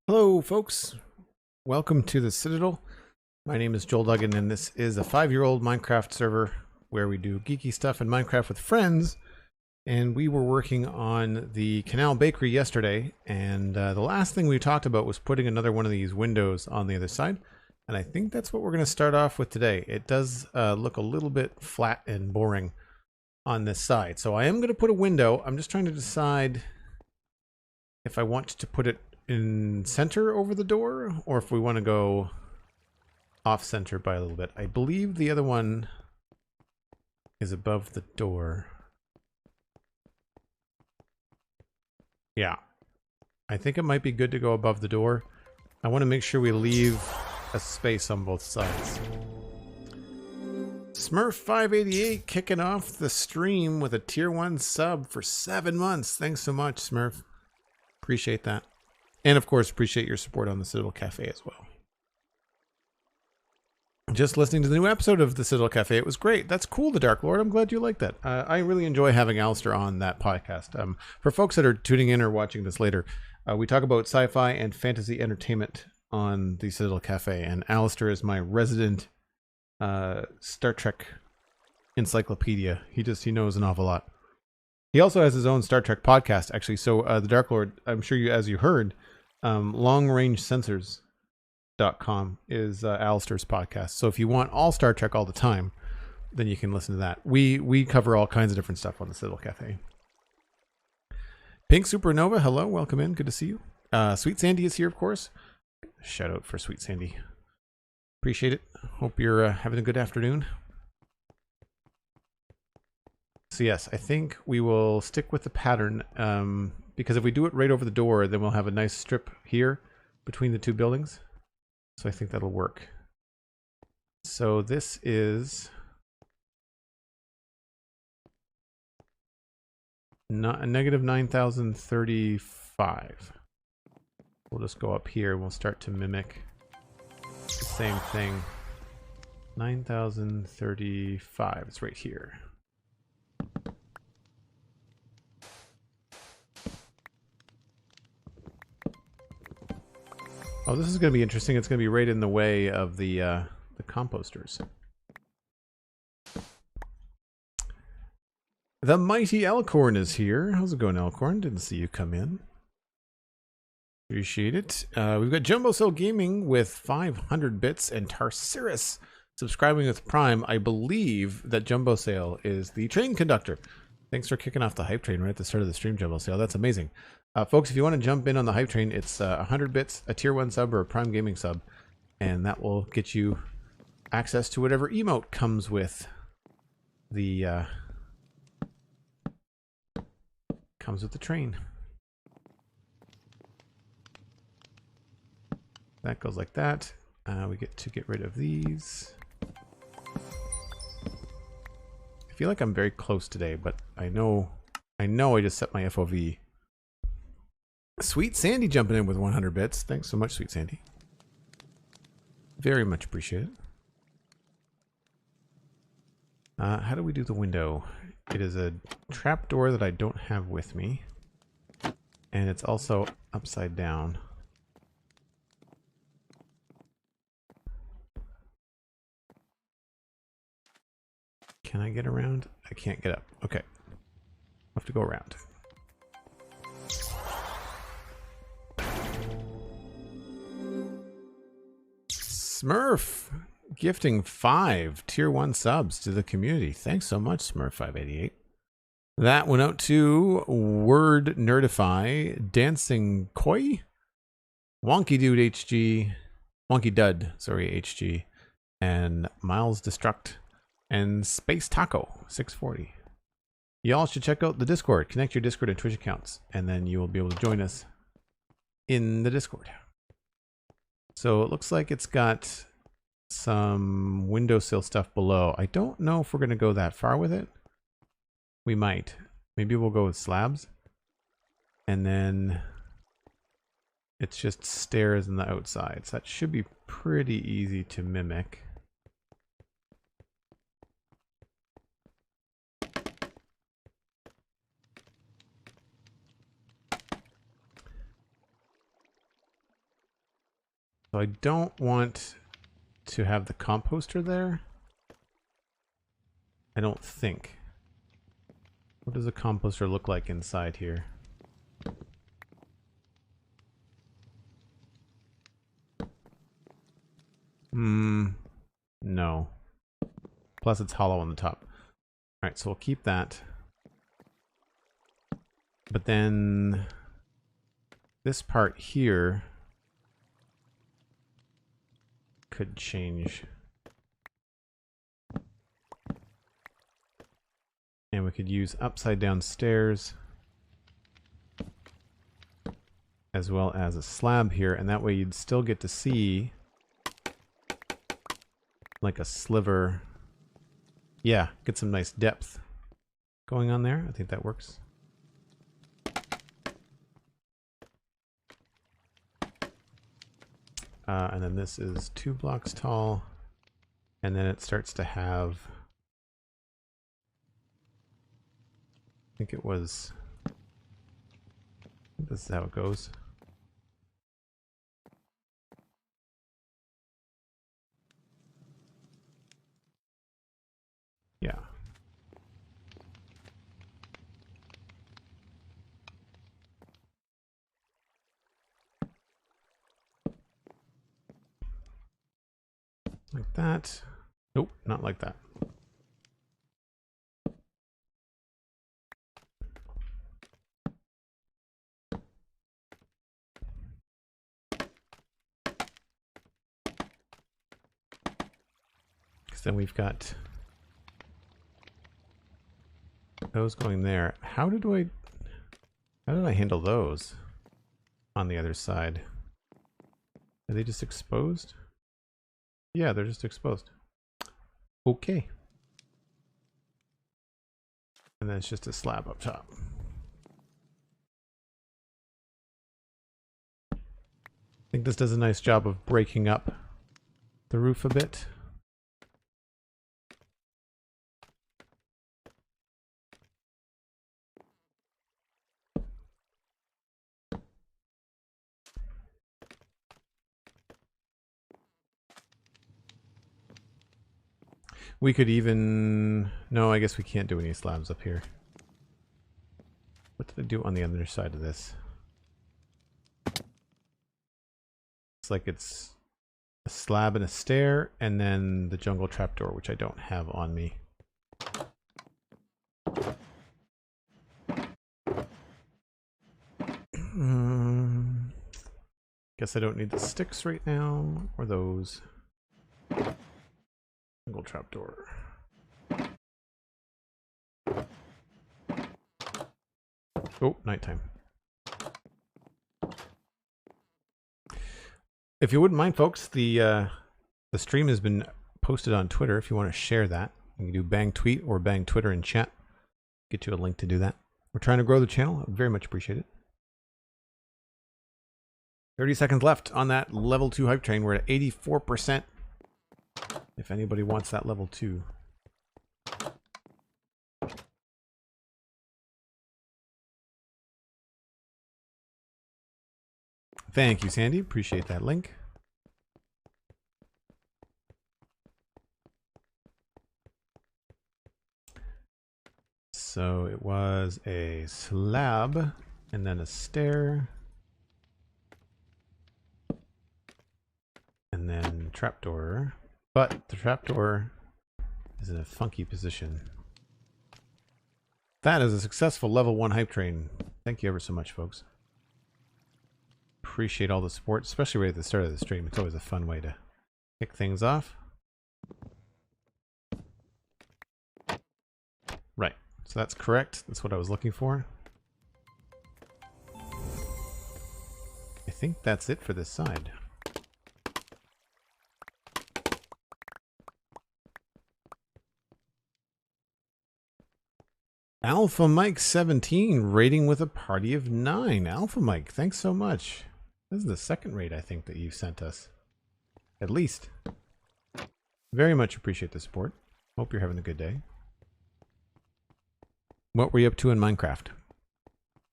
Hello, folks. Welcome to the Citadel. My name is Joel Duggan, and this is a 5-year-old Minecraft server where we do geeky stuff in Minecraft with friends. And we were working on the Canal bakery yesterday, and the last thing we talked about was putting another one of these windows on the other side. And I think that's what we're going to start off with today. It does look a little bit flat and boring on this side. So I am going to put a window. I'm just trying to decide if I want to put it in center over the door, or if we want to go off center by a little bit. I believe the other one is above the door. Yeah, I think it might be good to go above the door. I want to make sure we leave a space on both sides. Smurf588 kicking off the stream with a tier 1 sub for 7 months. Thanks so much, Smurf. Appreciate that. And of course, appreciate your support on the Citadel Cafe as well. Just listening to the new episode of the Citadel Cafe, it was great. That's cool, the Dark Lord. I'm glad you like that. I really enjoy having Alistair on that podcast. For folks that are tuning in or watching this later, we talk about sci-fi and fantasy entertainment on the Citadel Cafe, and Alistair is my resident Star Trek encyclopedia. He knows an awful lot. He also has his own Star Trek podcast, actually. So the Dark Lord, I'm sure you, as you heard, LongRangeSensors.com is Alistair's podcast. So if you want all Star Trek all the time, then you can listen to that. We cover all kinds of different stuff on the Citadel Cafe. Pink Supernova, hello, welcome in, good to see you. Sweet Sandy is here, of course. Shout out for Sweet Sandy. Appreciate it. Hope you're having a good afternoon. So yes, I think we will stick with the pattern, because if we do it right over the door, then we'll have a nice strip here between the two buildings. So I think that'll work. So this is not a negative 9,035. We'll just go up here and we'll start to mimic the same thing. 9,035, it's right here. Oh, this is going to be interesting. It's going to be right in the way of the composters. The mighty Elkhorn is here. How's it going, Elkhorn? Didn't see you come in. Appreciate it. We've got Jumbo Cell Gaming with 500 bits and Tarsiris subscribing with Prime. I believe that Jumbo Sale is the train conductor. Thanks for kicking off the hype train right at the start of the stream, Jumbo Sale. That's amazing. Folks, if you want to jump in on the hype train, it's 100 bits, a tier 1 sub, or a Prime Gaming sub, and that will get you access to whatever emote comes with the train. That goes like that. We get to get rid of these. I feel like I'm very close today, but I know I just set my FOV. Sweet Sandy jumping in with 100 bits. Thanks so much, Sweet Sandy. Very much appreciate it. How do we do the window? It is a trapdoor that I don't have with me. And it's also upside down. Can I get around? I can't get up. Okay. I'll have to go around. Smurf gifting 5 tier 1 subs to the community. Thanks so much, Smurf588. That went out to Word Nerdify, Dancing Koi, Wonky Dude HG, Wonky Dud, sorry, HG, and Miles Destruct, and Space Taco 640. Y'all should check out the Discord. Connect your Discord and Twitch accounts, and then you will be able to join us in the Discord. So it looks like it's got some windowsill stuff below. I don't know if we're going to go that far with it. We might. Maybe we'll go with slabs. And then it's just stairs on the outside. So that should be pretty easy to mimic. So I don't want to have the composter there. I don't think. What does a composter look like inside here? No. Plus it's hollow on the top. Alright, so we'll keep that. But then this part here could change. And we could use upside down stairs as well as a slab here, and that way you'd still get to see like a sliver. Yeah, get some nice depth going on there. I think that works. And then this is 2 blocks tall, and then it starts to have, I think it was, this is how it goes. Yeah. Like that. Nope, not like that. Because then we've got those going there. How did I handle those on the other side? Are they just exposed? Yeah, they're just exposed. Okay. And then it's just a slab up top. I think this does a nice job of breaking up the roof a bit. We could even... No, I guess we can't do any slabs up here. What did I do on the other side of this? It's like it's a slab and a stair, and then the jungle trapdoor, which I don't have on me. Guess I don't need the sticks right now, or those. Jungle trapdoor. Oh, nighttime. If you wouldn't mind, folks, the stream has been posted on Twitter. If you want to share that, you can do bang tweet or bang Twitter in chat. Get you a link to do that. We're trying to grow the channel. I very much appreciate it. 30 seconds left on that level 2 hype train. We're at 84%. If anybody wants that level 2. Thank you, Sandy. Appreciate that link. So it was a slab and then a stair. And then trapdoor. But the trapdoor is in a funky position. That is a successful level 1 hype train. Thank you ever so much, folks. Appreciate all the support, especially right at the start of the stream. It's always a fun way to kick things off. Right. So that's correct. That's what I was looking for. I think that's it for this side. Alpha Mike 17 raiding with a party of 9. Alpha Mike, thanks so much. This is the second raid I think that you've sent us. At least. Very much appreciate the support. Hope you're having a good day. What were you up to in Minecraft?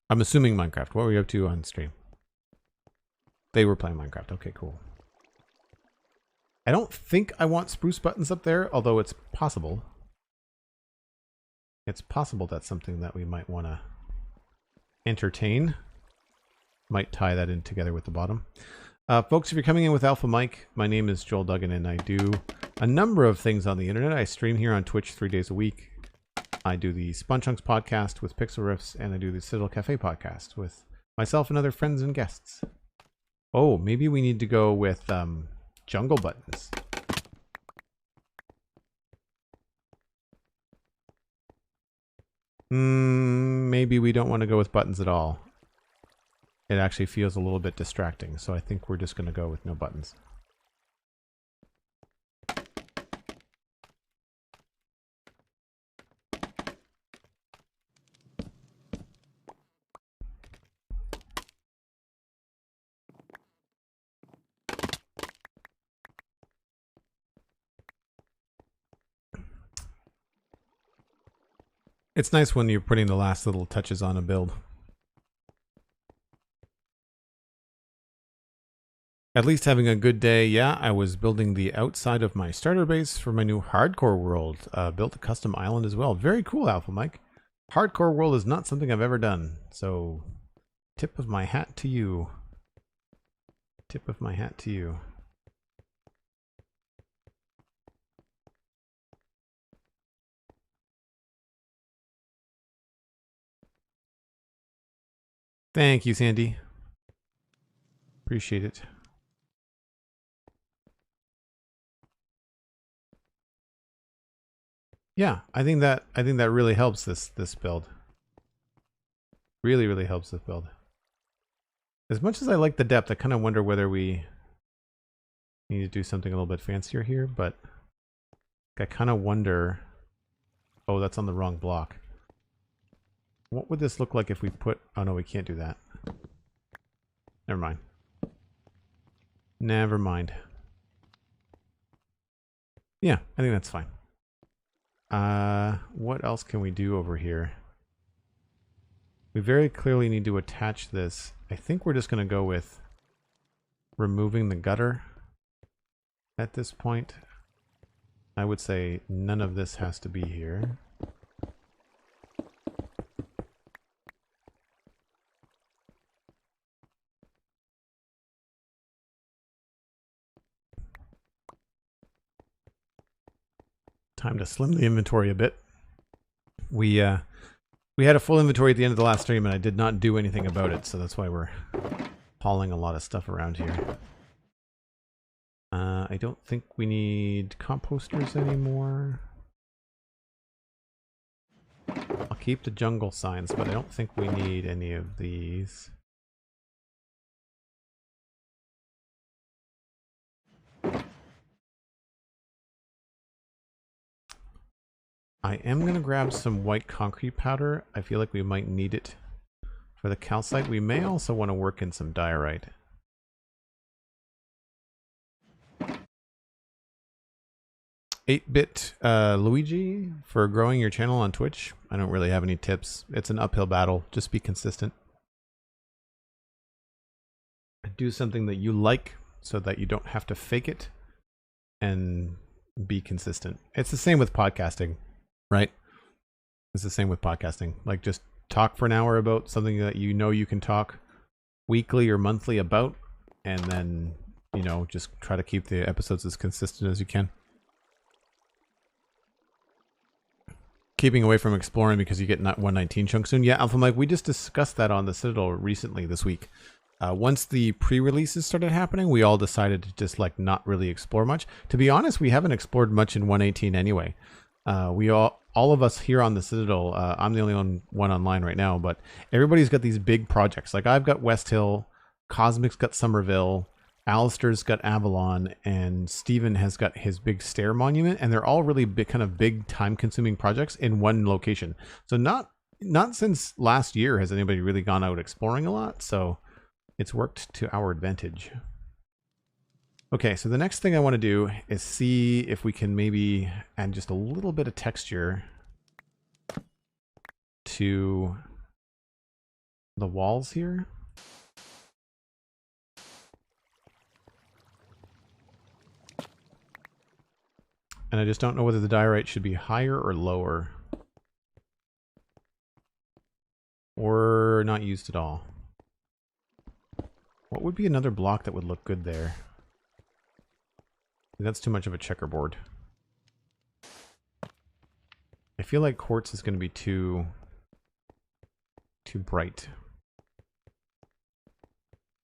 I'm assuming Minecraft. What were you up to on stream? They were playing Minecraft. Okay, cool. I don't think I want spruce buttons up there, although it's possible. It's possible that's something that we might want to entertain. Might tie that in together with the bottom. Folks, if you're coming in with Alpha Mike, my name is Joel Duggan, and I do a number of things on the internet. I stream here on Twitch 3 days a week. I do the Spun Chunks podcast with Pixel Riffs, and I do the Citadel Cafe podcast with myself and other friends and guests. Oh, maybe we need to go with jungle buttons. Maybe we don't want to go with buttons at all. It actually feels a little bit distracting, so I think we're just going to go with no buttons. It's nice when you're putting the last little touches on a build. At least having a good day. Yeah, I was building the outside of my starter base for my new hardcore world. Built a custom island as well. Very cool, Alpha Mike. Hardcore world is not something I've ever done. So, tip of my hat to you. Tip of my hat to you. Thank you, Sandy. Appreciate it. Yeah, I think that really helps this build. Really helps this build. As much as I like the depth, I kind of wonder whether we need to do something a little bit fancier here, but I kind of wonder. Oh, that's on the wrong block. What would this look like if we put... Oh no, we can't do that. Never mind. Never mind. Yeah, I think that's fine. What else can we do over here? We very clearly need to attach this. I think we're just going to go with removing the gutter at this point. I would say none of this has to be here. Time to slim the inventory a bit. We had a full inventory at the end of the last stream, and I did not do anything about it, so that's why we're hauling a lot of stuff around here. I don't think we need composters anymore. I'll keep the jungle signs, but I don't think we need any of these. I am going to grab some white concrete powder. I feel like we might need it for the calcite. We may also want to work in some diorite. "8-bit Luigi for growing your channel on Twitch. I don't really have any tips. It's an uphill battle. Just be consistent. Do something that you like so that you don't have to fake it, and be consistent. It's the same with podcasting, right? It's the same with podcasting. Like, just talk for an hour about something that you know you can talk weekly or monthly about, and then, you know, just try to keep the episodes as consistent as you can. Keeping away from exploring because you get 119 chunks soon. Yeah, Alpha Mike, we just discussed that on the Citadel recently this week. Once the pre-releases started happening, we all decided to just like not really explore much. To be honest, we haven't explored much in 118 anyway. We all of us here on the Citadel, I'm the only one online right now, but everybody's got these big projects. Like, I've got West Hill, Cosmic's got Somerville, Alistair's got Avalon, and Steven has got his big stair monument, and they're all really big, kind of big, time-consuming projects in one location. So not since last year has anybody really gone out exploring a lot, so it's worked to our advantage. Okay, so the next thing I want to do is see if we can maybe add just a little bit of texture to the walls here. And I just don't know whether the diorite should be higher or lower. Or not used at all. What would be another block that would look good there? That's too much of a checkerboard. I feel like quartz is going to be too bright.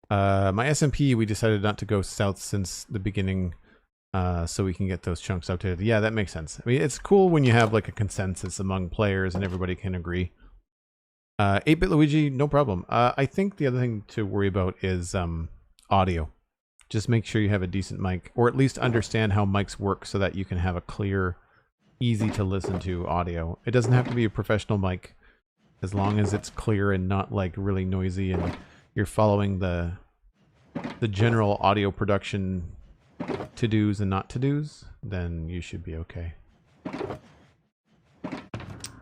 My SMP, we decided not to go south since the beginning, so we can get those chunks updated. Yeah, that makes sense. I mean, it's cool when you have like a consensus among players and everybody can agree. 8-bit Luigi, no problem. I think the other thing to worry about is audio. Just make sure you have a decent mic, or at least understand how mics work so that you can have a clear, easy to listen to audio. It doesn't have to be a professional mic, as long as it's clear and not like really noisy and you're following the general audio production to-dos and not to-dos, then you should be okay.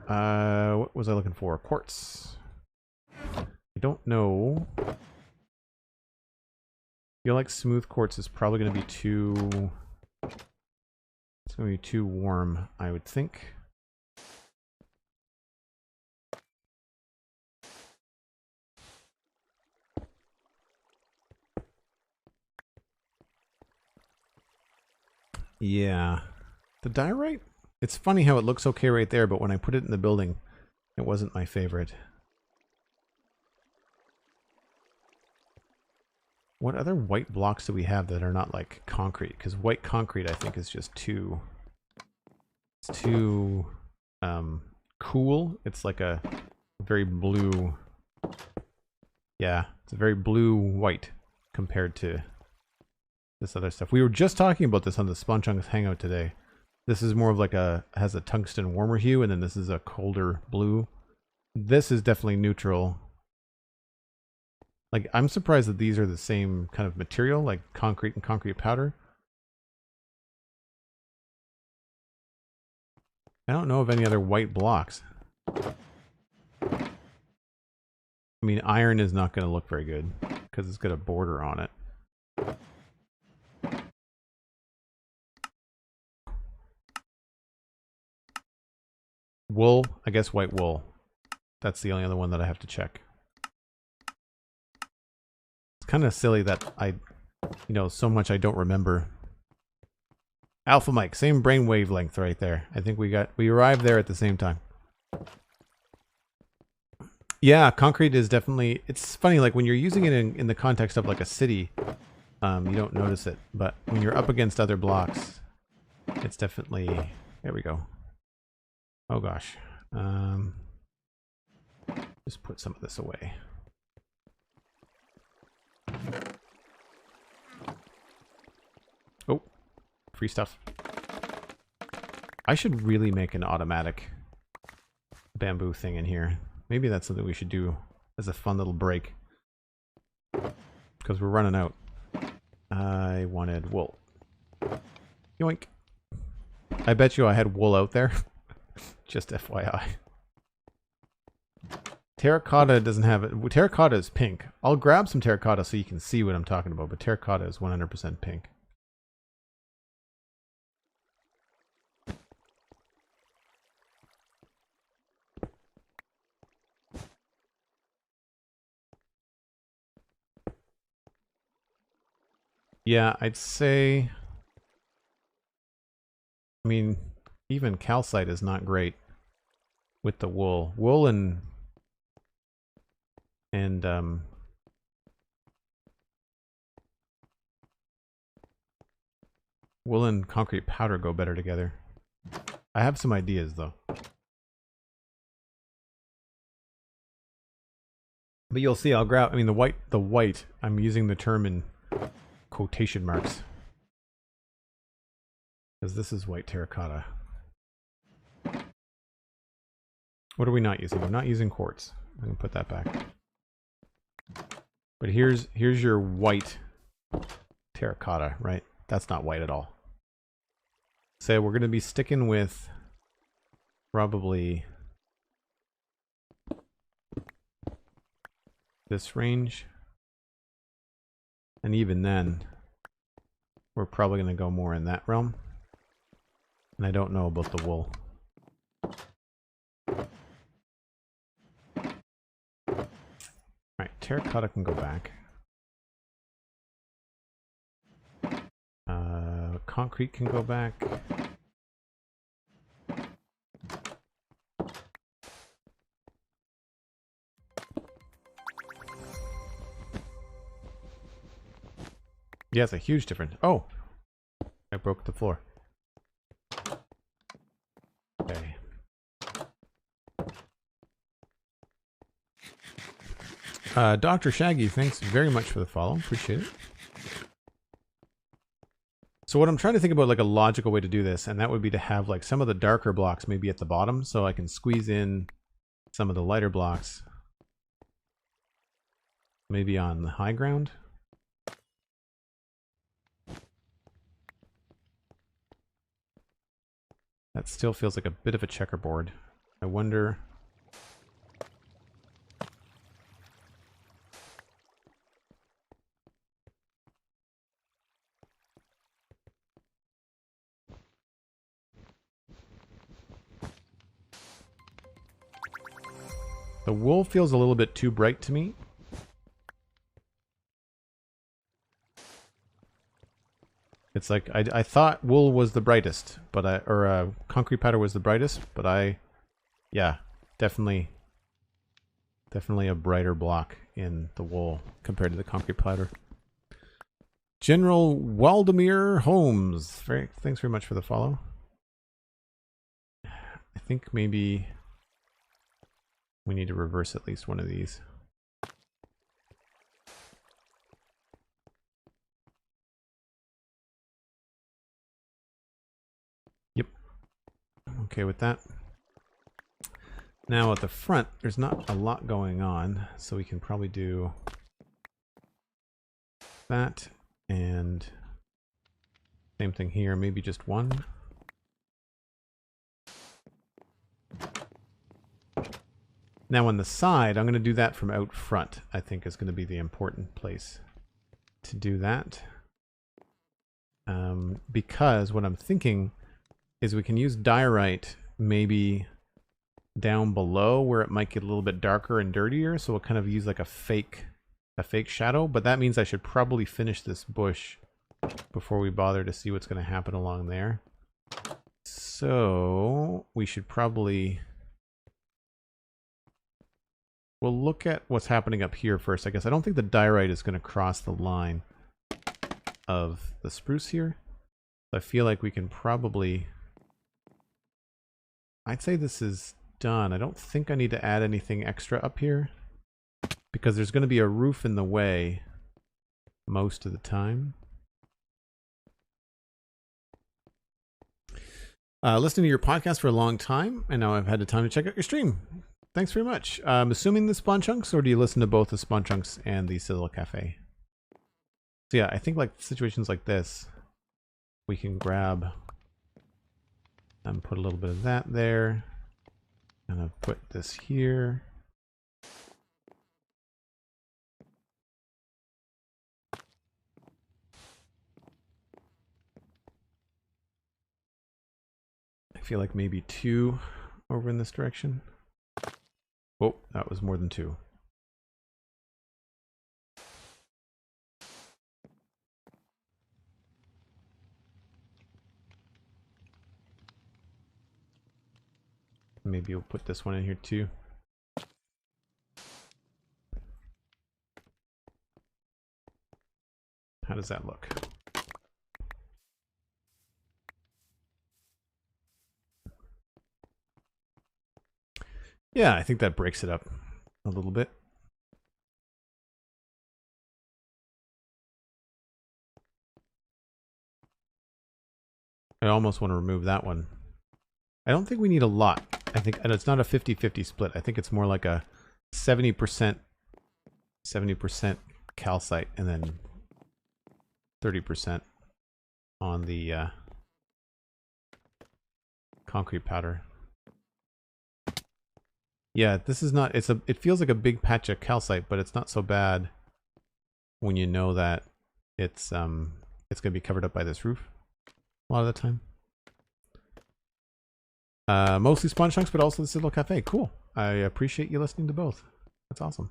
What was I looking for? Quartz. I don't know. I feel like smooth quartz is probably going to be too... It's going to be too warm, I would think. Yeah. The diorite? It's funny how it looks okay right there, but when I put it in the building, it wasn't my favorite. What other white blocks do we have that are not like concrete? Because white concrete, I think, is just too... It's too... cool. It's like a very blue... Yeah, it's a very blue-white compared to this other stuff. We were just talking about this on the Sponchunks Hangout today. This is more of like has a tungsten warmer hue, and then this is a colder blue. This is definitely neutral. Like, I'm surprised that these are the same kind of material, like concrete and concrete powder. I don't know of any other white blocks. I mean, iron is not going to look very good because it's got a border on it. Wool, I guess white wool. That's the only other one that I have to check. It's kind of silly that so much I don't remember. Alpha Mike, same brain wavelength right there. I think we arrived there at the same time. Yeah, concrete is definitely, it's funny, like when you're using it in the context of like a city, you don't notice it, but when you're up against other blocks, it's definitely, there we go. Oh gosh. Just put some of this away. Oh, free stuff. I should really make an automatic bamboo thing in here. Maybe that's something we should do as a fun little break. Because we're running out. I wanted wool. Yoink. I bet you I had wool out there. Just FYI. Terracotta doesn't have it. Terracotta is pink. I'll grab some terracotta so you can see what I'm talking about, but terracotta is 100% pink. Yeah, I'd say... I mean, even calcite is not great with the wool. Wool and wool and concrete powder go better together. I have some ideas though. But you'll see I'll grab, I mean the white, I'm using the term in quotation marks. Because this is white terracotta. What are we not using? We're not using quartz. I'm gonna put that back. But here's your white terracotta, right? That's not white at all. So we're gonna be sticking with probably this range. And even then, we're probably gonna go more in that realm. And I don't know about the wool. Alright, terracotta can go back. Concrete can go back. Yeah, it's a huge difference. Oh! I broke the floor. Okay. Dr. Shaggy, thanks very much for the follow. Appreciate it. So what I'm trying to think about, like, a logical way to do this, and that would be to have, like, some of the darker blocks maybe at the bottom, so I can squeeze in some of the lighter blocks. Maybe on the high ground. That still feels like a bit of a checkerboard. I wonder... The wool feels a little bit too bright to me. It's like, I thought wool was the brightest, but concrete powder was the brightest, but yeah, definitely a brighter block in the wool compared to the concrete powder. General Waldemir Holmes, thanks very much for the follow. I think maybe we need to reverse at least one of these. Yep. I'm okay with that. Now at the front, there's not a lot going on, so we can probably do that, and same thing here, maybe just one. Now on the side, I'm going to do that from out front, I think is going to be the important place to do that. Because what I'm thinking is we can use diorite maybe down below where it might get a little bit darker and dirtier, so we'll kind of use like a fake shadow, but that means I should probably finish this bush before we bother to see what's going to happen along there. So we should probably... We'll look at what's happening up here first, I guess. I don't think the diorite is going to cross the line of the spruce here. I feel like we can probably... I'd say this is done. I don't think I need to add anything extra up here, because there's going to be a roof in the way most of the time. Listening to your podcast for a long time, and now I've had the time to check out your stream. Thanks very much. I'm assuming the Spawn Chunks, or do you listen to both the Spawn Chunks and the Citadel Cafe? So yeah, I think like situations like this, we can grab and put a little bit of that there. And I'll put this here. I feel like maybe 2 over in this direction. Oh, that was more than 2. Maybe we'll put this one in here too. How does that look? Yeah, I think that breaks it up a little bit. I almost want to remove that one. I don't think we need a lot. I think, and it's not a 50-50 split. I think it's more like a 70% calcite and then 30% on the concrete powder. Yeah, this is not, it feels like a big patch of calcite, but it's not so bad when you know that it's going to be covered up by this roof a lot of the time. Mostly Sponge Chunks, but also the Citadel Cafe. Cool. I appreciate you listening to both. That's awesome.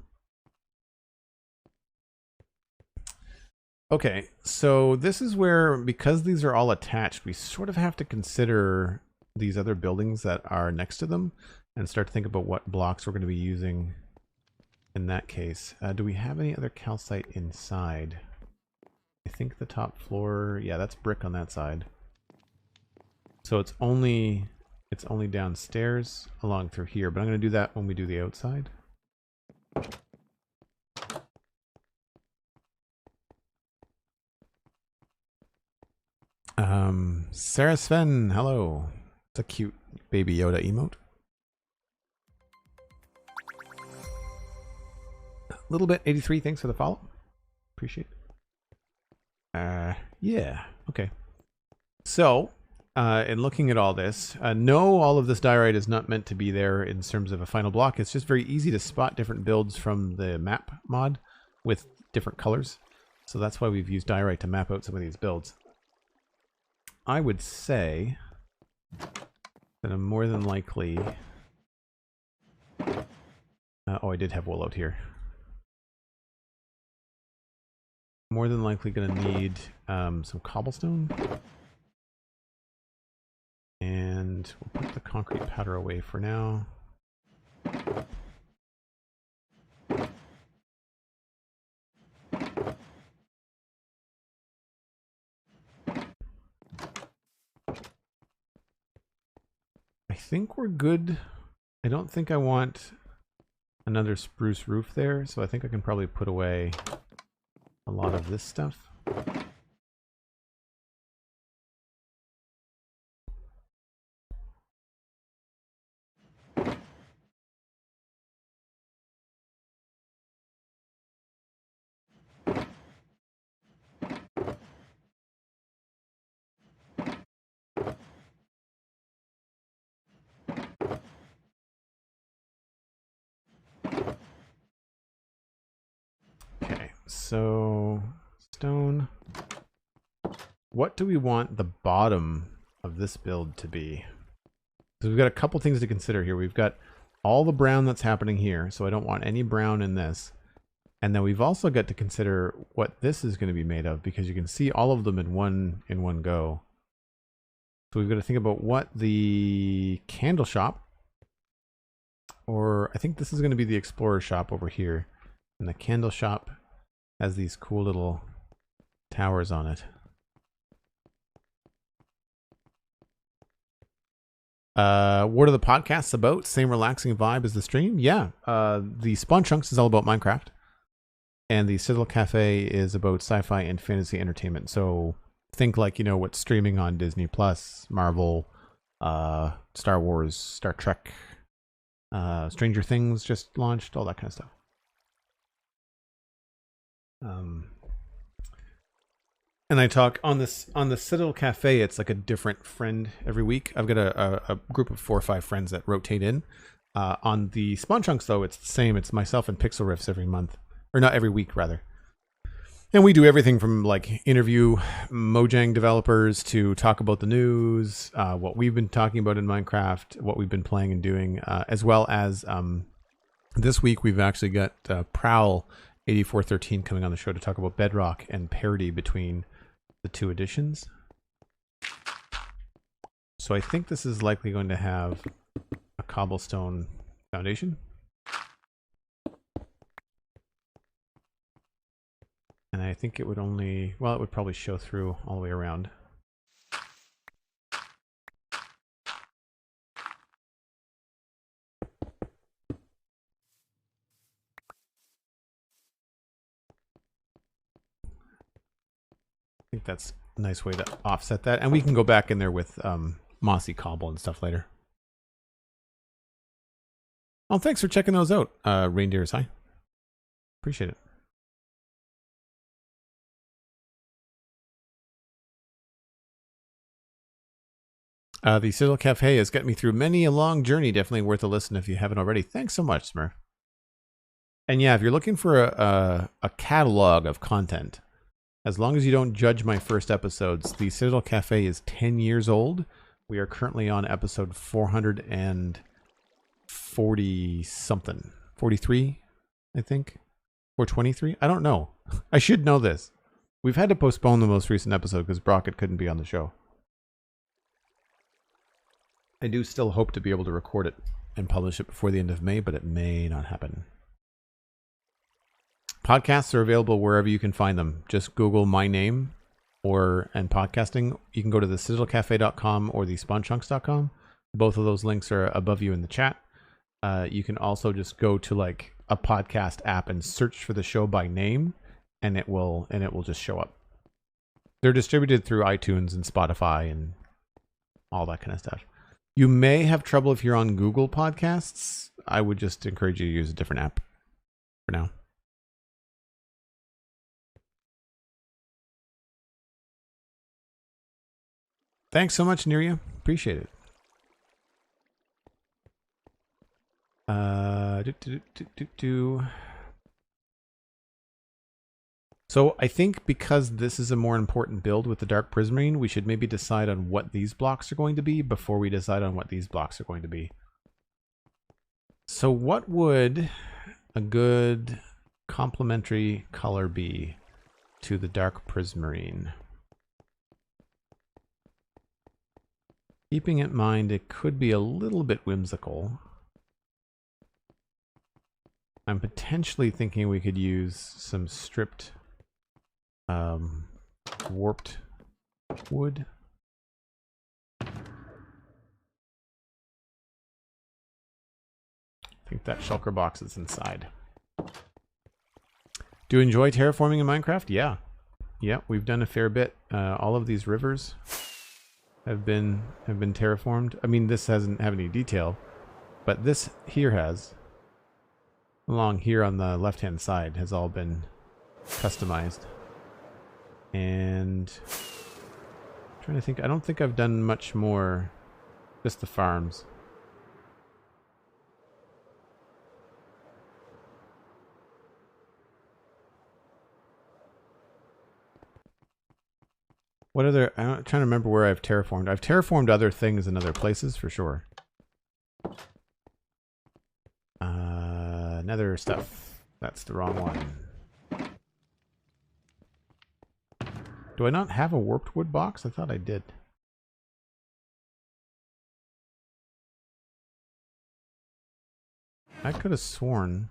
Okay, so this is where, because these are all attached, we sort of have to consider these other buildings that are next to them and start to think about what blocks we're going to be using in that case. Do we have any other calcite inside? I think the top floor, yeah, that's brick on that side. So it's only downstairs along through here, but I'm going to do that when we do the outside. Sarah Sven, hello. It's a cute baby Yoda emote. Little bit 83, thanks for the follow. Appreciate it. Yeah, okay. So, in looking at all this, no, all of this diorite is not meant to be there in terms of a final block. It's just very easy to spot different builds from the map mod with different colors. So that's why we've used diorite to map out some of these builds. I would say that I'm more than likely... oh, I did have wool out here. More than likely going to need some cobblestone. And we'll put the concrete powder away for now. I think we're good. I don't think I want another spruce roof there, so I think I can probably put away a lot of this stuff. So, stone. What do we want the bottom of this build to be? So we've got a couple things to consider here. We've got all the brown that's happening here, so I don't want any brown in this. And then we've also got to consider what this is going to be made of, because you can see all of them in one go. So we've got to think about what the candle shop, or I think this is going to be the explorer shop over here, and the candle shop has these cool little towers on it. What are the podcasts about? Same relaxing vibe as the stream? Yeah. The Spawn Chunks is all about Minecraft. And the Citadel Cafe is about sci-fi and fantasy entertainment. So think like, you know, what's streaming on Disney Plus, Marvel, Star Wars, Star Trek, Stranger Things just launched, all that kind of stuff. And I talk on the Citadel Cafe. It's like a different friend every week. I've got a group of 4 or 5 friends that rotate in. On the Spawn Chunks, though, it's the same. It's myself and Pixel Riffs every month, or not every week, rather. And we do everything from like interview Mojang developers to talk about the news, what we've been talking about in Minecraft, what we've been playing and doing, as well as this week we've actually got Prowl 8413 coming on the show to talk about Bedrock and parity between the 2 editions. So I think this is likely going to have a cobblestone foundation. And I think it would only, well, it would probably show through all the way around. I think that's a nice way to offset that. And we can go back in there with mossy cobble and stuff later. Oh, thanks for checking those out, Reindeers. Hi. Appreciate it. The Citadel Cafe has got me through many a long journey. Definitely worth a listen if you haven't already. Thanks so much, Smurf. And yeah, if you're looking for a catalog of content, as long as you don't judge my first episodes, the Citadel Cafe is 10 years old, We are currently on episode 440 something. 43, I think. 423? I don't know. I should know this. We've had to postpone the most recent episode because Brockett couldn't be on the show. I do still hope to be able to record it and publish it before the end of May, but it may not happen. Podcasts are available wherever you can find them. Just Google my name and podcasting. You can go to the citadelcafe.com or the spawnchunks.com. Both of those links are above you in the chat. You can also just go to like a podcast app and search for the show by name, and it will just show up. They're distributed through iTunes and Spotify and all that kind of stuff. You may have trouble if you're on Google Podcasts. I would just encourage you to use a different app for now. Thanks so much, Neria. Appreciate it. So I think because this is a more important build with the Dark Prismarine, we should maybe decide on what these blocks are going to be before we decide on what these blocks are going to be. So what would a good complementary color be to the Dark Prismarine? Keeping in mind it could be a little bit whimsical. I'm potentially thinking we could use some stripped warped wood. I think that shulker box is inside. Do you enjoy terraforming in Minecraft? Yeah. Yeah, we've done a fair bit. All of these rivers have been terraformed. I mean, this doesn't have any detail, but this here has. Along here on the left-hand side has all been customized. And I'm trying to think, I don't think I've done much more, just the farms. What other, I'm trying to remember where I've terraformed. I've terraformed other things in other places for sure. Nether stuff. That's the wrong one. Do I not have a warped wood box? I thought I did. I could have sworn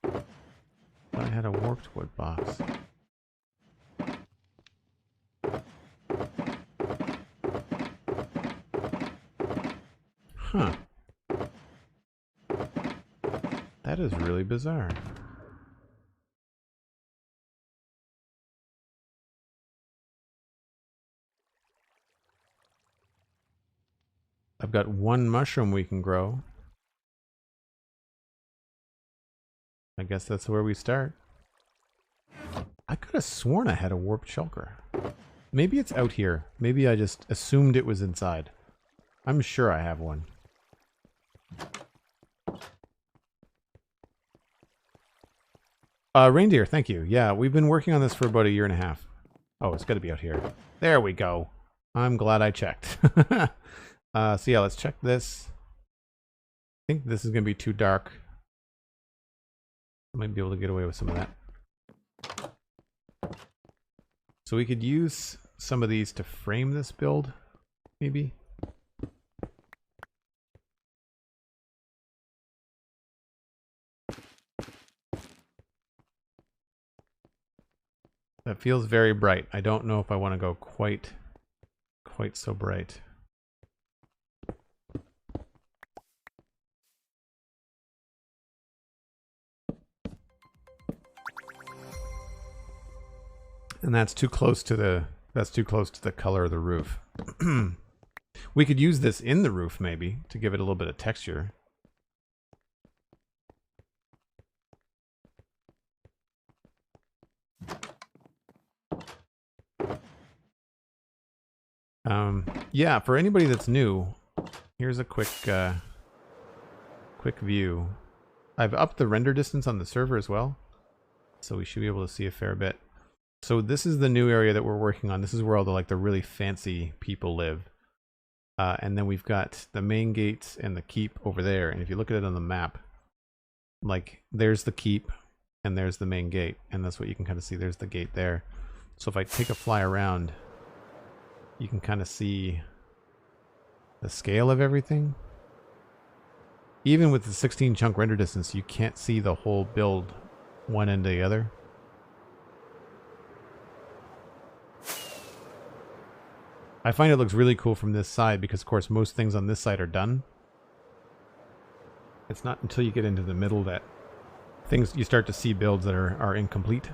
I had a warped wood box. Huh. That is really bizarre. I've got one mushroom we can grow. I guess that's where we start. I could have sworn I had a warped shulker. Maybe it's out here. Maybe I just assumed it was inside. I'm sure I have one. Reindeer, thank you. Yeah, we've been working on this for about 1.5 years. Oh, it's got to be out here. There we go. I'm glad I checked. So yeah, let's check this. I think this is going to be too dark. I might be able to get away with some of that. So we could use some of these to frame this build, maybe. That feels very bright. I don't know if I want to go quite so bright. And that's too close to the color of the roof. We could use this in the roof maybe to give it a little bit of texture. Yeah, for anybody that's new, here's a quick view. I've upped the render distance on the server as well, so we should be able to see a fair bit. So this is the new area that we're working on. This is where all the really fancy people live. And then we've got the main gates and the keep over there. And if you look at it on the map, like there's the keep and there's the main gate. And that's what you can kind of see. There's the gate there. So if I take a fly around, you can kind of see the scale of everything. Even with the 16 chunk render distance, you can't see the whole build one end to the other. I find it looks really cool from this side because, of course, most things on this side are done. It's not until you get into the middle that you start to see builds that are incomplete.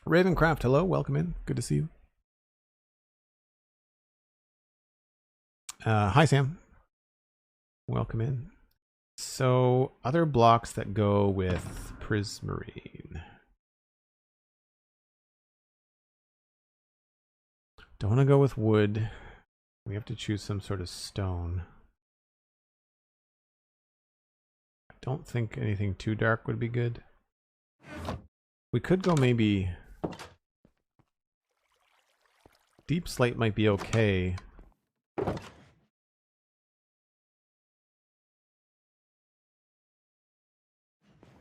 Ravencraft, hello, welcome in. Good to see you. Hi, Sam. Welcome in. So, other blocks that go with Prismarine. Don't want to go with wood. We have to choose some sort of stone. I don't think anything too dark would be good. We could go maybe... Deep slate might be okay.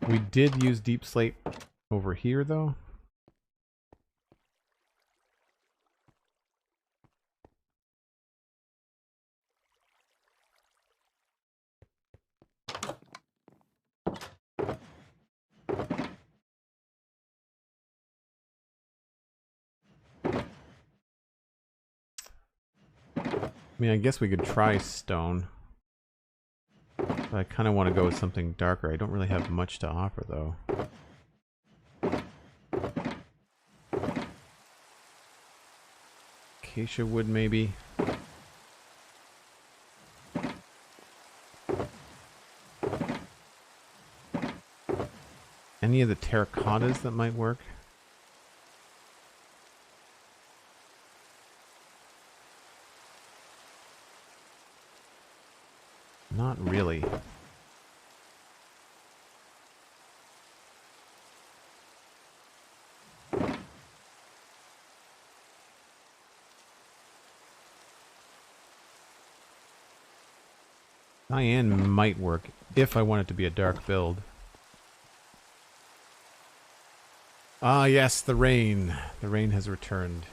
We did use deep slate over here, though. I mean, I guess we could try stone. But I kind of want to go with something darker. I don't really have much to offer, though. Acacia wood, maybe. Any of the terracottas that might work? Not really. Cyan might work if I want it to be a dark build. Ah, yes, the rain. The rain has returned.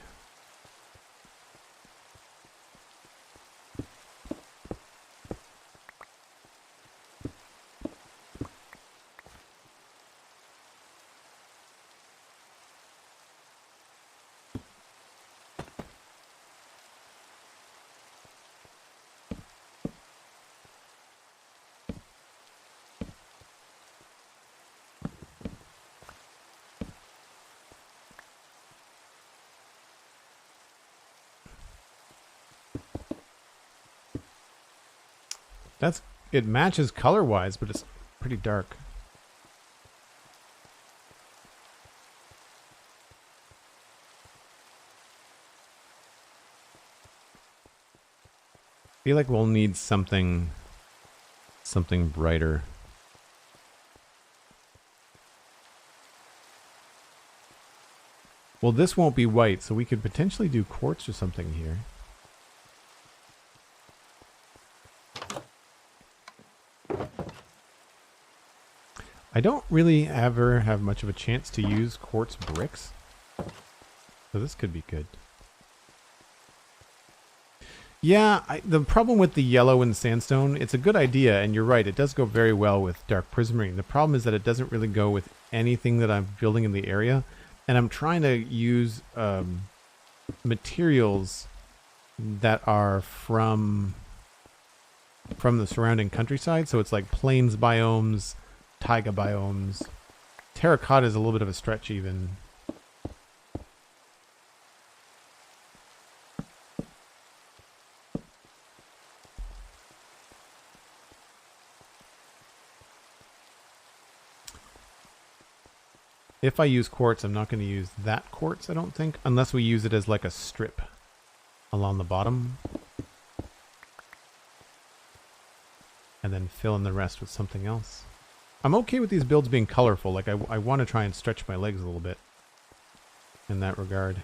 It matches color-wise, but it's pretty dark. I feel like we'll need something brighter. Well, this won't be white, so we could potentially do quartz or something here. I don't really ever have much of a chance to use quartz bricks, so this could be good. Yeah, the problem with the yellow and sandstone, it's a good idea, and you're right, it does go very well with dark prismarine. The problem is that it doesn't really go with anything that I'm building in the area, and I'm trying to use materials that are from the surrounding countryside, so it's like plains biomes, taiga biomes. Terracotta is a little bit of a stretch even. If I use quartz, I'm not going to use that quartz, I don't think, unless we use it as like a strip along the bottom. and then fill in the rest with something else. I'm okay with these builds being colorful. Like, I want to try and stretch my legs a little bit in that regard.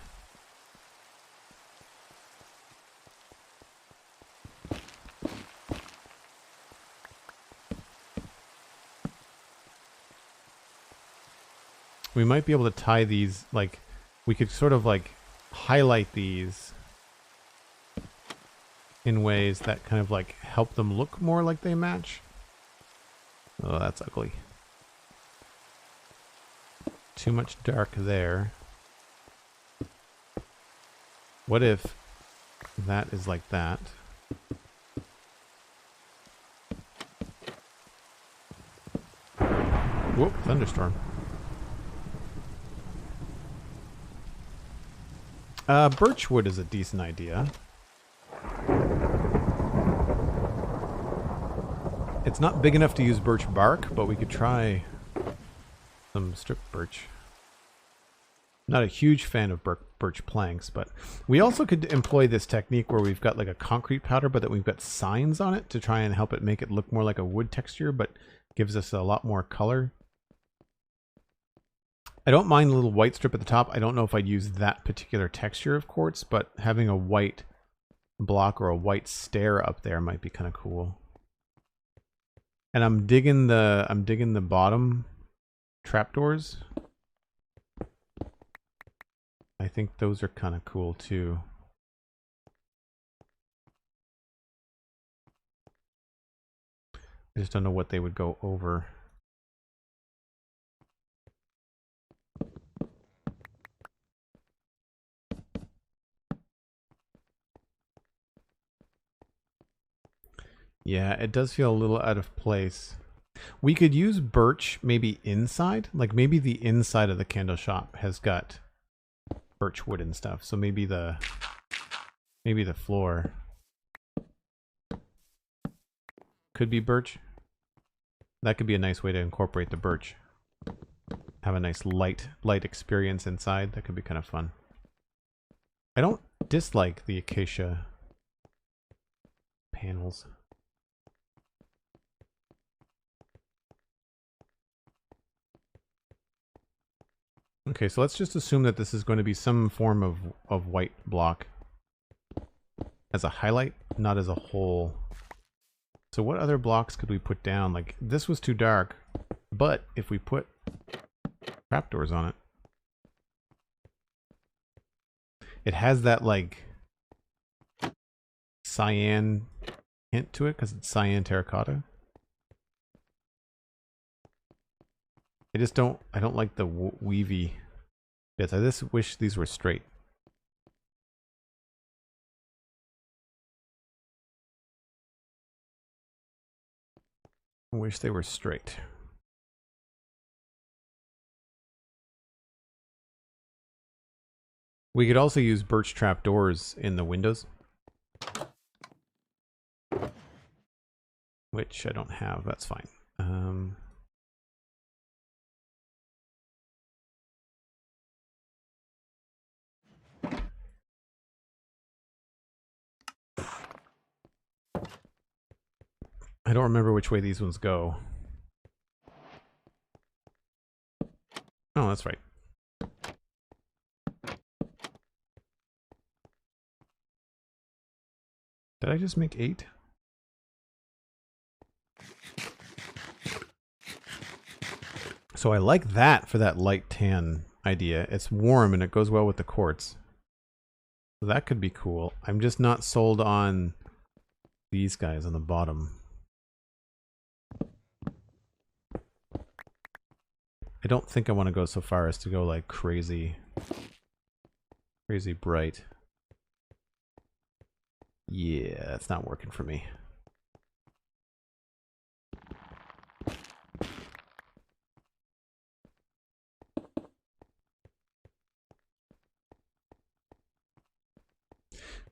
We might be able to tie these, like, we could sort of like highlight these in ways that kind of like help them look more like they match. Oh, that's ugly. Too much dark there. What if that is like that? Whoop, thunderstorm. Birchwood is a decent idea. It's not big enough to use birch bark, but we could try some strip birch. Not a huge fan of birch planks, but we also could employ this technique where we've got like a concrete powder, but that we've got signs on it to try and help it make it look more like a wood texture, but gives us a lot more color. I don't mind the little white strip at the top. I don't know if I'd use that particular texture of quartz, but having a white block or a white stair up there might be kind of cool. And I'm digging the bottom trapdoors. I think those are kind of cool too. I just don't know what they would go over. Yeah, it does feel a little out of place. We could use birch maybe inside. Like maybe the inside of the candle shop has got birch wood and stuff. So maybe the floor could be birch. That could be a nice way to incorporate the birch. Have a nice light experience inside. That could be kind of fun. I don't dislike the acacia panels. Okay, so let's just assume that this is going to be some form of white block as a highlight, not as a whole. So what other blocks could we put down? Like, this was too dark, but if we put trapdoors on it, it has that, like, cyan hint to it because it's cyan terracotta. I don't like the weavy bits. I just wish these were straight. I wish they were straight. We could also use birch trapdoors in the windows, which I don't have. That's fine. I don't remember which way these ones go. Oh, that's right. Did I just make 8? So I like that for that light tan idea. It's warm and it goes well with the quartz. So that could be cool. I'm just not sold on these guys on the bottom. I don't think I want to go so far as to go like crazy bright. Yeah, that's not working for me.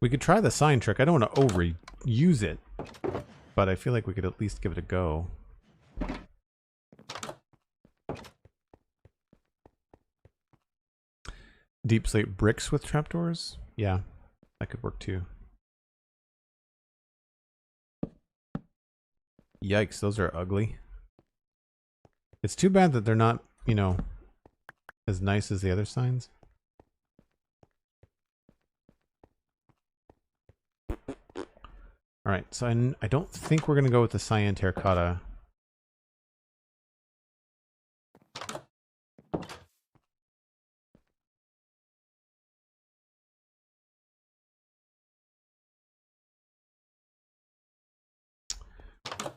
We could try the sign trick. I don't want to overuse it, but I feel like we could at least give it a go. Deep slate bricks with trapdoors? Yeah, that could work too. Yikes, those are ugly. It's too bad that they're not, you know, as nice as the other signs. Alright, so I don't think we're going to go with the cyan terracotta.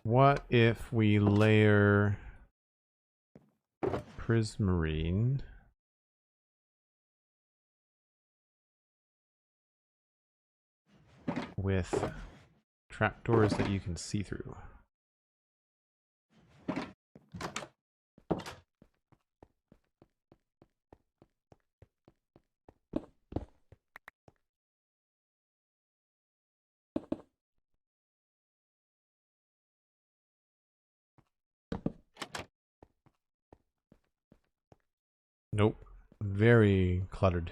What if we layer prismarine with trapdoors that you can see through? Nope. Very cluttered.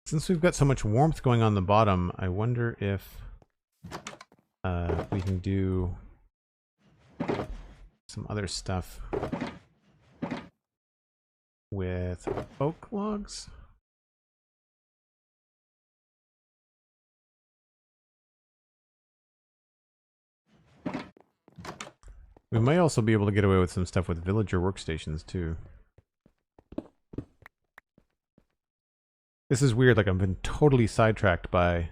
Since we've got so much warmth going on the bottom, I wonder if we can do some other stuff with oak logs. We might also be able to get away with some stuff with villager workstations too. This is weird, like I've been totally sidetracked by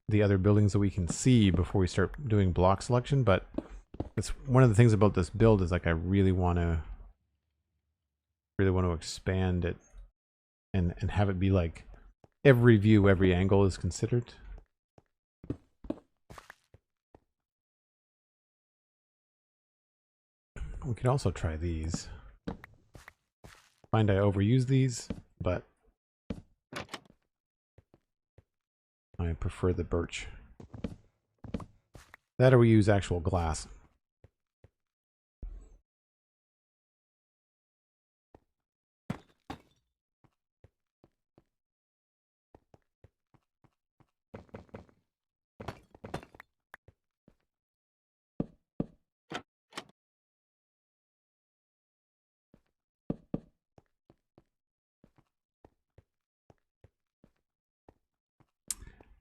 the other buildings that we can see before we start doing block selection, but it's one of the things about this build is like I really want to expand it and have it be like every view, every angle is considered. We could also try these. Find I overuse these, but I prefer the birch. That or we use actual glass.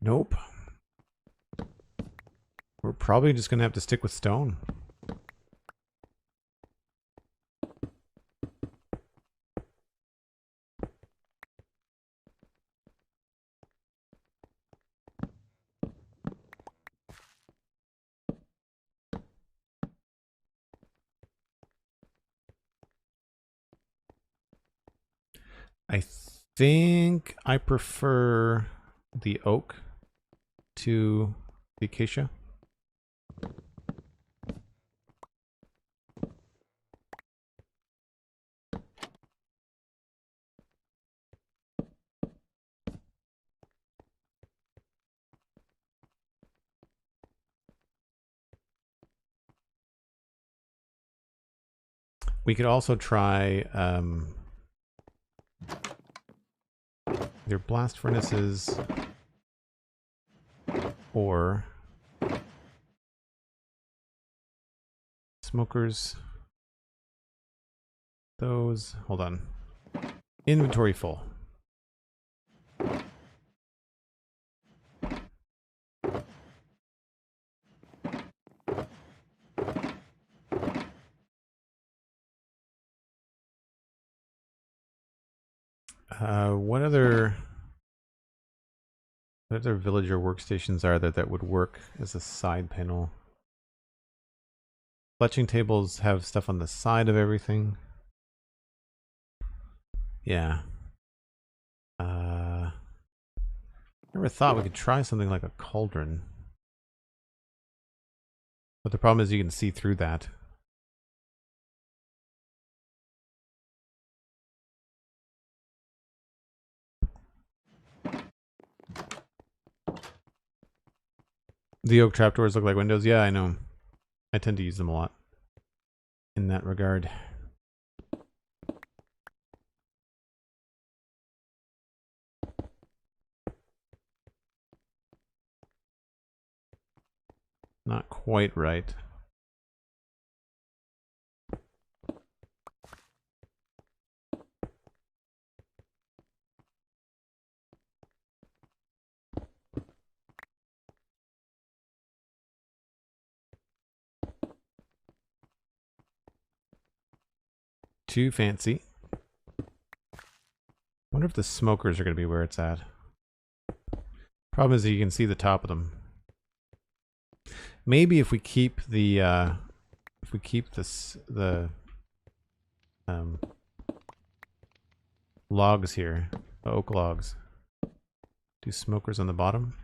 Nope. We're probably just gonna have to stick with stone. I think I prefer the oak to the acacia. We could also try either blast furnaces or smokers. Those, hold on. Inventory full. What other villager workstations are there that would work as a side panel? Fletching tables have stuff on the side of everything. Yeah. Never thought we could try something like a cauldron. But the problem is you can see through that. The oak trapdoors look like windows. Yeah, I know. I tend to use them a lot in that regard. Not quite right. Too fancy. Wonder if the smokers are going to be where it's at. Problem is that you can see the top of them. Maybe if we keep the logs here, the oak logs. Do smokers on the bottom?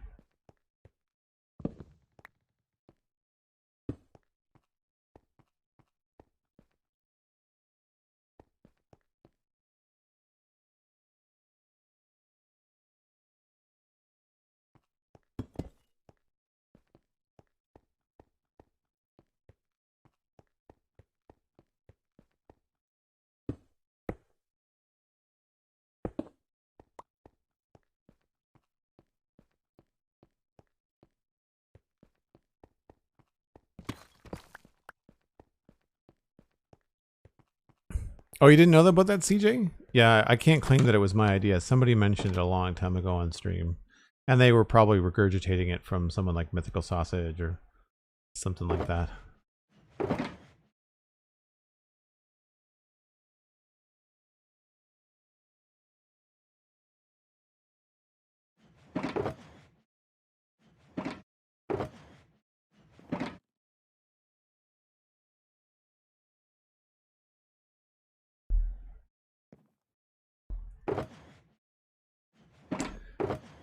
Oh, you didn't know about that, CJ? Yeah, I can't claim that it was my idea. Somebody mentioned it a long time ago on stream. And they were probably regurgitating it from someone like Mythical Sausage or something like that.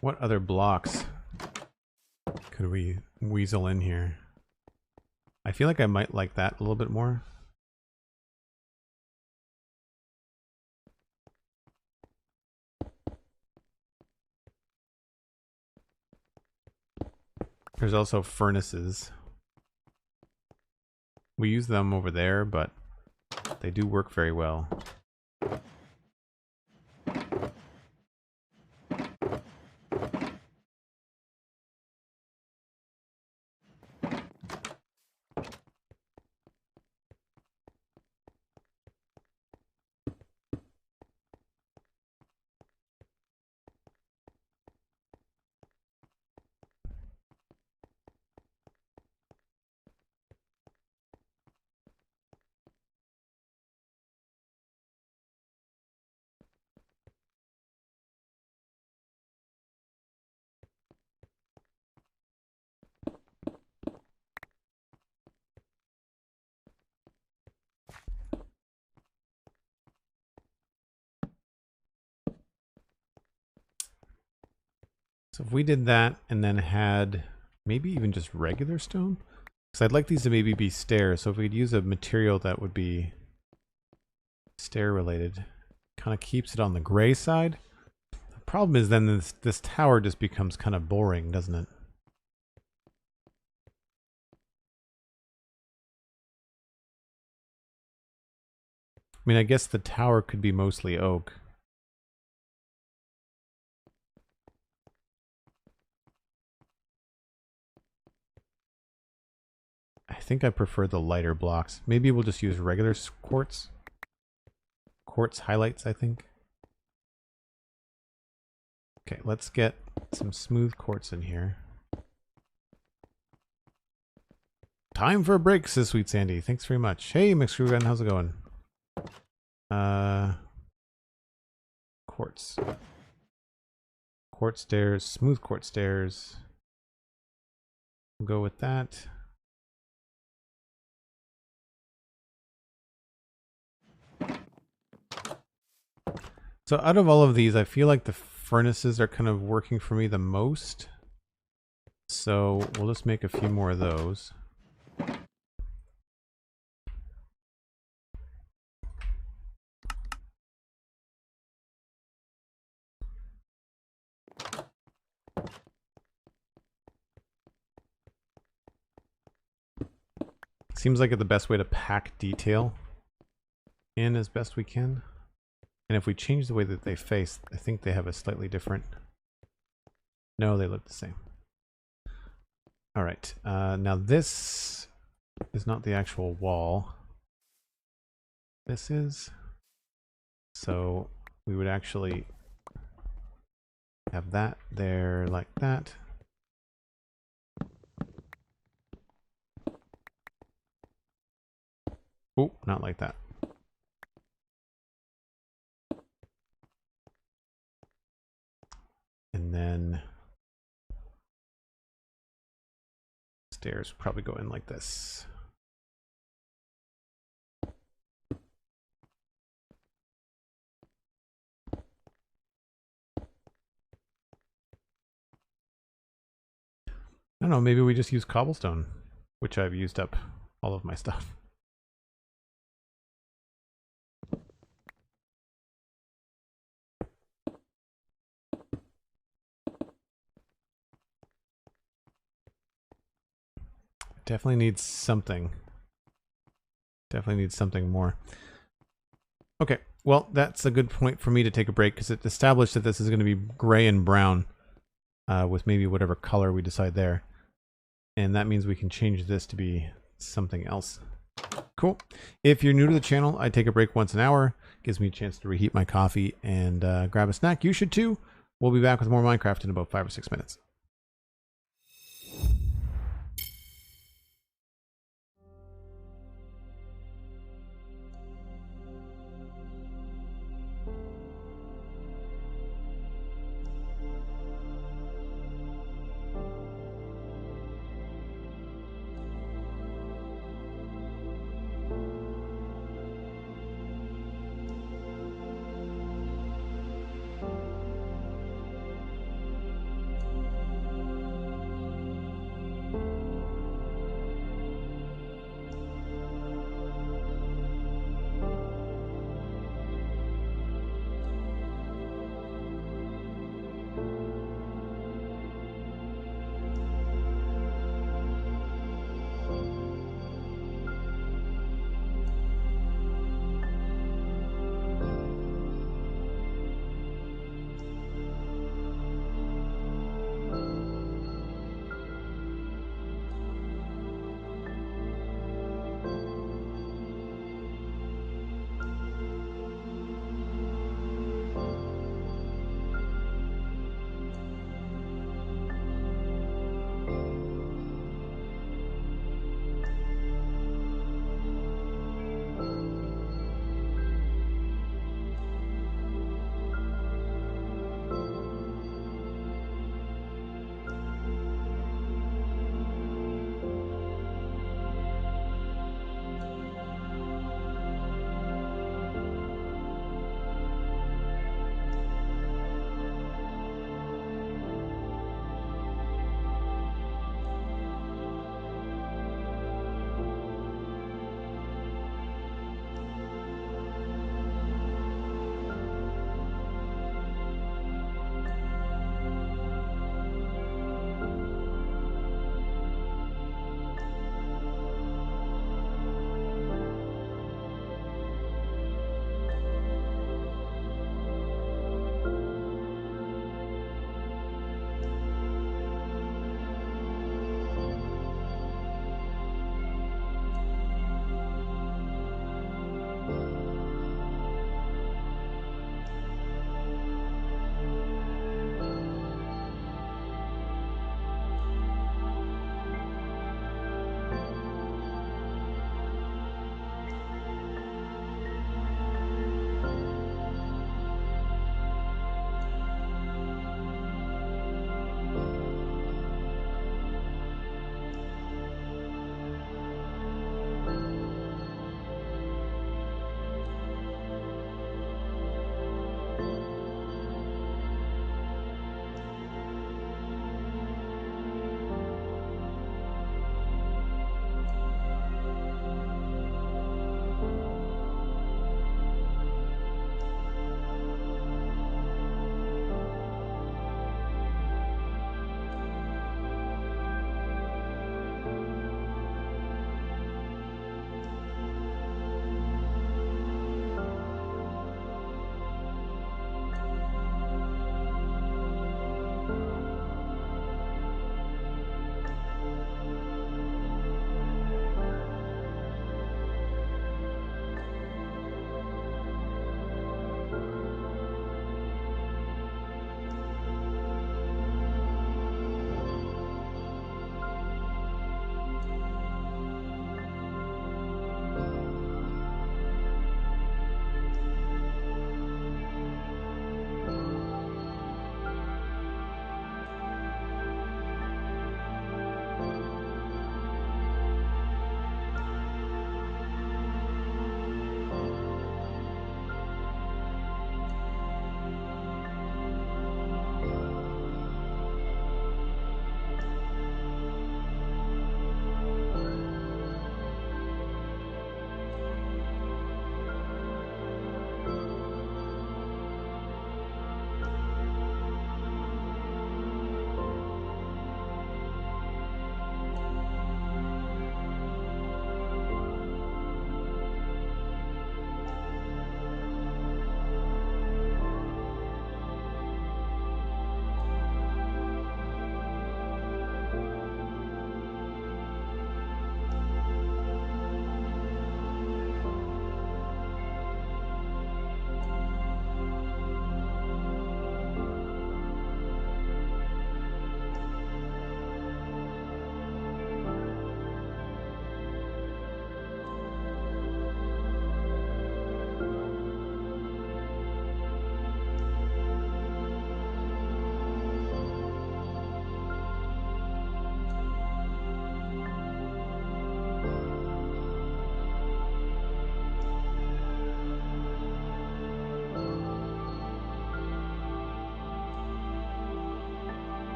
What other blocks could we weasel in here? I feel like I might like that a little bit more. There's also furnaces. We use them over there, but they do work very well. So if we did that and then had maybe even just regular stone, because I'd like these to maybe be stairs. So if we'd use a material that would be stair related, kind of keeps it on the gray side. The problem is then this tower just becomes kind of boring, doesn't it? I mean, I guess the tower could be mostly oak. I think I prefer the lighter blocks. Maybe we'll just use regular quartz. Quartz highlights, I think. Okay, let's get some smooth quartz in here. Time for a break, says Sweet Sandy. Thanks very much. Hey, McScrewgun, how's it going? Quartz. Quartz stairs, smooth quartz stairs. We'll go with that. So out of all of these, I feel like the furnaces are kind of working for me the most. So we'll just make a few more of those. Seems like it's the best way to pack detail in as best we can. And if we change the way that they face, I think they have a slightly different... No, they look the same. All right. Now this is not the actual wall. This is. So we would actually have that there like that. Oh, not like that. And then stairs probably go in like this. I don't know, maybe we just use cobblestone, which I've used up all of my stuff. Definitely needs something. Definitely needs something more. Okay, well, that's a good point for me to take a break because it established that this is going to be gray and brown with maybe whatever color we decide there. And that means we can change this to be something else. Cool. If you're new to the channel, I take a break once an hour. Gives me a chance to reheat my coffee and grab a snack. You should too. We'll be back with more Minecraft in about 5 or 6 minutes.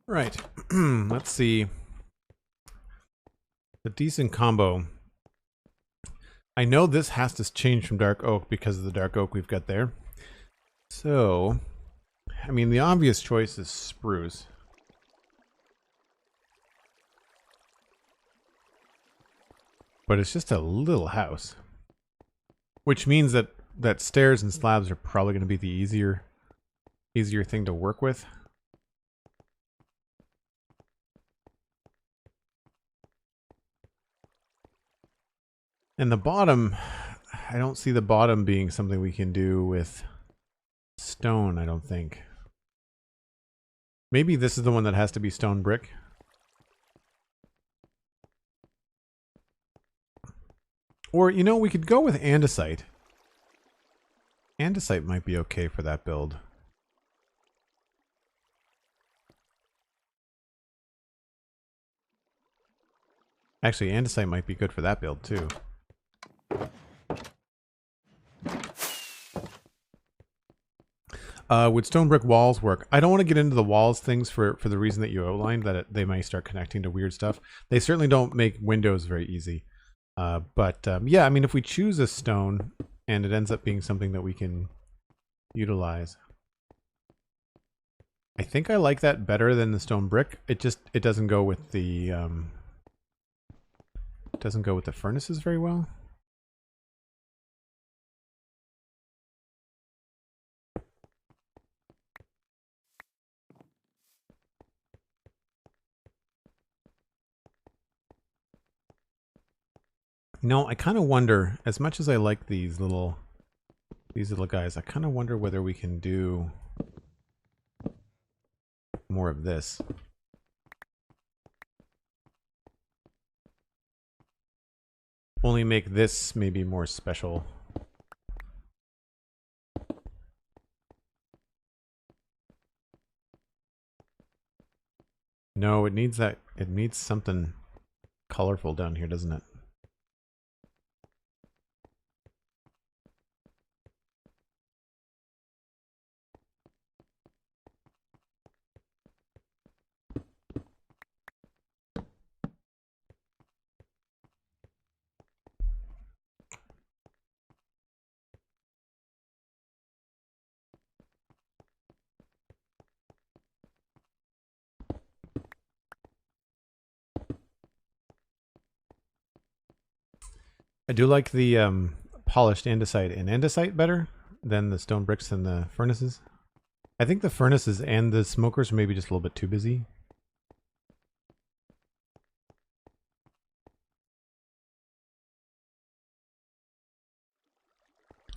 Right. Let's see. A decent combo. I know this has to change from dark oak because of the dark oak we've got there. So, I mean, the obvious choice is spruce. But it's just a little house. Which means that stairs and slabs are probably going to be the easier thing to work with. And the bottom, I don't see the bottom being something we can do with stone, I don't think. Maybe this is the one that has to be stone brick. Or, you know, we could go with andesite. Andesite might be okay for that build. Actually, andesite might be good for that build, too. Would stone brick walls work? I don't want to get into the walls things for the reason that you outlined, that they might start connecting to weird stuff. They certainly don't make windows very easy. Yeah, I mean, if we choose a stone and it ends up being something that we can utilize. I think I like that better than the stone brick. It doesn't go with the furnaces very well. No, I kind of wonder, as much as I like these little guys, I kind of wonder whether we can do more of this. Only make this maybe more special. No, it needs something colorful down here, doesn't it? I do like the polished andesite and andesite better than the stone bricks and the furnaces. I think the furnaces and the smokers are maybe just a little bit too busy.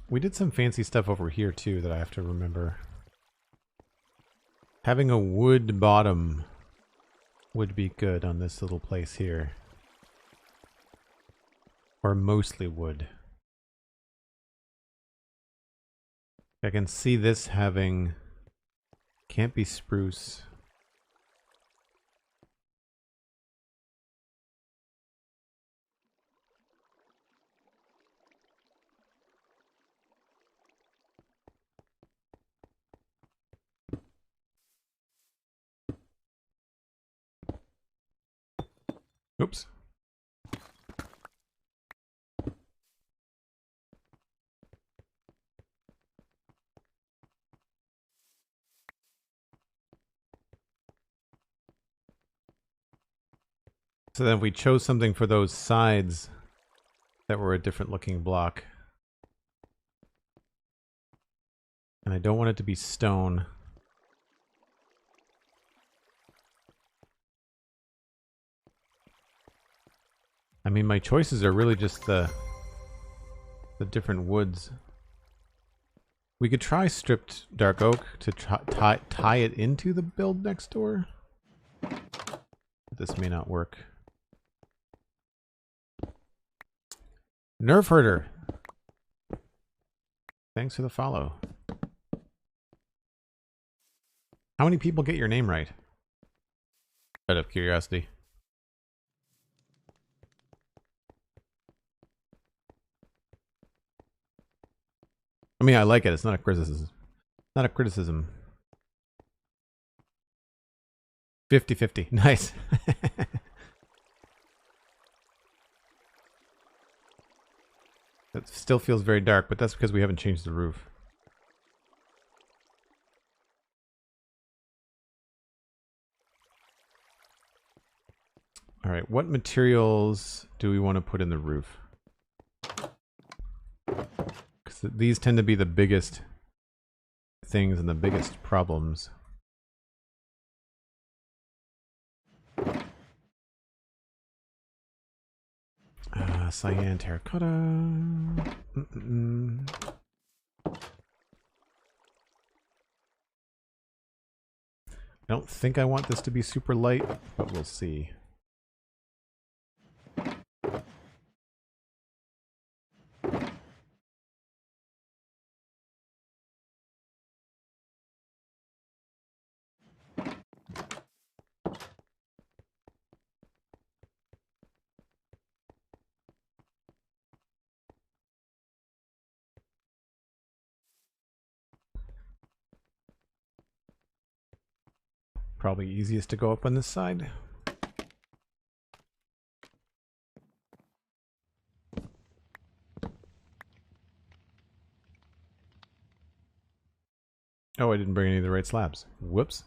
We did some fancy stuff over here too that I have to remember. Having a wood bottom would be good on this little place here. Or mostly wood. I can see this having... Can't be spruce. Oops. So then we chose something for those sides that were a different looking block. And I don't want it to be stone. I mean, my choices are really just the different woods. We could try stripped dark oak to tie it into the build next door. This may not work. Nerf Herder. Thanks for the follow. How many people get your name right? Out of curiosity. I mean, I like it. It's not a criticism. Not a criticism. 50-50. Nice. It still feels very dark, but that's because we haven't changed the roof. All right, what materials do we want to put in the roof? Because these tend to be the biggest things and the biggest problems. Cyan terracotta. I don't think I want this to be super light, but we'll see. Probably easiest to go up on this side. Oh, I didn't bring any of the right slabs. Whoops.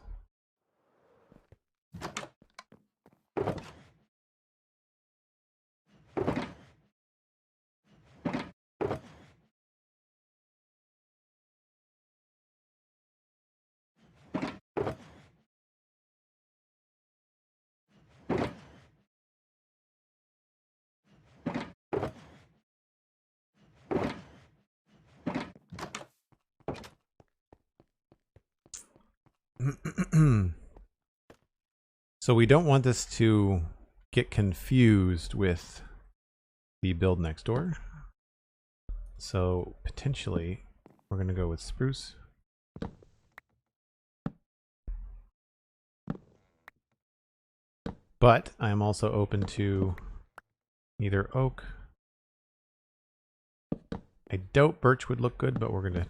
So we don't want this to get confused with the build next door. So potentially we're going to go with spruce. But I am also open to either oak. I doubt birch would look good, but we're going to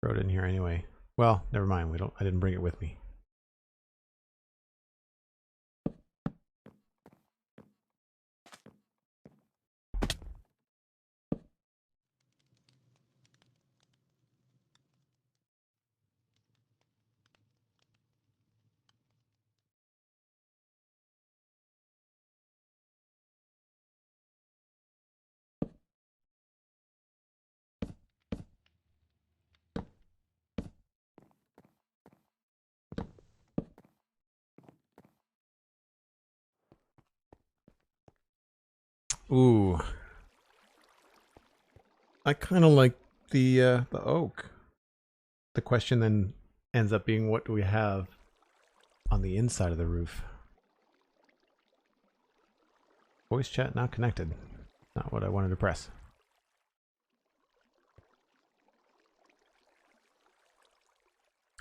throw it in here anyway. Well, never mind. I didn't bring it with me. Ooh. I kind of like the oak. The question then ends up being, what do we have on the inside of the roof? Voice chat not connected. Not what I wanted to press.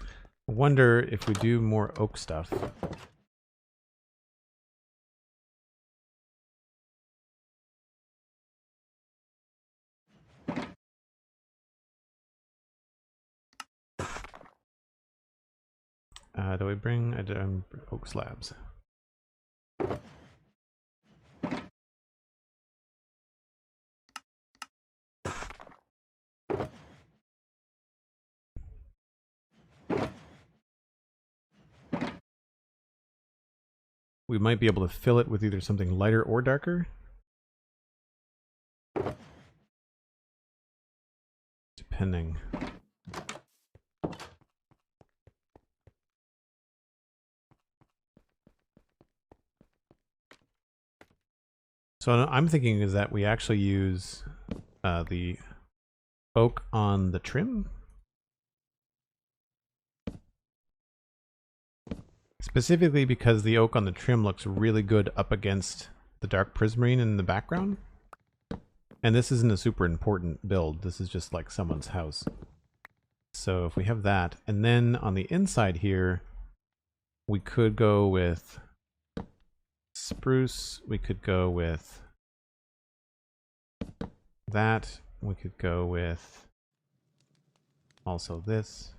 I wonder if we do more oak stuff. Do we bring oak slabs? We might be able to fill it with either something lighter or darker. Depending. So I'm thinking is that we actually use the oak on the trim. Specifically because the oak on the trim looks really good up against the dark prismarine in the background. And this isn't a super important build. This is just like someone's house. So if we have that, and then on the inside here, we could go with spruce. We could go with that. We could go with also this.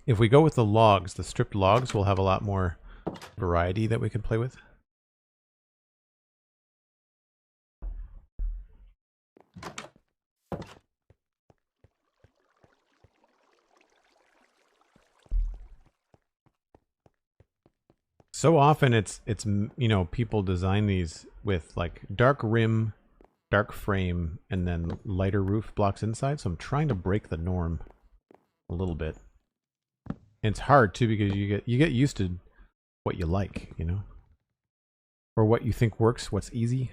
If we go with the logs, the stripped logs, we'll have a lot more variety that we can play with. So often it's you know, people design these with like dark rim, dark frame, and then lighter roof blocks inside. So I'm trying to break the norm a little bit. And it's hard too because you get used to what you like, you know, or what you think works, what's easy.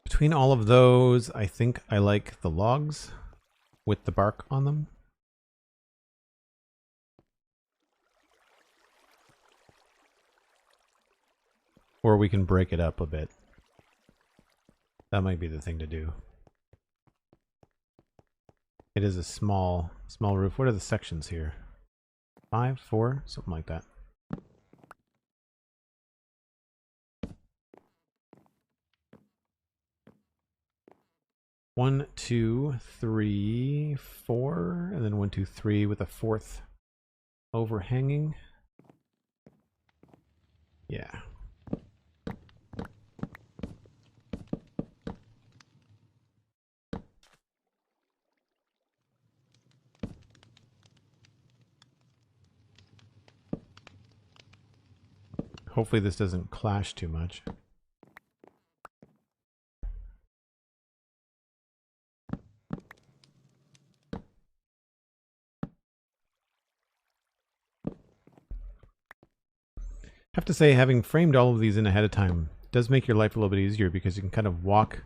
Between all of those, I think I like the logs with the bark on them. Or we can break it up a bit. That might be the thing to do. It is a small roof. What are the sections here? 5, 4, something like that. One, 2, 3, 4, and then 1, 2, 3 with a 4th overhanging. Yeah. Hopefully this doesn't clash too much. I have to say, having framed all of these in ahead of time does make your life a little bit easier because you can kind of walk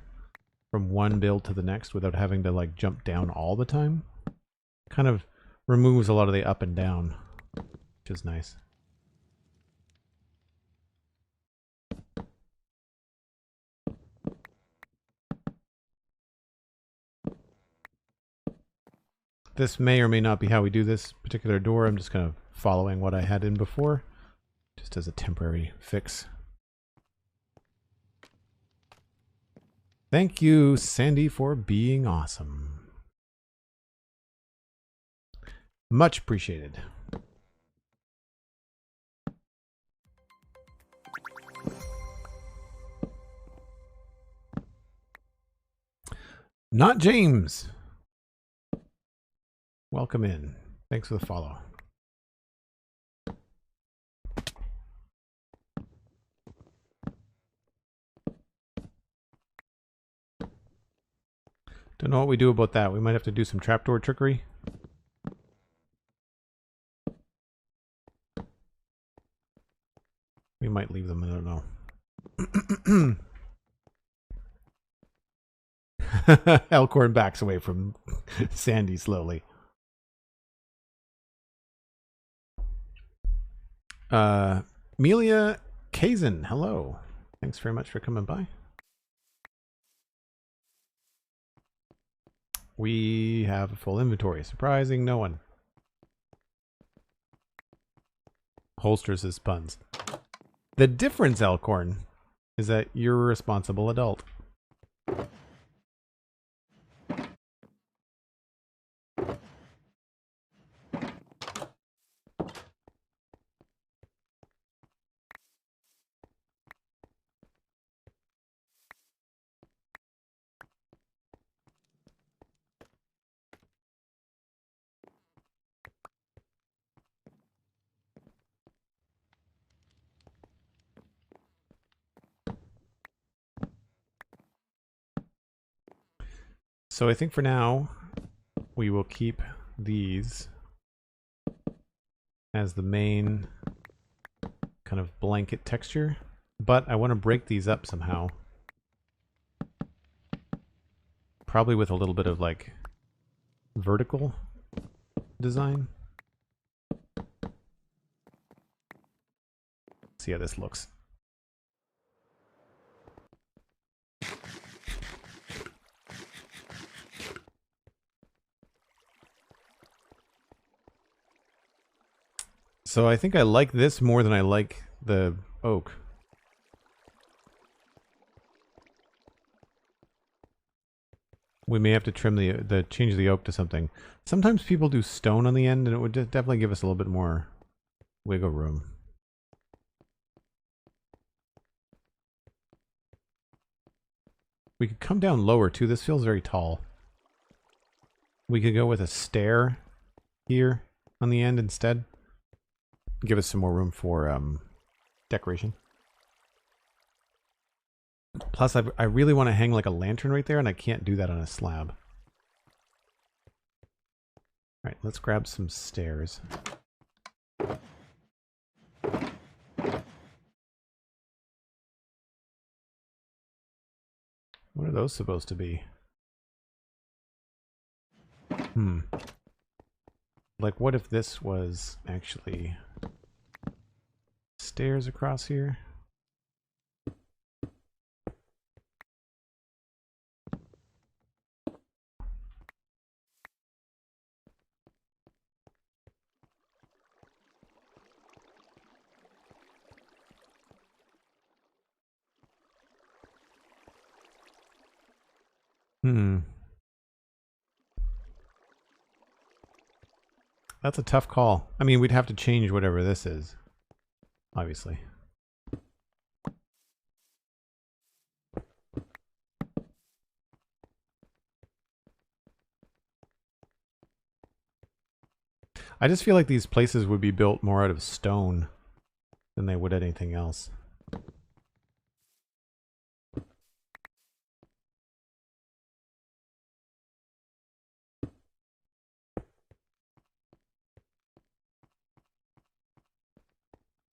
from one build to the next without having to like jump down all the time. Kind of removes a lot of the up and down, which is nice. This may or may not be how we do this particular door. I'm just kind of following what I had in before, just as a temporary fix. Thank you, Sandy, for being awesome. Much appreciated. Not James. Welcome in. Thanks for the follow. Don't know what we do about that. We might have to do some trapdoor trickery. We might leave them, I don't know. Elkhorn backs away from Sandy slowly. Amelia Kazin, hello. Thanks very much for coming by. We have a full inventory. Surprising no one. Holsters his puns. The difference, Elkhorn, is that you're a responsible adult. So I think for now, we will keep these as the main kind of blanket texture, but I want to break these up somehow. Probably with a little bit of like vertical design. See how this looks. So I think I like this more than I like the oak. We may have to trim change the oak to something. Sometimes people do stone on the end, and it would definitely give us a little bit more wiggle room. We could come down lower too. This feels very tall. We could go with a stair here on the end instead. Give us some more room for decoration. Plus, I really want to hang like a lantern right there, and I can't do that on a slab. Alright, let's grab some stairs. What are those supposed to be? Like, what if this was actually stairs across here? That's a tough call. I mean, we'd have to change whatever this is, obviously. I just feel like these places would be built more out of stone than they would anything else.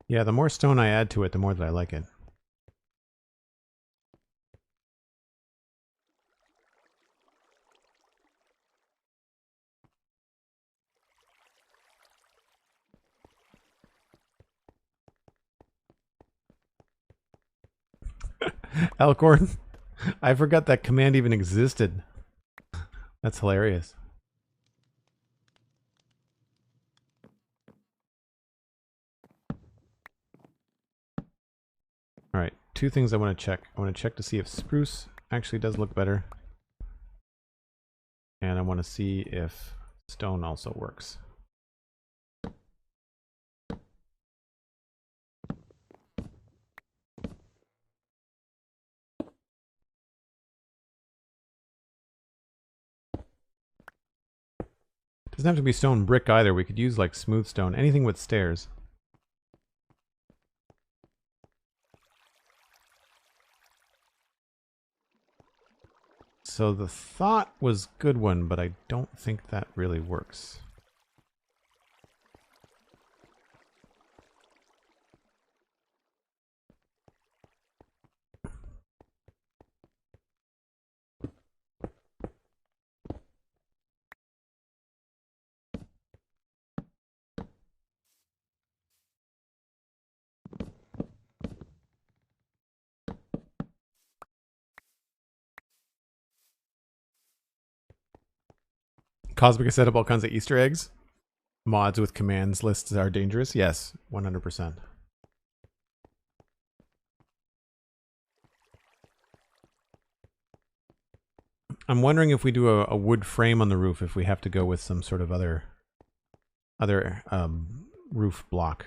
Yeah, the more stone I add to it, the more that I like it. Elkhorn? I forgot that command even existed. That's hilarious. Alright, two things I want to check. I want to check to see if spruce actually does look better. And I want to see if stone also works. Doesn't have to be stone brick either. We could use like smooth stone. Anything with stairs. So the thought was good one, but I don't think that really works. Cosmic has set up all kinds of Easter eggs. Mods with commands lists are dangerous. Yes, 100%. I'm wondering if we do a wood frame on the roof, if we have to go with some sort of other roof block.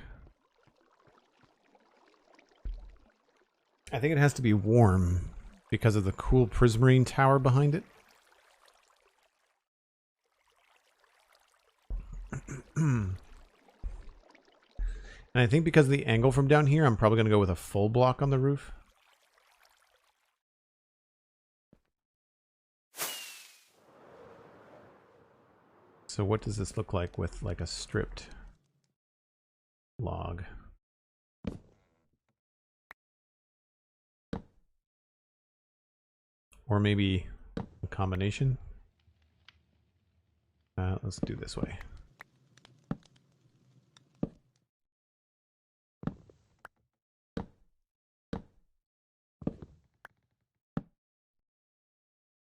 I think it has to be warm because of the cool prismarine tower behind it. And I think because of the angle from down here, I'm probably going to go with a full block on the roof. So what does this look like with like a stripped log? or maybe a combination. Let's do this way.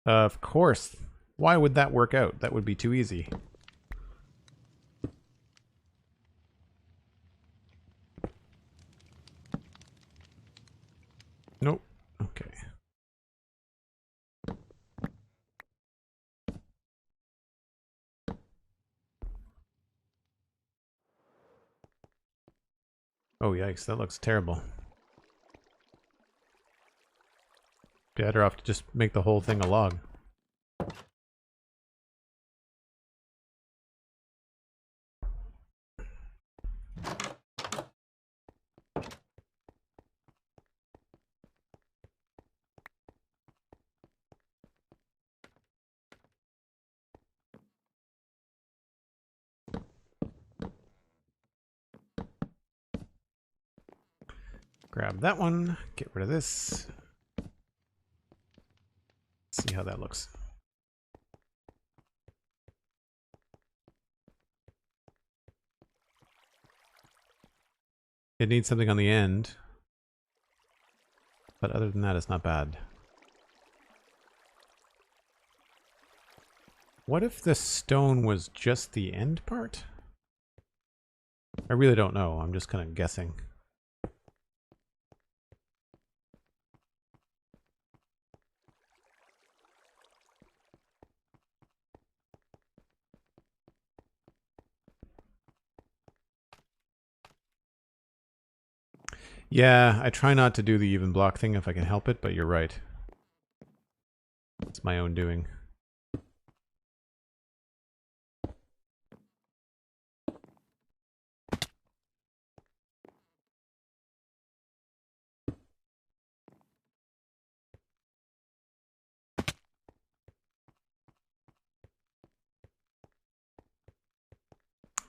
Of course. Why would that work out? That would be too easy. Nope. Okay. Oh, yikes. That looks terrible. Better off to just make the whole thing a log. Grab that one, get rid of this. See how that looks. It needs something on the end, but other than that, it's not bad. What if the stone was just the end part? I really don't know. I'm just kind of guessing. Yeah, I try not to do the even block thing if I can help it, but you're right. It's my own doing.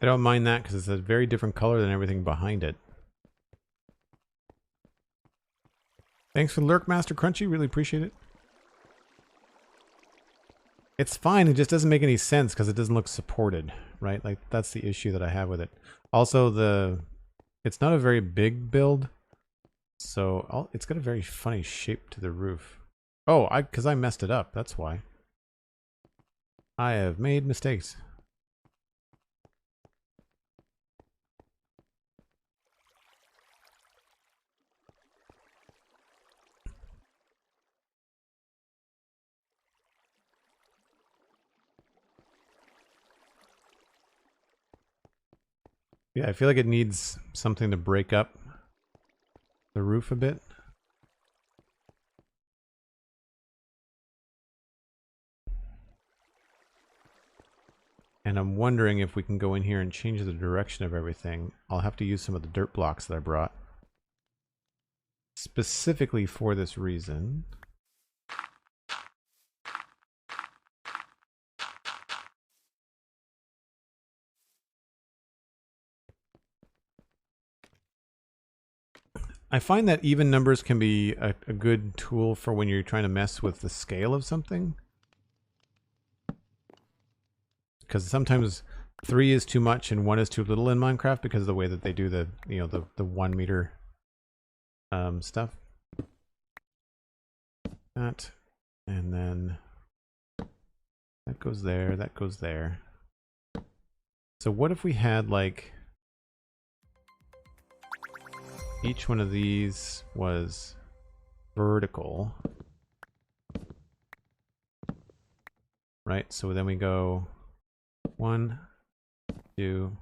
I don't mind that because it's a very different color than everything behind it. Thanks for the lurk, Master Crunchy. Really appreciate it. It's fine. It just doesn't make any sense because it doesn't look supported, right? Like, that's the issue that I have with it. Also, it's not a very big build, so it's got a very funny shape to the roof. Oh, because I messed it up. That's why. I have made mistakes. Yeah, I feel like it needs something to break up the roof a bit. And I'm wondering if we can go in here and change the direction of everything. I'll have to use some of the dirt blocks that I brought. Specifically for this reason. I find that even numbers can be a good tool for when you're trying to mess with the scale of something. Because sometimes 3 is too much and 1 is too little in Minecraft because of the way that they do the, you know, the 1 meter stuff. That, and then that goes there, that goes there. So what if we had like each one of these was vertical, right? So then we go 1, 2,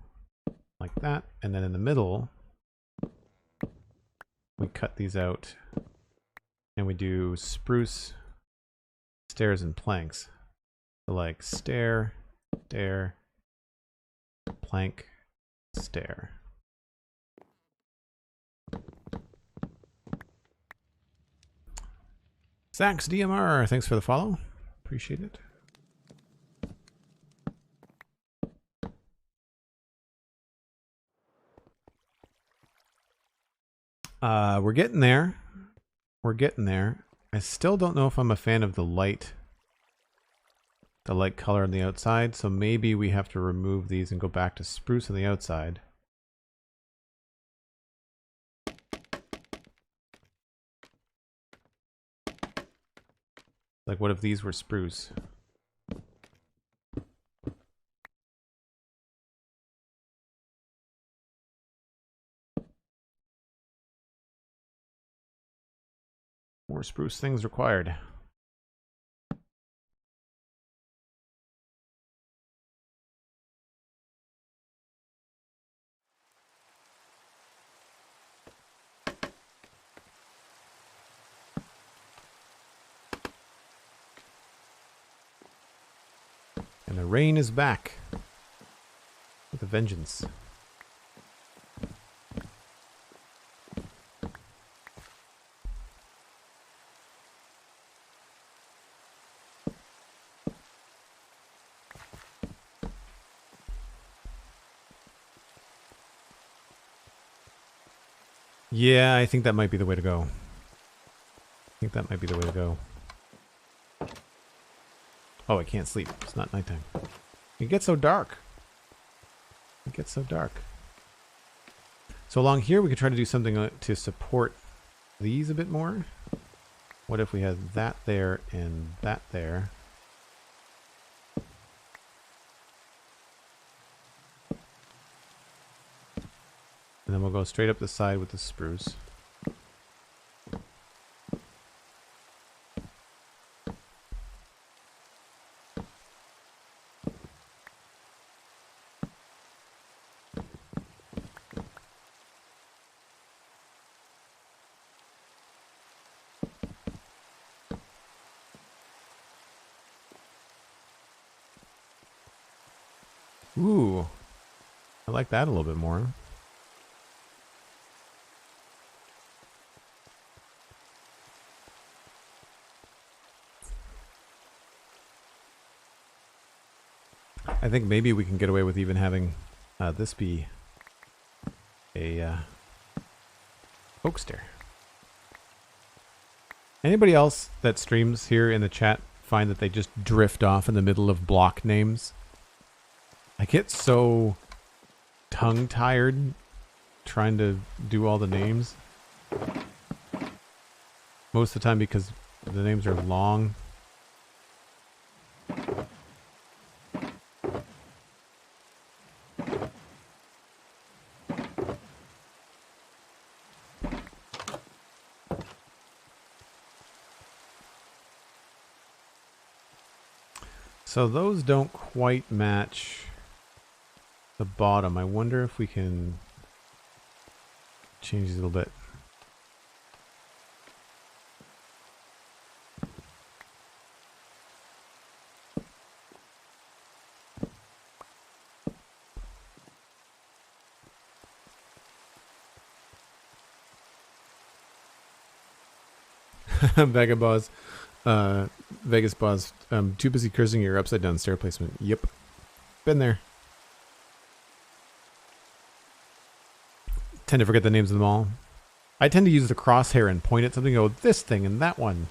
like that, and then in the middle we cut these out and we do spruce, stairs, and planks. So like stair, stair, plank, stair. Zax DMR, thanks for the follow. Appreciate it. We're getting there. We're getting there. I still don't know if I'm a fan of the light color on the outside, so maybe we have to remove these and go back to spruce on the outside. Like, what if these were spruce? More spruce things required. And the rain is back with a vengeance. Yeah, I think that might be the way to go. I think that might be the way to go. Oh, I can't sleep. It's not nighttime. It gets so dark. It gets so dark. So along here, we could try to do something to support these a bit more. What if we had that there and that there? And then we'll go straight up the side with the spruce. Ooh, I like that a little bit more. I think maybe we can get away with even having this be a oak stair. Anybody else that streams here in the chat find that they just drift off in the middle of block names? I get so tongue-tired trying to do all the names. Most of the time because the names are long. So those don't quite match the bottom. I wonder if we can change these a little bit. Vagabos. Vegas Boss, too busy cursing your upside down stair placement. Yep. Been there. Tend to forget the names of them all. I tend to use the crosshair and point at something and go, this thing and that one.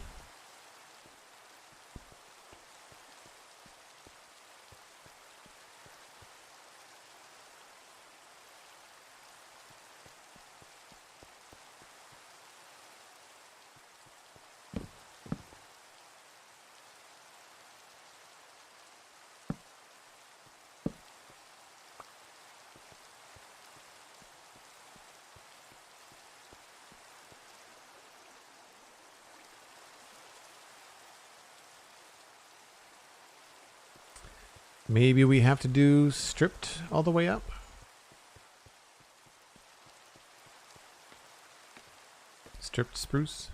Maybe we have to do stripped all the way up. Stripped spruce.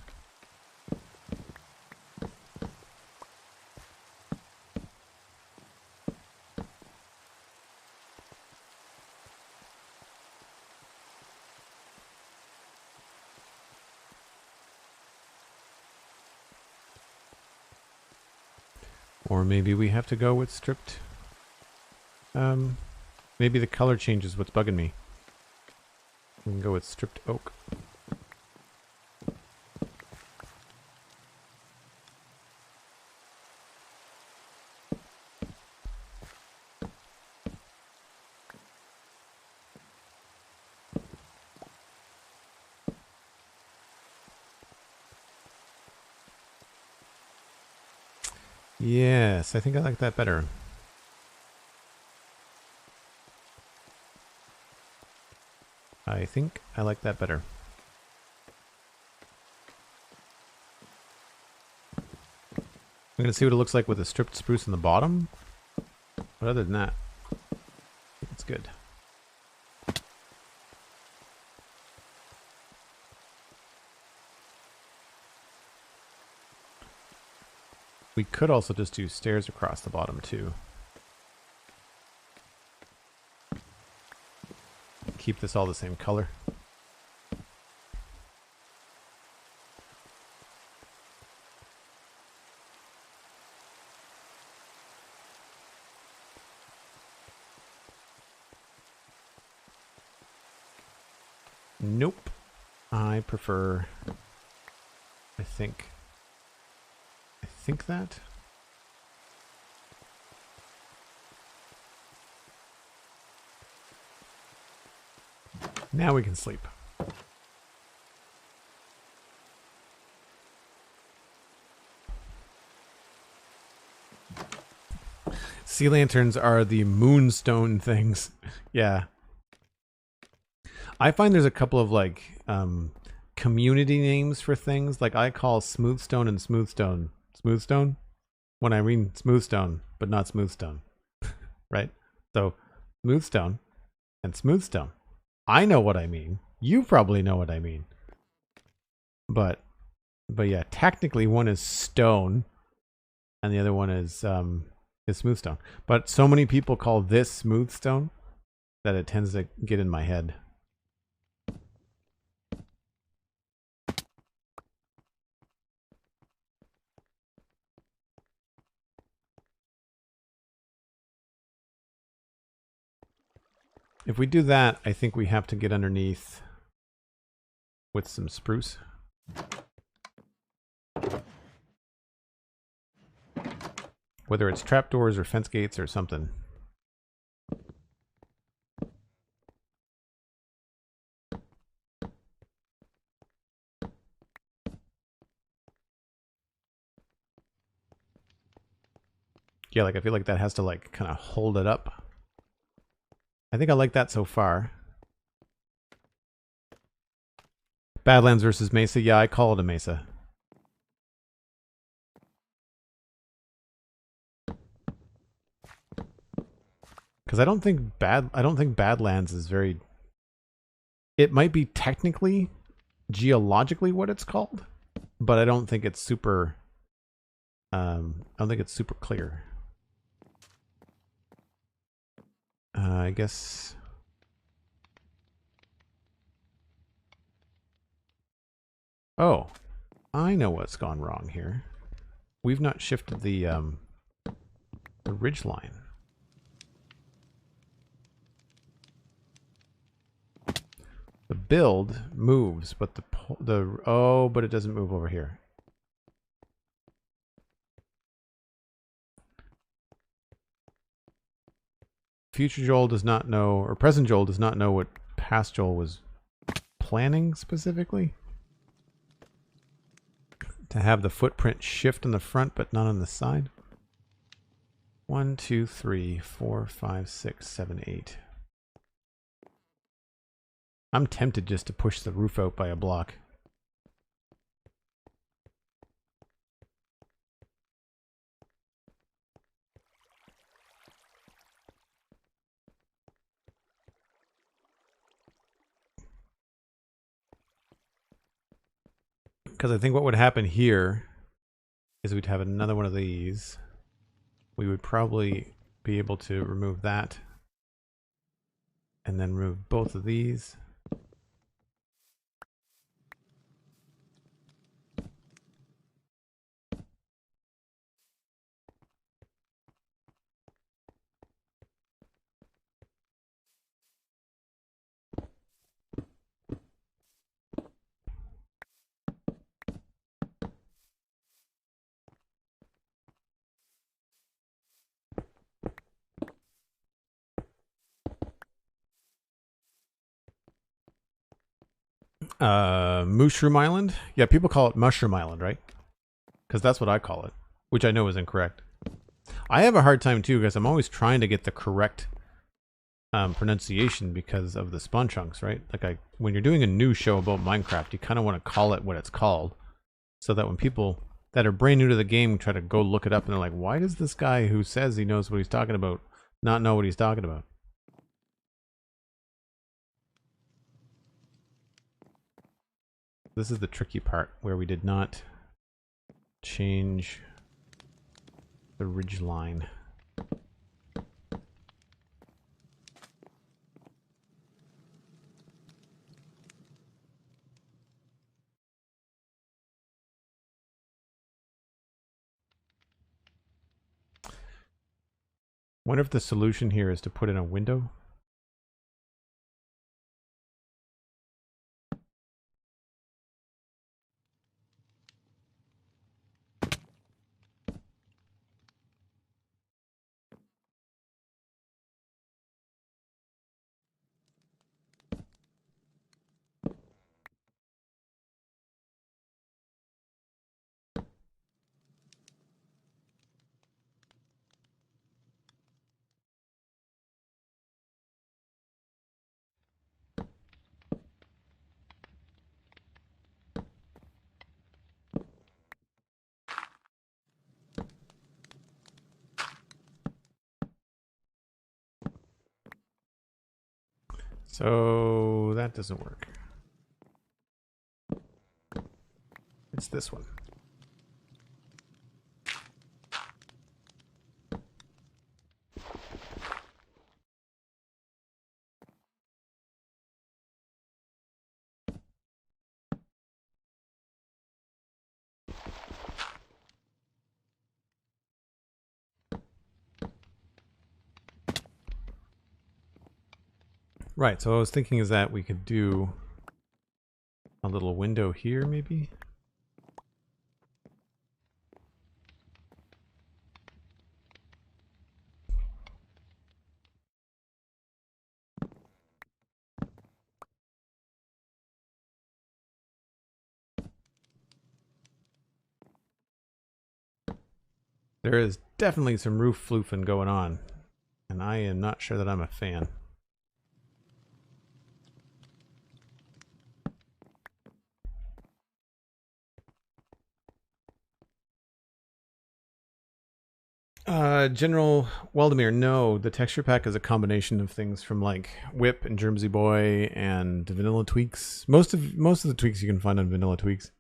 Or maybe we have to go with stripped. Maybe the color change is what's bugging me. We can go with stripped oak. Yes, I think I like that better. I think I like that better. I'm going to see what it looks like with a stripped spruce in the bottom. But other than that, it's good. We could also just do stairs across the bottom too. Keep this all the same color. Nope. I prefer, I think that. Now we can sleep. Sea lanterns are the moonstone things. Yeah. I find there's a couple of like community names for things. Like I call smoothstone and smoothstone smoothstone when I mean smoothstone, but not smoothstone. Right? So smoothstone and smoothstone. I know what I mean. You probably know what I mean. But yeah, technically one is stone and the other one is smoothstone. But so many people call this smoothstone that it tends to get in my head. If we do that, I think we have to get underneath with some spruce. Whether it's trapdoors or fence gates or something. Yeah, like I feel like that has to like kind of hold it up. I think I like that so far. Badlands versus Mesa. Yeah, I call it a Mesa. Because I don't think Badlands is very. It might be technically, geologically what it's called, but I don't think it's super. I don't think it's super clear. I guess. Oh, I know what's gone wrong here. We've not shifted the ridge line. The build moves, but but it doesn't move over here. Future Joel does not know, or present Joel does not know what past Joel was planning specifically. To have the footprint shift on the front, but not on the side. 1, 2, 3, 4, 5, 6, 7, 8. I'm tempted just to push the roof out by a block. Because I think what would happen here is we'd have another one of these. We would probably be able to remove that. And then remove both of these. Mushroom Island? Yeah, people call it Mushroom Island, right? Because that's what I call it, which I know is incorrect. I have a hard time too because I'm always trying to get the correct pronunciation because of the spawn chunks, right? Like when you're doing a new show about Minecraft, you kind of want to call it what it's called, so that when people that are brand new to the game try to go look it up and they're like, why does this guy who says he knows what he's talking about not know what he's talking about? This is the tricky part where we did not change the ridge line. Wonder if the solution here is to put in a window. So that doesn't work. It's this one. Right, so what I was thinking is that we could do a little window here, maybe? There is definitely some roof floofing going on, and I am not sure that I'm a fan. General Waldemir, no, the texture pack is a combination of things from like Whip and Jersey Boy and Vanilla Tweaks. Most of the tweaks you can find on Vanilla Tweaks.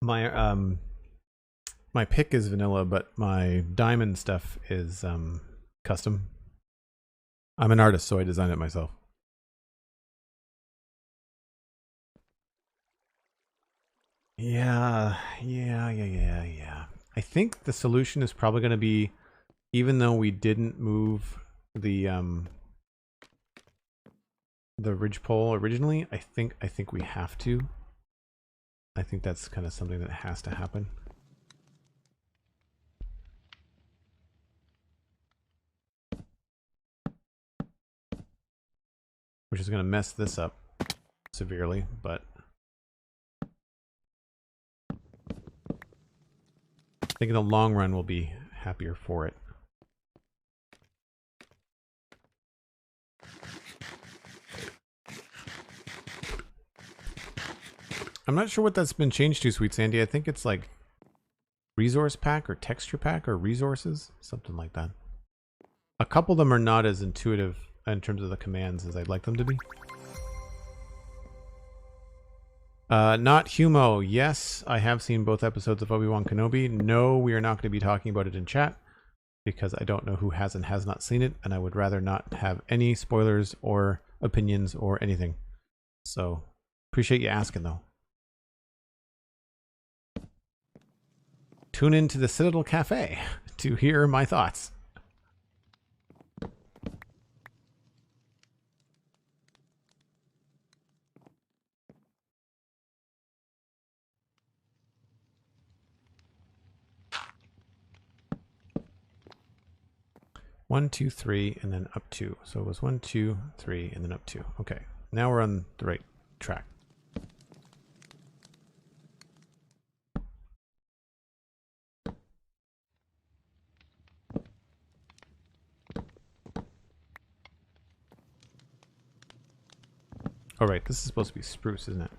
My pick is vanilla, but my diamond stuff is custom. I'm an artist, so I designed it myself. Yeah. I think the solution is probably going to be, even though we didn't move the ridgepole originally, I think we have to. I think that's kind of something that has to happen. Which is going to mess this up severely, but I think in the long run we'll be happier for it. I'm not sure what that's been changed to, Sweet Sandy. I think it's like resource pack or texture pack or resources, something like that. A couple of them are not as intuitive in terms of the commands as I'd like them to be. Not Humo. Yes, I have seen both episodes of Obi-Wan Kenobi. No, we are not going to be talking about it in chat because I don't know who has and has not seen it, and I would rather not have any spoilers or opinions or anything. So, appreciate you asking, though. Tune in to the Citadel Cafe to hear my thoughts. One, two, three, and then up two. So it was 1, 2, 3, and then up 2. Okay, now we're on the right track. Oh, right. This is supposed to be spruce, isn't it?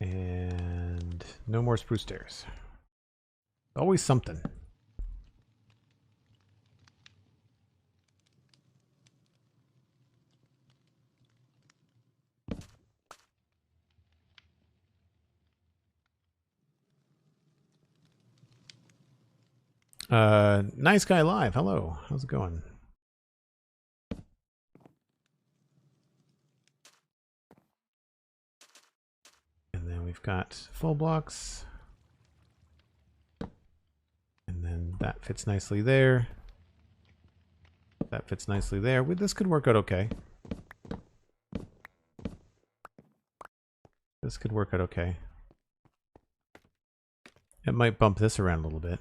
And no more spruce stairs. Always something. Nice guy live. Hello. How's it going? And then we've got full blocks. And then that fits nicely there. That fits nicely there. This could work out okay. This could work out okay. It might bump this around a little bit.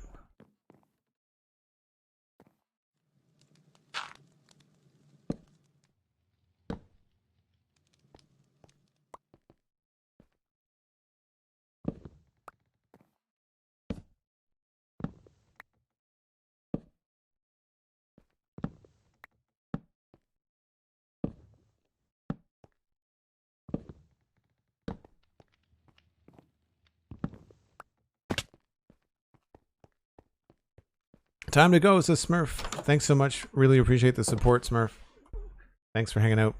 Time to go, says Smurf. Thanks so much. Really appreciate the support, Smurf. Thanks for hanging out.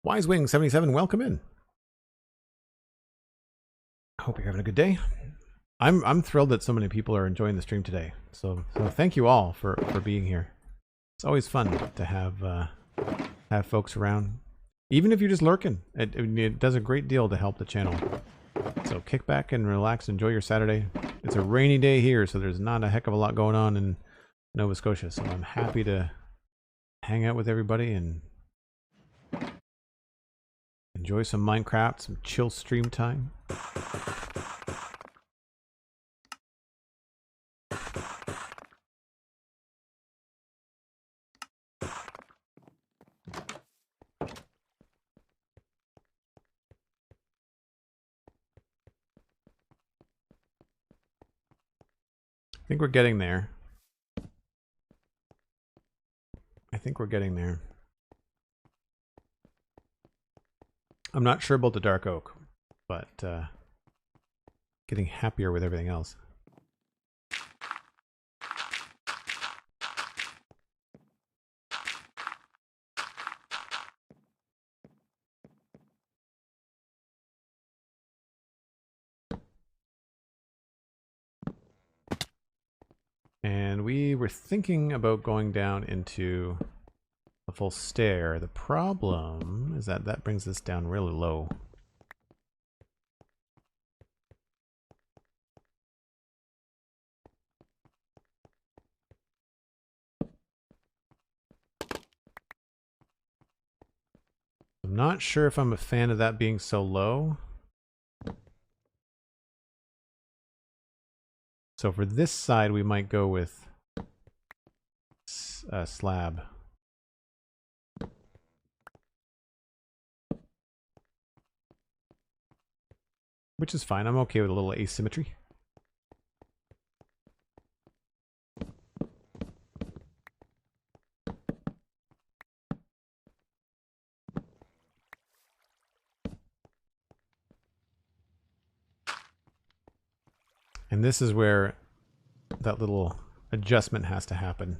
Wise Wing 77, welcome in. Hope you're having a good day. I'm thrilled that so many people are enjoying the stream today. So thank you all for being here. It's always fun to have folks around. Even if you're just lurking, it does a great deal to help the channel. So kick back and relax, enjoy your Saturday. It's a rainy day here, so there's not a heck of a lot going on in Nova Scotia. So I'm happy to hang out with everybody and enjoy some Minecraft, some chill stream time. I think we're getting there. I think we're getting there. I'm not sure about the dark oak, but getting happier with everything else. And we were thinking about going down into a full stair. The problem is that that brings us down really low. I'm not sure if I'm a fan of that being so low. So for this side, we might go with a slab. Which is fine. I'm okay with a little asymmetry. And this is where that little adjustment has to happen.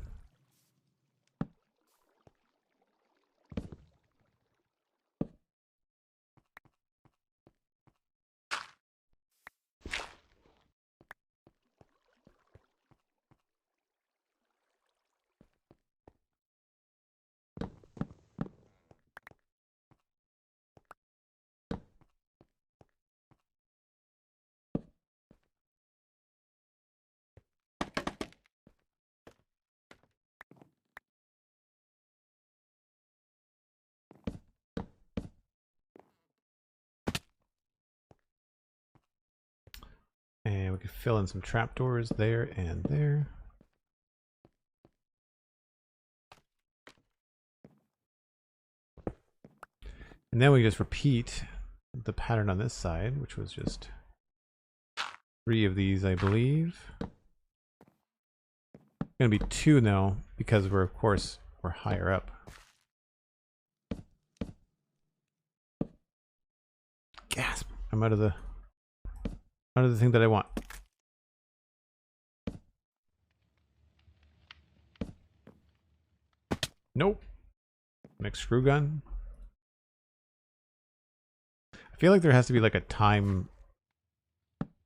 And we can fill in some trapdoors there and there. And then we just repeat the pattern on this side, which was just 3 of these, I believe. Gonna be 2 now because we're, of course, we're higher up. Gasp! I'm out of the thing that I want. Nope. Next screw gun. I feel like there has to be like a time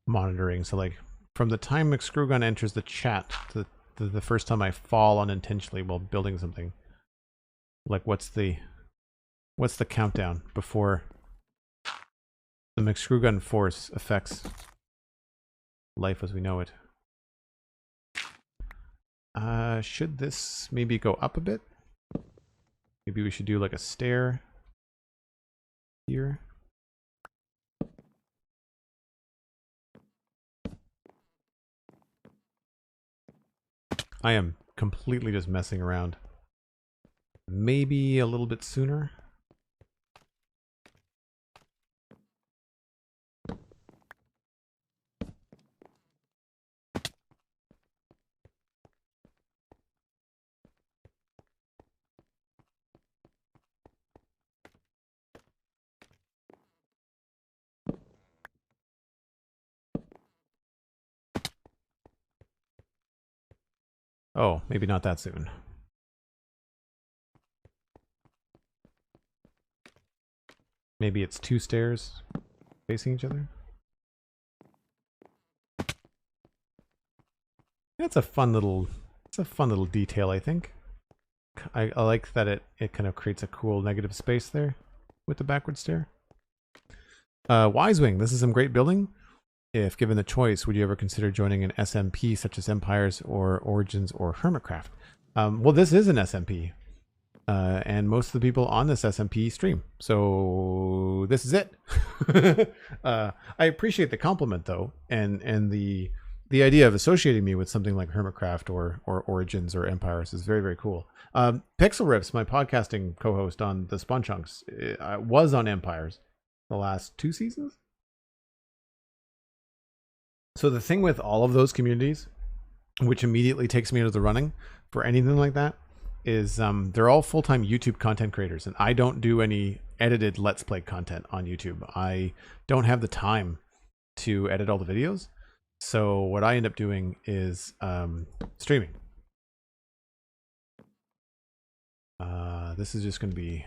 monitoring. So like from the time McScrewgun enters the chat to the first time I fall unintentionally while building something. Like what's the countdown before the McScrewgun force affects life as we know it? Should this maybe go up a bit? Maybe we should do like a stair here. I am completely just messing around. Maybe a little bit sooner. Oh, maybe not that soon. Maybe it's 2 stairs facing each other. That's a fun little, detail, I think. I like that it kind of creates a cool negative space there with the backward stair. Wisewing, this is some great building. If given the choice, would you ever consider joining an SMP such as Empires or Origins or Hermitcraft? Well, this is an SMP. And most of the people on this SMP stream. So this is it. I appreciate the compliment though. And the idea of associating me with something like Hermitcraft or Origins or Empires is very, very cool. Pixel Riffs, my podcasting co-host on the Spawn Chunks, was on Empires the last 2 seasons. So the thing with all of those communities, which immediately takes me into the running for anything like that, is they're all full-time YouTube content creators, and I don't do any edited Let's Play content on YouTube. I don't have the time to edit all the videos. So what I end up doing is streaming. This is just going to be...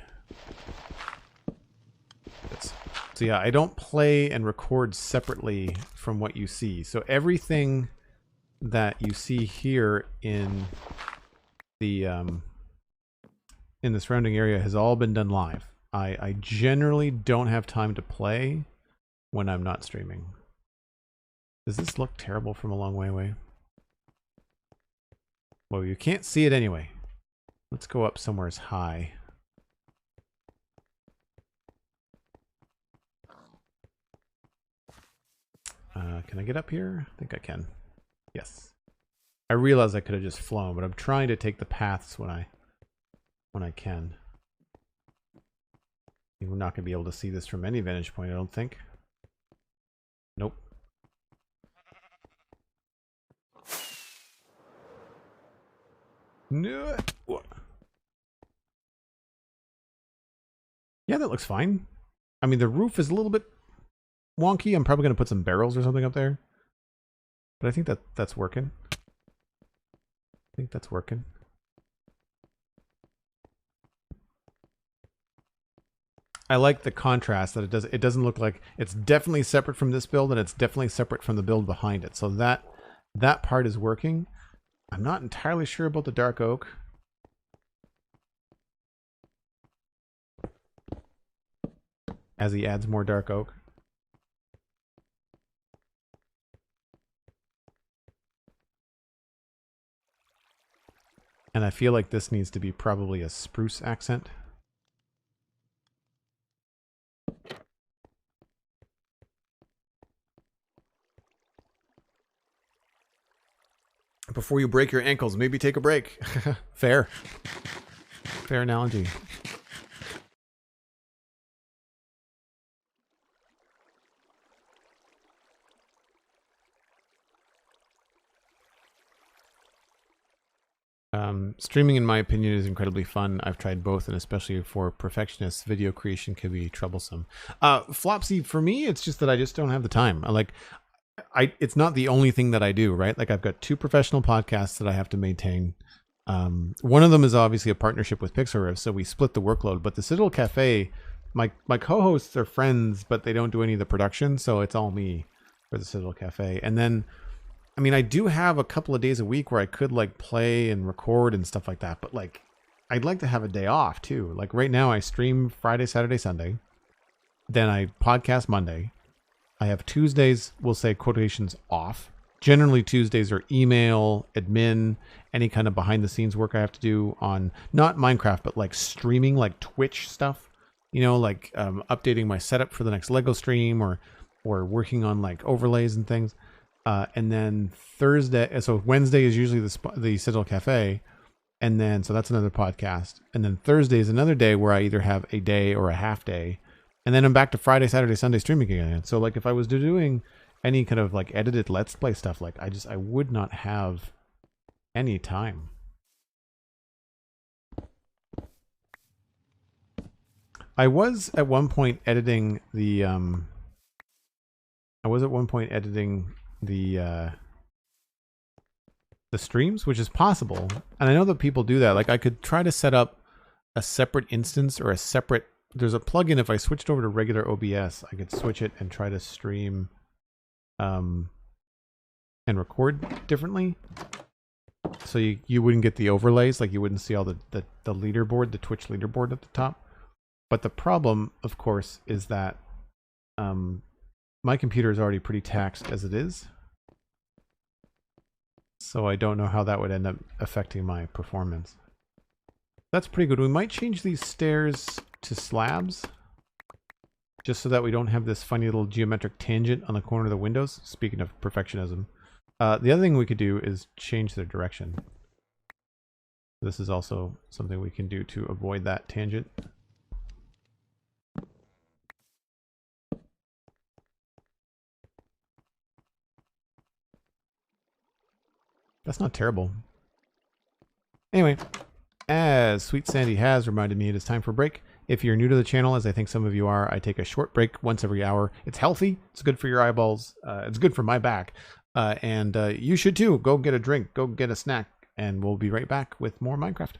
So yeah, I don't play and record separately from what you see. So everything that you see here in the surrounding area has all been done live. I generally don't have time to play when I'm not streaming. Does this look terrible from a long way away? Well, you can't see it anyway. Let's go up somewhere high. Can I get up here? I think I can. Yes. I realize I could have just flown, but I'm trying to take the paths when I can. We're not going to be able to see this from any vantage point, I don't think. Nope. No. Yeah, that looks fine. I mean, the roof is a little bit wonky. I'm probably going to put some barrels or something up there. But I think that's working. I think that's working. I like the contrast that it doesn't look like it's definitely separate from this build, and it's definitely separate from the build behind it. So that part is working. I'm not entirely sure about the dark oak. As he adds more dark oak. And I feel like this needs to be probably a spruce accent. Before you break your ankles, maybe take a break. Fair. Fair analogy. Streaming, in my opinion, is incredibly fun. I've tried both, and especially for perfectionists, video creation can be troublesome. Flopsy, for me, it's just that I just don't have the time. It's not the only thing that I do, right? Like I've got 2 professional podcasts that I have to maintain. One of them is obviously a partnership with Pixar, so we split the workload. But the Citadel Cafe, my co-hosts are friends, but they don't do any of the production, so it's all me for the Citadel Cafe. And then, I mean, I do have a couple of days a week where I could like play and record and stuff like that, but like I'd like to have a day off too. Like right now I stream Friday, Saturday, Sunday. Then I podcast Monday. I have Tuesdays, we'll say quotations off. Generally Tuesdays are email, admin, any kind of behind the scenes work I have to do on not Minecraft, but like streaming, like Twitch stuff, you know, like updating my setup for the next Lego stream or working on like overlays and things. And then Thursday, so Wednesday is usually the Citadel Cafe. And then, so that's another podcast. And then Thursday is another day where I either have a day or a half day. And then I'm back to Friday, Saturday, Sunday streaming again. So like if I was doing any kind of like edited Let's Play stuff, like I would not have any time. I was at one point editing the streams, which is possible, and I know that people do that. Like I could try to set up a separate instance or a separate, there's a plugin. If I switched over to regular OBS, I could switch it and try to stream and record differently, so you wouldn't get the overlays, like you wouldn't see all the leaderboard, the Twitch leaderboard at the top. But the problem, of course, is that my computer is already pretty taxed as it is. So I don't know how that would end up affecting my performance. That's pretty good. We might change these stairs to slabs, just so that we don't have this funny little geometric tangent on the corner of the windows. Speaking of perfectionism. The other thing we could do is change their direction. This is also something we can do to avoid that tangent. That's not terrible. Anyway, as Sweet Sandy has reminded me, it is time for a break. If you're new to the channel, as I think some of you are, I take a short break once every hour. It's healthy. It's good for your eyeballs. It's good for my back. And you should too. Go get a drink. Go get a snack. And we'll be right back with more Minecraft.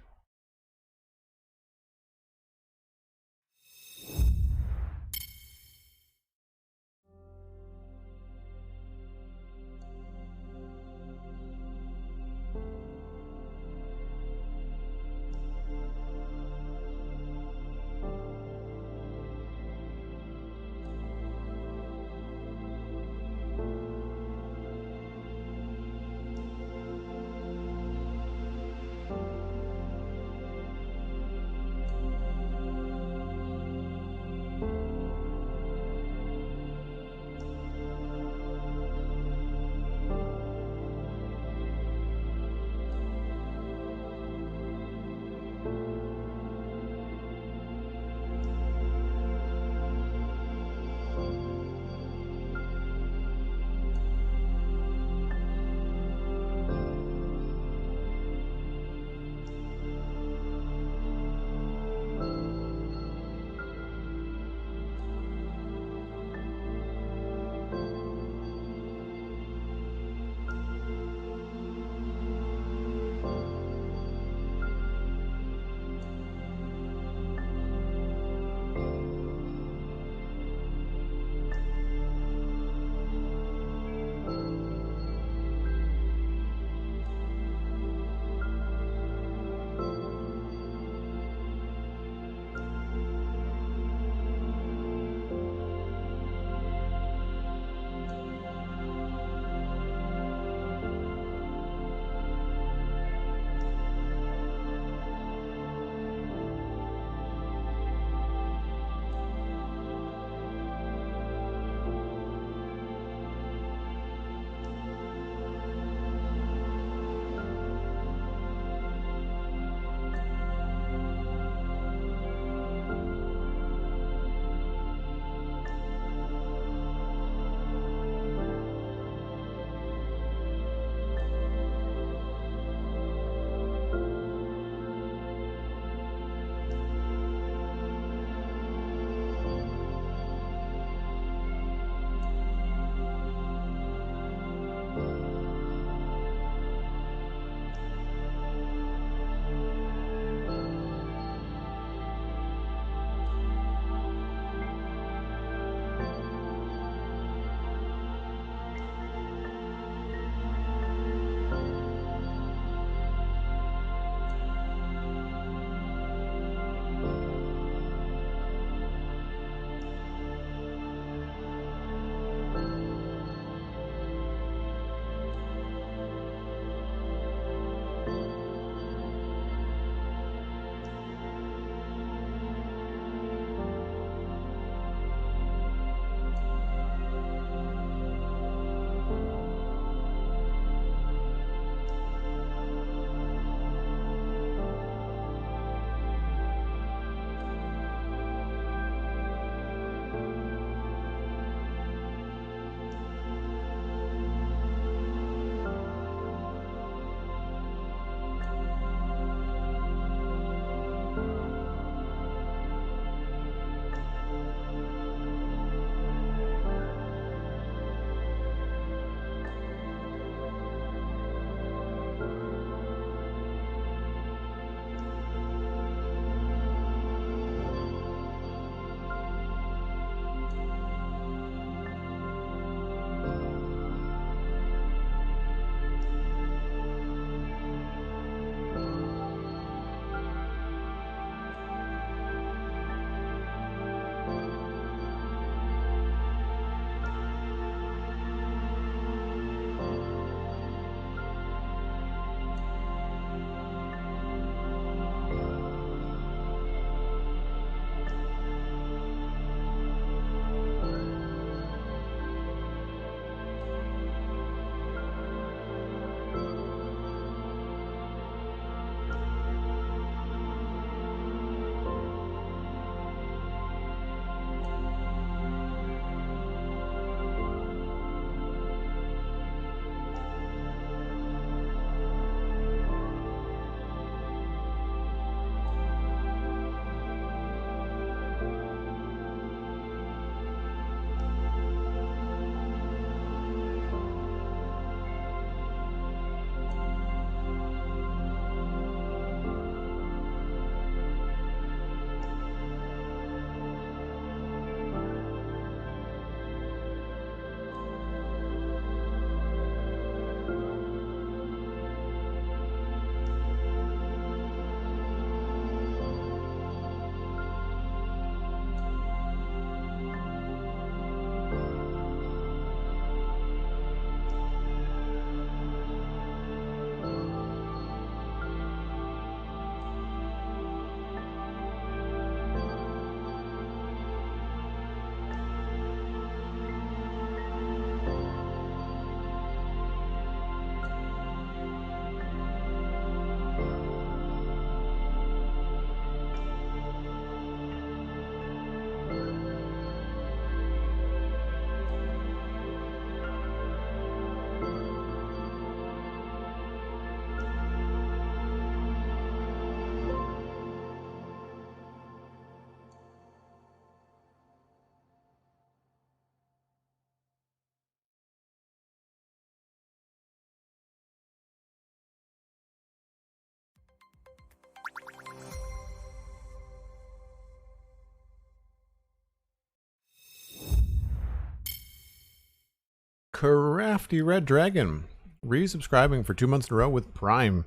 Crafty Red Dragon, resubscribing for 2 months in a row with Prime.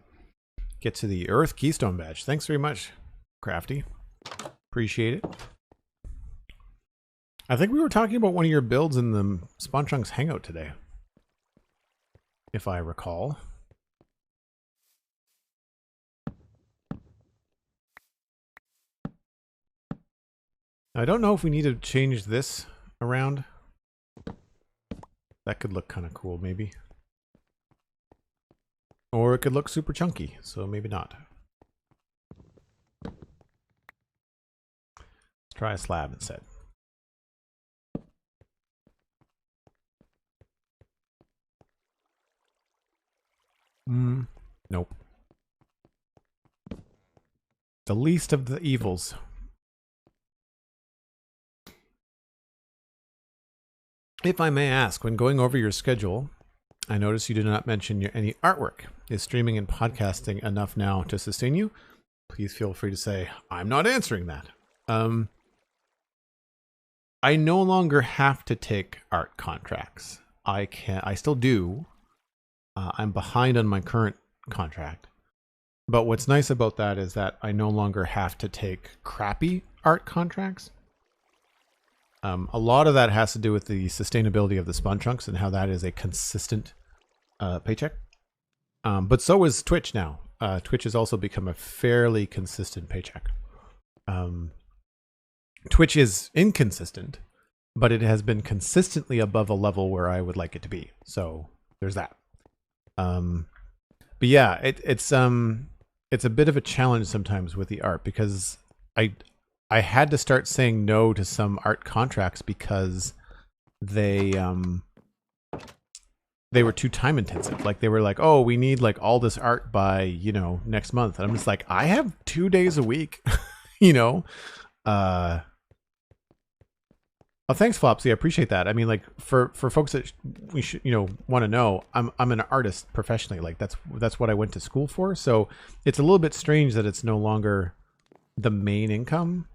Get to the Earth Keystone badge. Thanks very much, Crafty. Appreciate it. I think we were talking about one of your builds in the Spawn Chunks Hangout today, if I recall. I don't know if we need to change this around. That could look kind of cool, maybe. Or it could look super chunky, so maybe not. Let's try a slab instead. Nope. The least of the evils. If I may ask, when going over your schedule, I noticed you did not mention any artwork. Is streaming and podcasting enough now to sustain you? Please feel free to say, I'm not answering that. I no longer have to take art contracts. I still do. I'm behind on my current contract. But what's nice about that is that I no longer have to take crappy art contracts. A lot of that has to do with the sustainability of the Spawn Chunks and how that is a consistent paycheck. But so is Twitch now. Twitch has also become a fairly consistent paycheck. Twitch is inconsistent, but it has been consistently above a level where I would like it to be. So there's that. But yeah, it's a bit of a challenge sometimes with the art because I had to start saying no to some art contracts because they were too time intensive. Like they were like, oh, we need like all this art by, you know, next month. And I'm just like, I have 2 days a week, you know? Oh, thanks, Flopsy. I appreciate that. I mean, like for folks that we should, you know, want to know, I'm an artist professionally. Like that's what I went to school for. So it's a little bit strange that it's no longer the main income.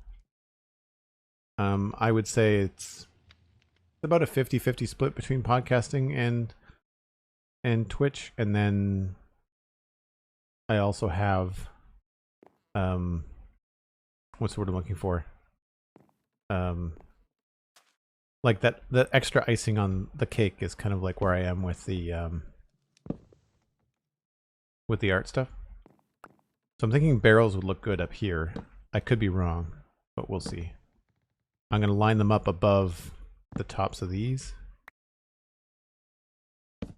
I would say it's about a 50-50 split between podcasting and Twitch. And then I also have, what's the word I'm looking for? Like the extra icing on the cake is kind of like where I am with the art stuff. So I'm thinking barrels would look good up here. I could be wrong, but we'll see. I'm going to line them up above the tops of these.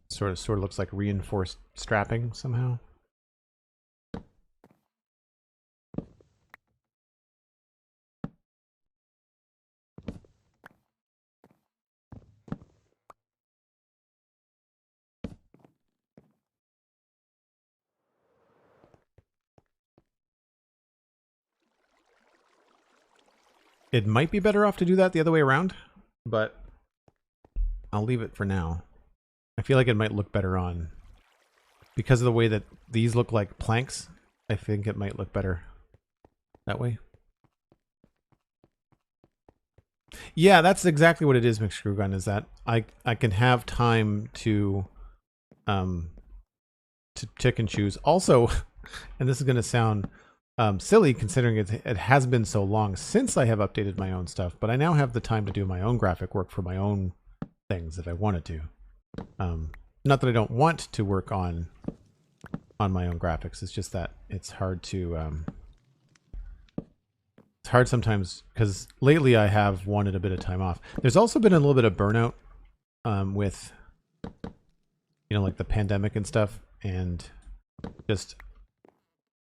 Sort of looks like reinforced strapping somehow. It might be better off to do that the other way around, but I'll leave it for now. I feel like it might look better on, because of the way that these look like planks, I think it might look better that way. Yeah, that's exactly what it is, McScrewgun, is that I can have time to pick and choose. Also, and this is going to sound silly considering it has been so long since I have updated my own stuff, but I now have the time to do my own graphic work for my own things if I wanted to. Not that I don't want to work on my own graphics. It's just that it's hard to it's hard sometimes because lately I have wanted a bit of time off. There's also been a little bit of burnout with, you know, like the pandemic and stuff, and just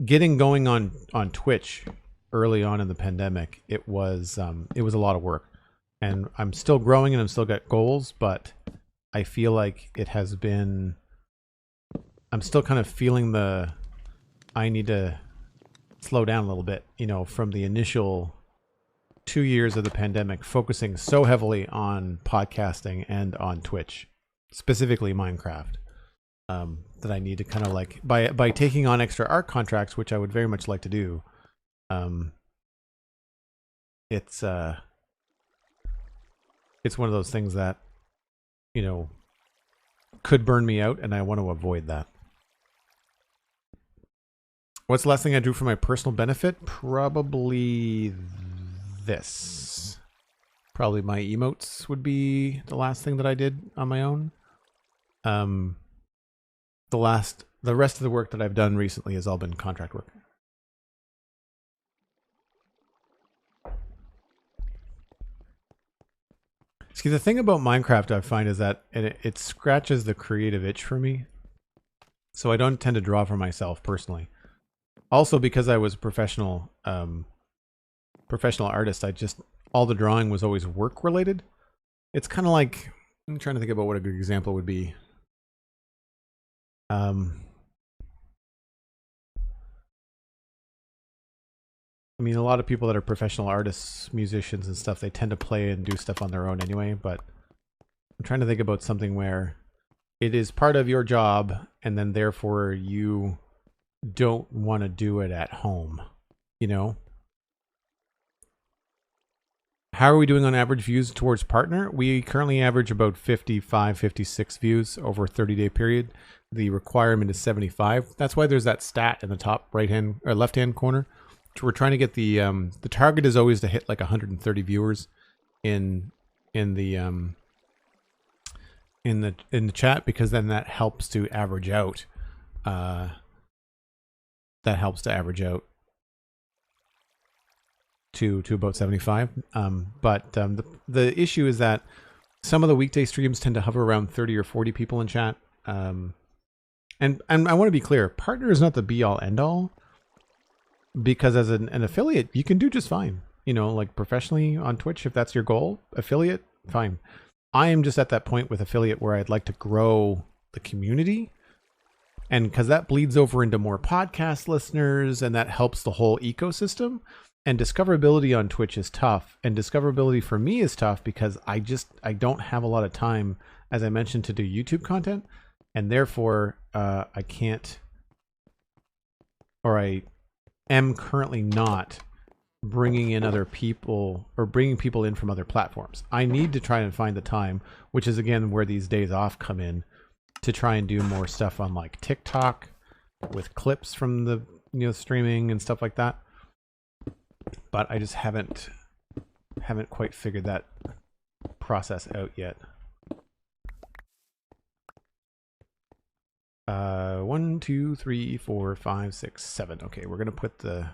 getting going on Twitch early on in the pandemic. It was a lot of work, and I'm still growing and I'm still got goals, but I feel like it has been, I'm still kind of feeling I need to slow down a little bit, you know, from the initial 2 years of the pandemic, focusing so heavily on podcasting and on Twitch, specifically Minecraft. That I need to kind of like, by taking on extra art contracts, which I would very much like to do. It's one of those things that, you know, could burn me out, and I want to avoid that. What's the last thing I do for my personal benefit? Probably this. Probably my emotes would be the last thing that I did on my own. The rest of the work that I've done recently has all been contract work. See, the thing about Minecraft I find is that it scratches the creative itch for me. So I don't tend to draw for myself personally. Also, because I was a professional artist, all the drawing was always work related. It's kind of like, I'm trying to think about what a good example would be. I mean, a lot of people that are professional artists, musicians and stuff, they tend to play and do stuff on their own anyway, but I'm trying to think about something where it is part of your job and then therefore you don't want to do it at home, you know? How are we doing on average views towards partner? We currently average about 55, 56 views over a 30-day period. The requirement is 75. That's why there's that stat in the top right-hand or left-hand corner. We're trying to get the target is always to hit like 130 viewers in the chat, because then that helps to average out. That helps to average out to about 75. But the issue is that some of the weekday streams tend to hover around 30 or 40 people in chat. And I want to be clear, partner is not the be all end all. Because as an affiliate, you can do just fine. You know, like professionally on Twitch, if that's your goal, affiliate, fine. I am just at that point with affiliate where I'd like to grow the community. And because that bleeds over into more podcast listeners, and that helps the whole ecosystem. And discoverability on Twitch is tough. And discoverability for me is tough because I don't have a lot of time, as I mentioned, to do YouTube content. And therefore, I can't, or I am currently not bringing in other people or bringing people in from other platforms. I need to try and find the time, which is again where these days off come in, to try and do more stuff on like TikTok with clips from the streaming and stuff like that. But I just haven't quite figured that process out yet. 1, 2, 3, 4, 5, 6, 7. Okay, we're gonna put the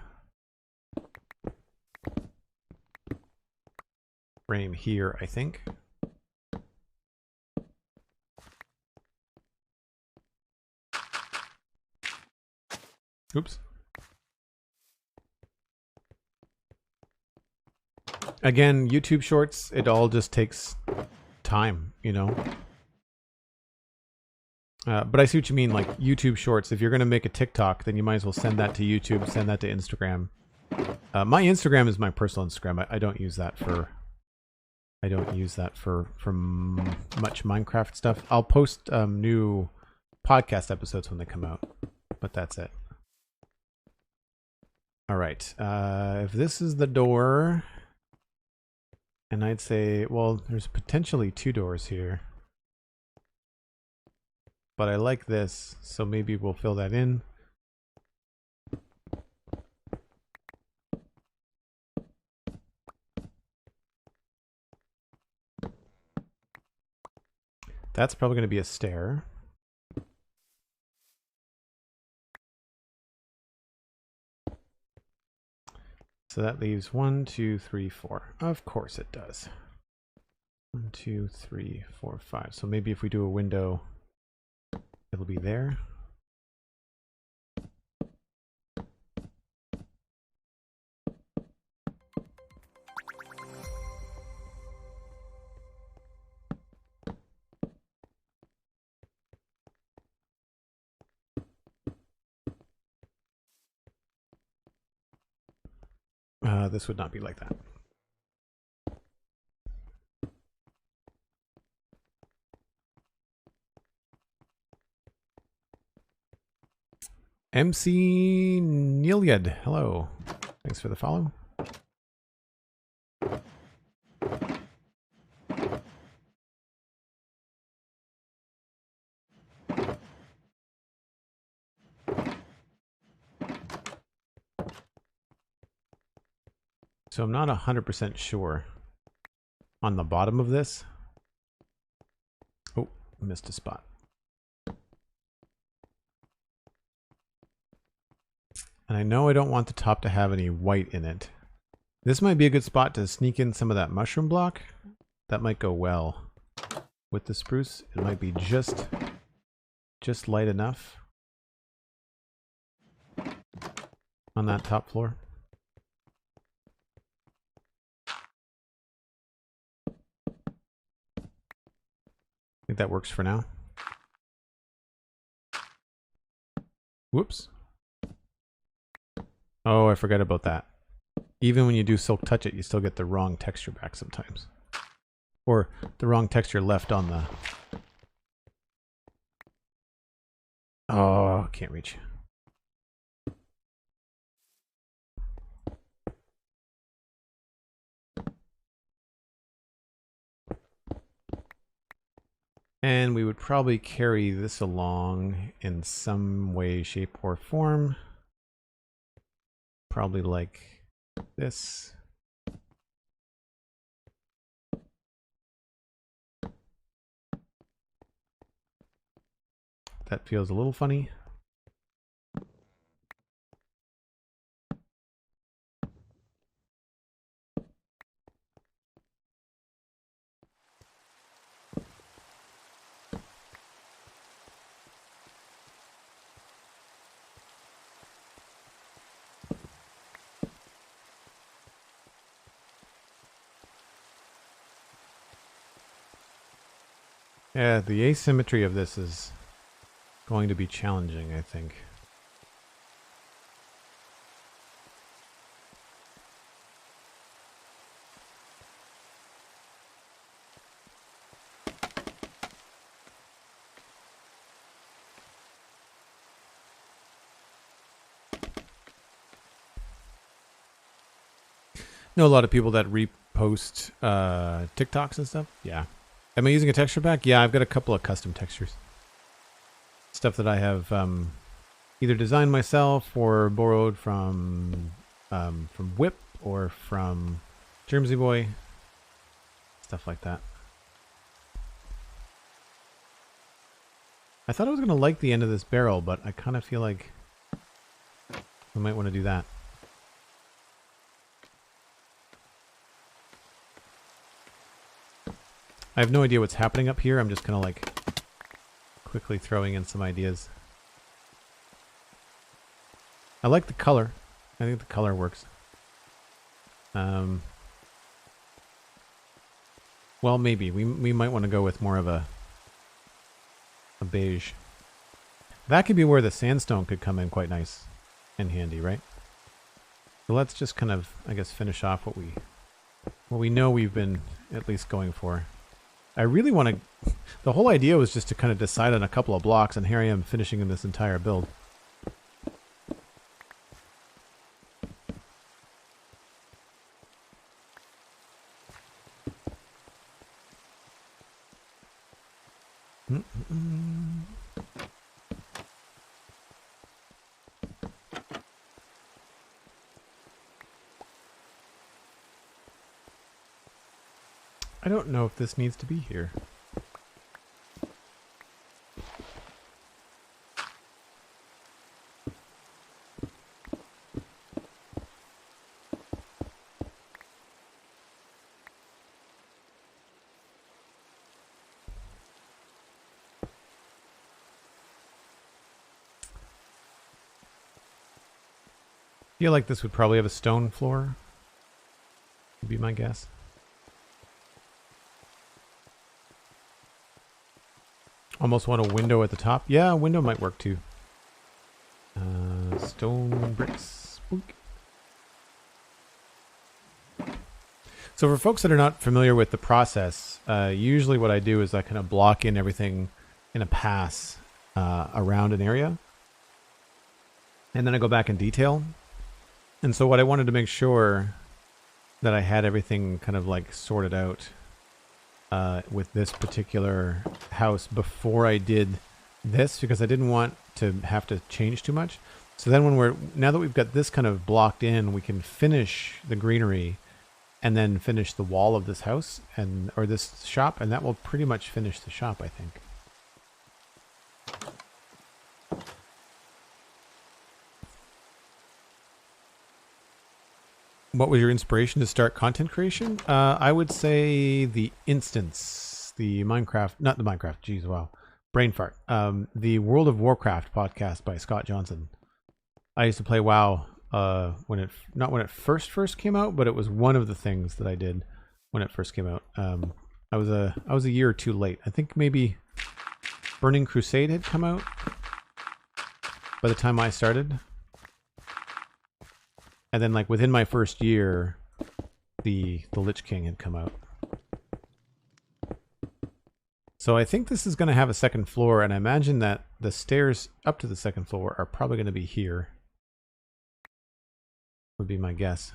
frame here, I think. Oops. Again, YouTube Shorts, it all just takes time, you know? But I see what you mean, like YouTube Shorts. If you're going to make a TikTok, then you might as well send that to YouTube, send that to Instagram. My Instagram is my personal Instagram. I don't use that for much Minecraft stuff. I'll post new podcast episodes when they come out, but that's it. All right. If this is the door, and I'd say, well, there's potentially 2 doors here. But I like this, so maybe we'll fill that in. That's probably going to be a stair. So that leaves 1, 2, 3, 4. Of course it does. 1, 2, 3, 4, 5. So maybe if we do a window, it'll be there. This would not be like that. MC Nilyad, hello. Thanks for the follow. So I'm not 100% sure on the bottom of this. Oh, missed a spot. And I know I don't want the top to have any white in it. This might be a good spot to sneak in some of that mushroom block. That might go well with the spruce. It might be just light enough on that top floor. I think that works for now. Whoops. Oh, I forgot about that. Even when you do silk touch it, you still get the wrong texture back sometimes. Or the wrong texture left on the... Oh, can't reach. And we would probably carry this along in some way, shape, or form. Probably like this. That feels a little funny. Yeah, the asymmetry of this is going to be challenging, I think. Know a lot of people that repost TikToks and stuff. Yeah. Am I using a texture pack? Yeah, I've got a couple of custom textures. Stuff that I have either designed myself or borrowed from Whip or from Germsy Boy. Stuff like that. I thought I was going to like the end of this barrel, but I kind of feel like we might want to do that. I have no idea what's happening up here. I'm just kind of like quickly throwing in some ideas. I like the color. I think the color works. Well, maybe. We might want to go with more of a beige. That could be where the sandstone could come in quite nice and handy, right? So let's just kind of, I guess, finish off what we know we've been at least going for. I really want to... The whole idea was just to kind of decide on a couple of blocks, and here I am finishing in this entire build. I don't know if this needs to be here. I feel like this would probably have a stone floor, would be my guess. Almost want a window at the top. Yeah, a window might work too. Stone bricks. Spook. So for folks that are not familiar with the process, usually what I do is I kind of block in everything in a pass around an area. And then I go back in detail. And so what I wanted to make sure that I had everything kind of like sorted out with this particular house before I did this, because I didn't want to have to change too much. So then now that we've got this kind of blocked in, we can finish the greenery and then finish the wall of this house or this shop, and that will pretty much finish the shop, I think. What was your inspiration to start content creation? I would say the instance, the Minecraft, not the Minecraft, geez, wow, brain fart. The World of Warcraft podcast by Scott Johnson. I used to play WoW not when it first came out, but it was one of the things that I did when it first came out. I was a year or two late. I think maybe Burning Crusade had come out by the time I started. And then, like, within my first year, the Lich King had come out. So I think this is going to have a second floor, and I imagine that the stairs up to the second floor are probably going to be here. Would be my guess.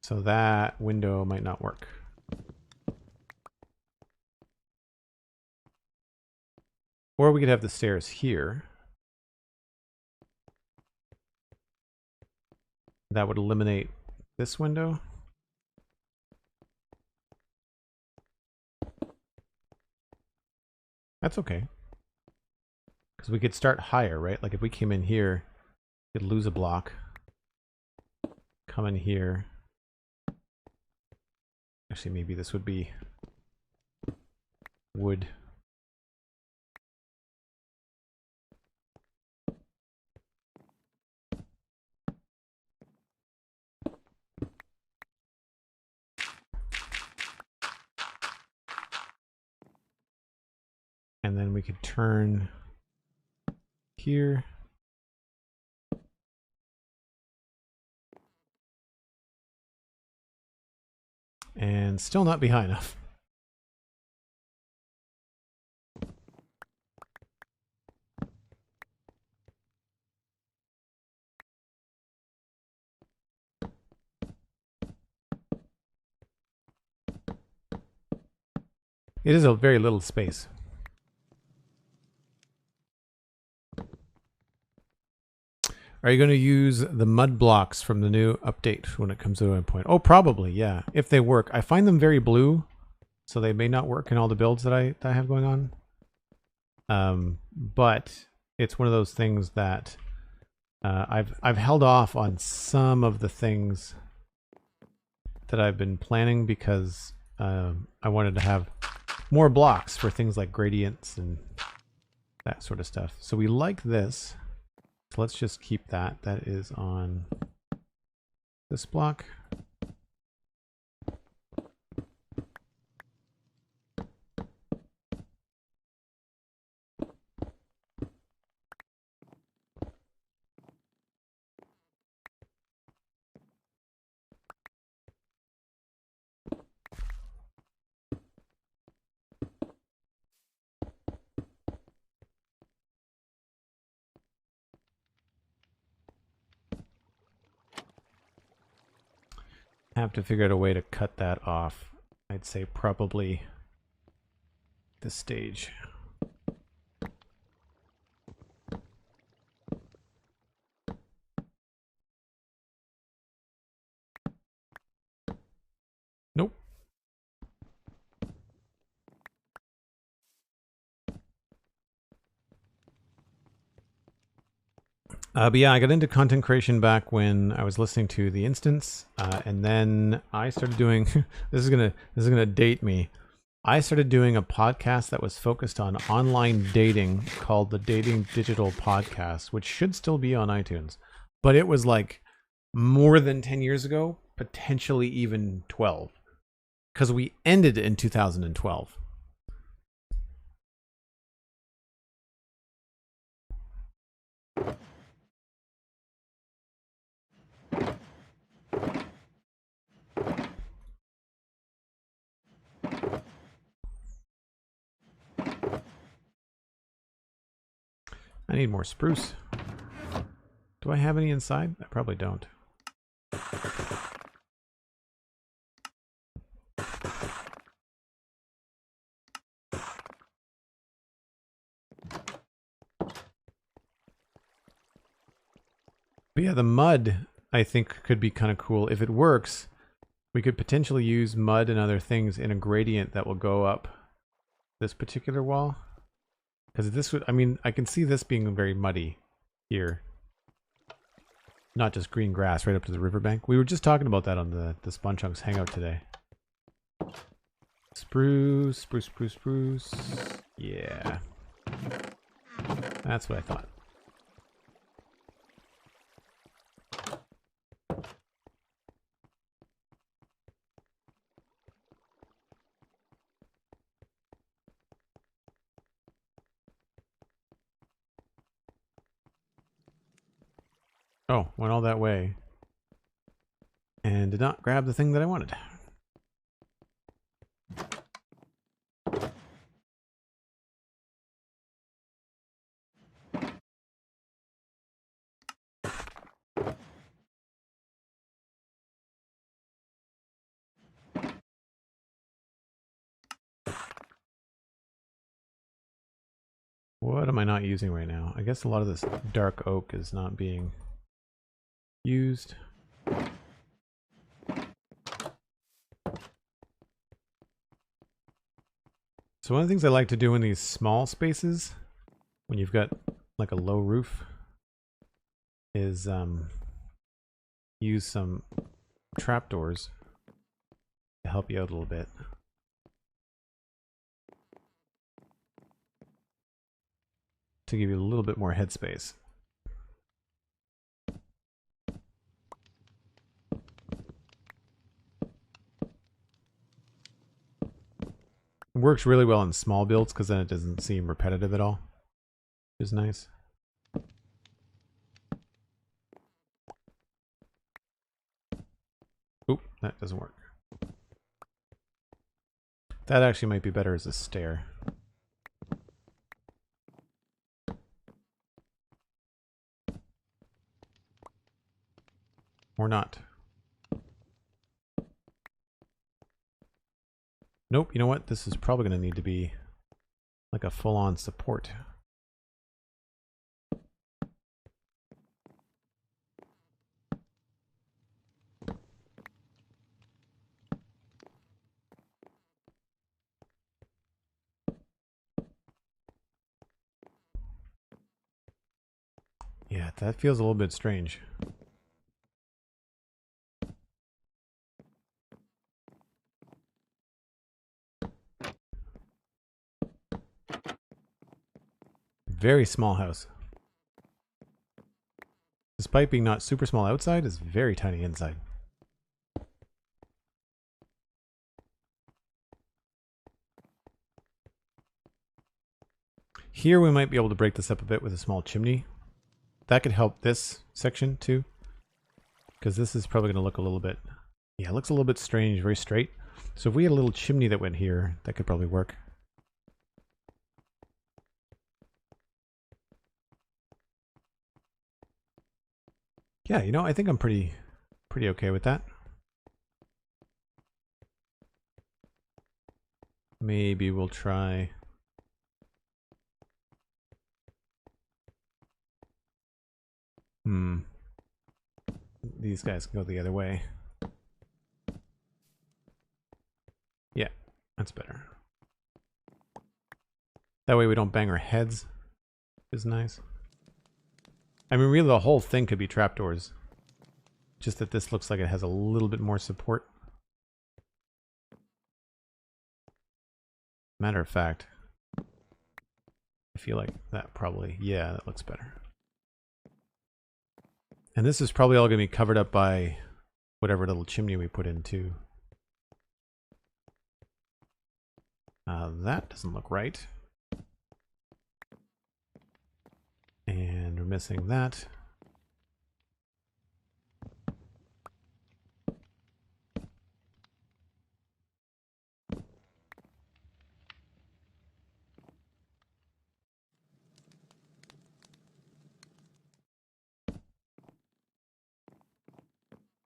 So that window might not work. Or we could have the stairs here. That would eliminate this window. That's okay. Because we could start higher, right? Like if we came in here, we could lose a block. Come in here. Actually, maybe this would be wood. And then we could turn here. And still not be high enough. It is a very little space. Are you going to use the mud blocks from the new update when it comes to an endpoint? Oh, probably, yeah. If they work. I find them very blue, so they may not work in all the builds that I have going on. But it's one of those things that I've held off on some of the things that I've been planning because I wanted to have more blocks for things like gradients and that sort of stuff. So we like this. So let's just keep that. That is on this block. Have to figure out a way to cut that off. I'd say probably this stage. Nope. But yeah, I got into content creation back when I was listening to The Instance, and then I started doing. This is gonna date me. I started doing a podcast that was focused on online dating called the Dating Digital Podcast, which should still be on iTunes, but it was like more than 10 years ago, potentially even 12, because we ended in 2012. I need more spruce. Do I have any inside? I probably don't. But yeah, the mud, I think, could be kind of cool. If it works, we could potentially use mud and other things in a gradient that will go up this particular wall. Because this would, I mean, I can see this being very muddy here. Not just green grass right up to the riverbank. We were just talking about that on the Spawn Chunks hangout today. Spruce, spruce, spruce, spruce. Yeah. That's what I thought. Oh, went all that way. And did not grab the thing that I wanted. What am I not using right now? I guess a lot of this dark oak is not being used. So one of the things I like to do in these small spaces, when you've got like a low roof, is use some trapdoors to help you out a little bit. To give you a little bit more headspace. It works really well in small builds because then it doesn't seem repetitive at all, which is nice. Oop, that doesn't work. That actually might be better as a stair. Or not. Nope, you know what? This is probably going to need to be like a full-on support. Yeah, that feels a little bit strange. Very small house. Despite being not super small outside, is very tiny inside. Here we might be able to break this up a bit with a small chimney. That could help this section too. Because this is probably going to look a little bit... Yeah, it looks a little bit strange, very straight. So if we had a little chimney that went here, that could probably work. Yeah, you know, I think I'm pretty okay with that. Maybe we'll try... These guys can go the other way. Yeah, that's better. That way we don't bang our heads. Is nice. I mean, really the whole thing could be trapdoors. Just that this looks like it has a little bit more support. Matter of fact, I feel like that probably... Yeah, that looks better. And this is probably all going to be covered up by whatever little chimney we put in too. That doesn't look right. And we're missing that.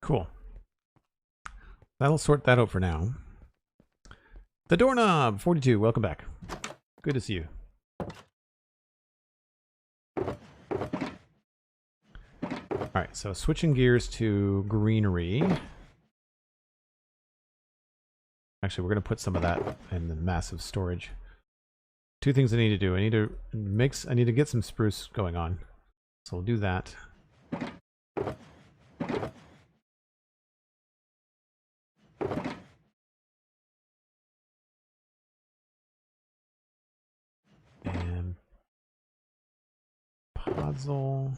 Cool. That'll sort that out for now. The Doorknob 42, welcome back. Good to see you. so switching gears to greenery. Actually, we're going to put some of that in the massive storage. Two things I need to do. I need to get some spruce going on. So we'll do that. And puzzle.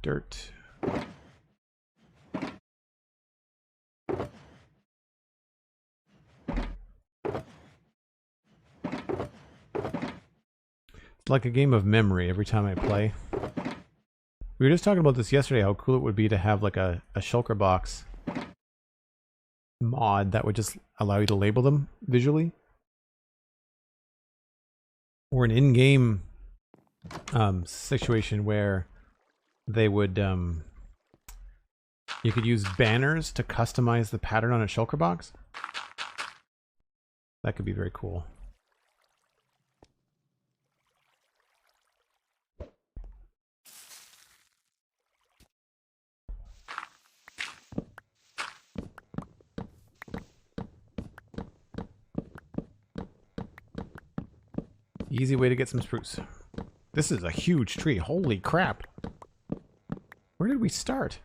Dirt. It's like a game of memory every time I play. We were just talking about this yesterday, how cool it would be to have like a shulker box mod that would just allow you to label them visually. Or an in-game situation where they would you could use banners to customize the pattern on a shulker box. That could be very cool. Easy way to get some spruce. This is a huge tree. Holy crap. Where did we start?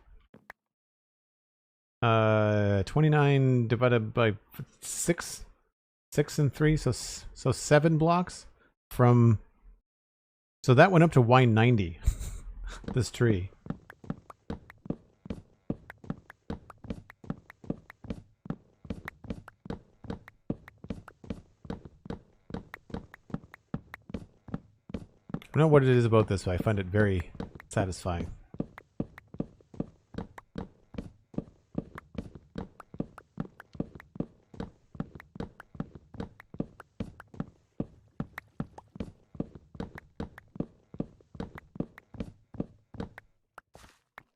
29 divided by 6. 6 and 3, so 7 blocks from... So that went up to Y90. This tree. I don't know what it is about this, but I find it very satisfying.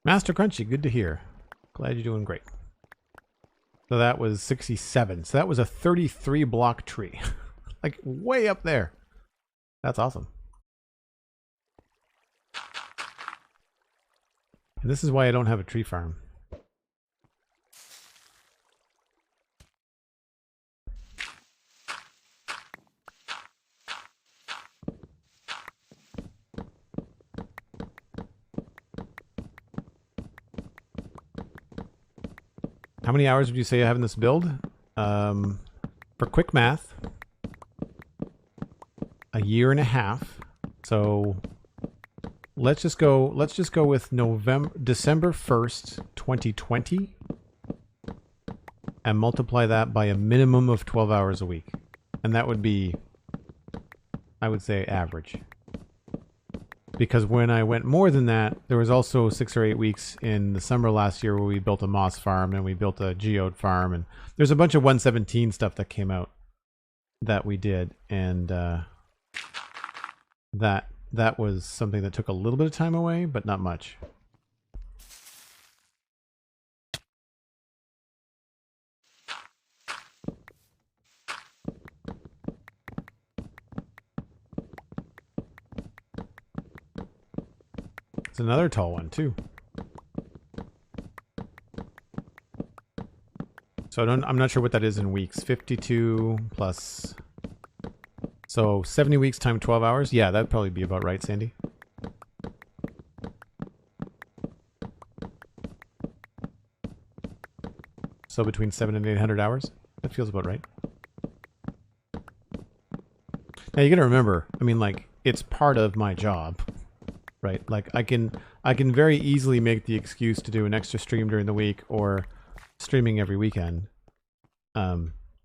Master Crunchy, good to hear. Glad you're doing great. So that was 67. So that was a 33 block tree. Like way up there. That's awesome. And this is why I don't have a tree farm. How many hours would you say you have in this build? For quick math, a year and a half. So let's just go with December 1st, 2020 and multiply that by a minimum of 12 hours a week. And that would be, I would say, average. Because when I went more than that, there was also 6 or 8 weeks in the summer last year where we built a moss farm and we built a geode farm, and there's a bunch of 117 stuff that came out that we did, and that was something that took a little bit of time away, but not much. It's another tall one too. So I'm not sure what that is in weeks. 52 plus. So 70 weeks times 12 hours. Yeah, that'd probably be about right, Sandy. So between 700 and 800 hours. That feels about right. Now you gotta remember, I mean, like, it's part of my job. Right, like I can very easily make the excuse to do an extra stream during the week or streaming every weekend,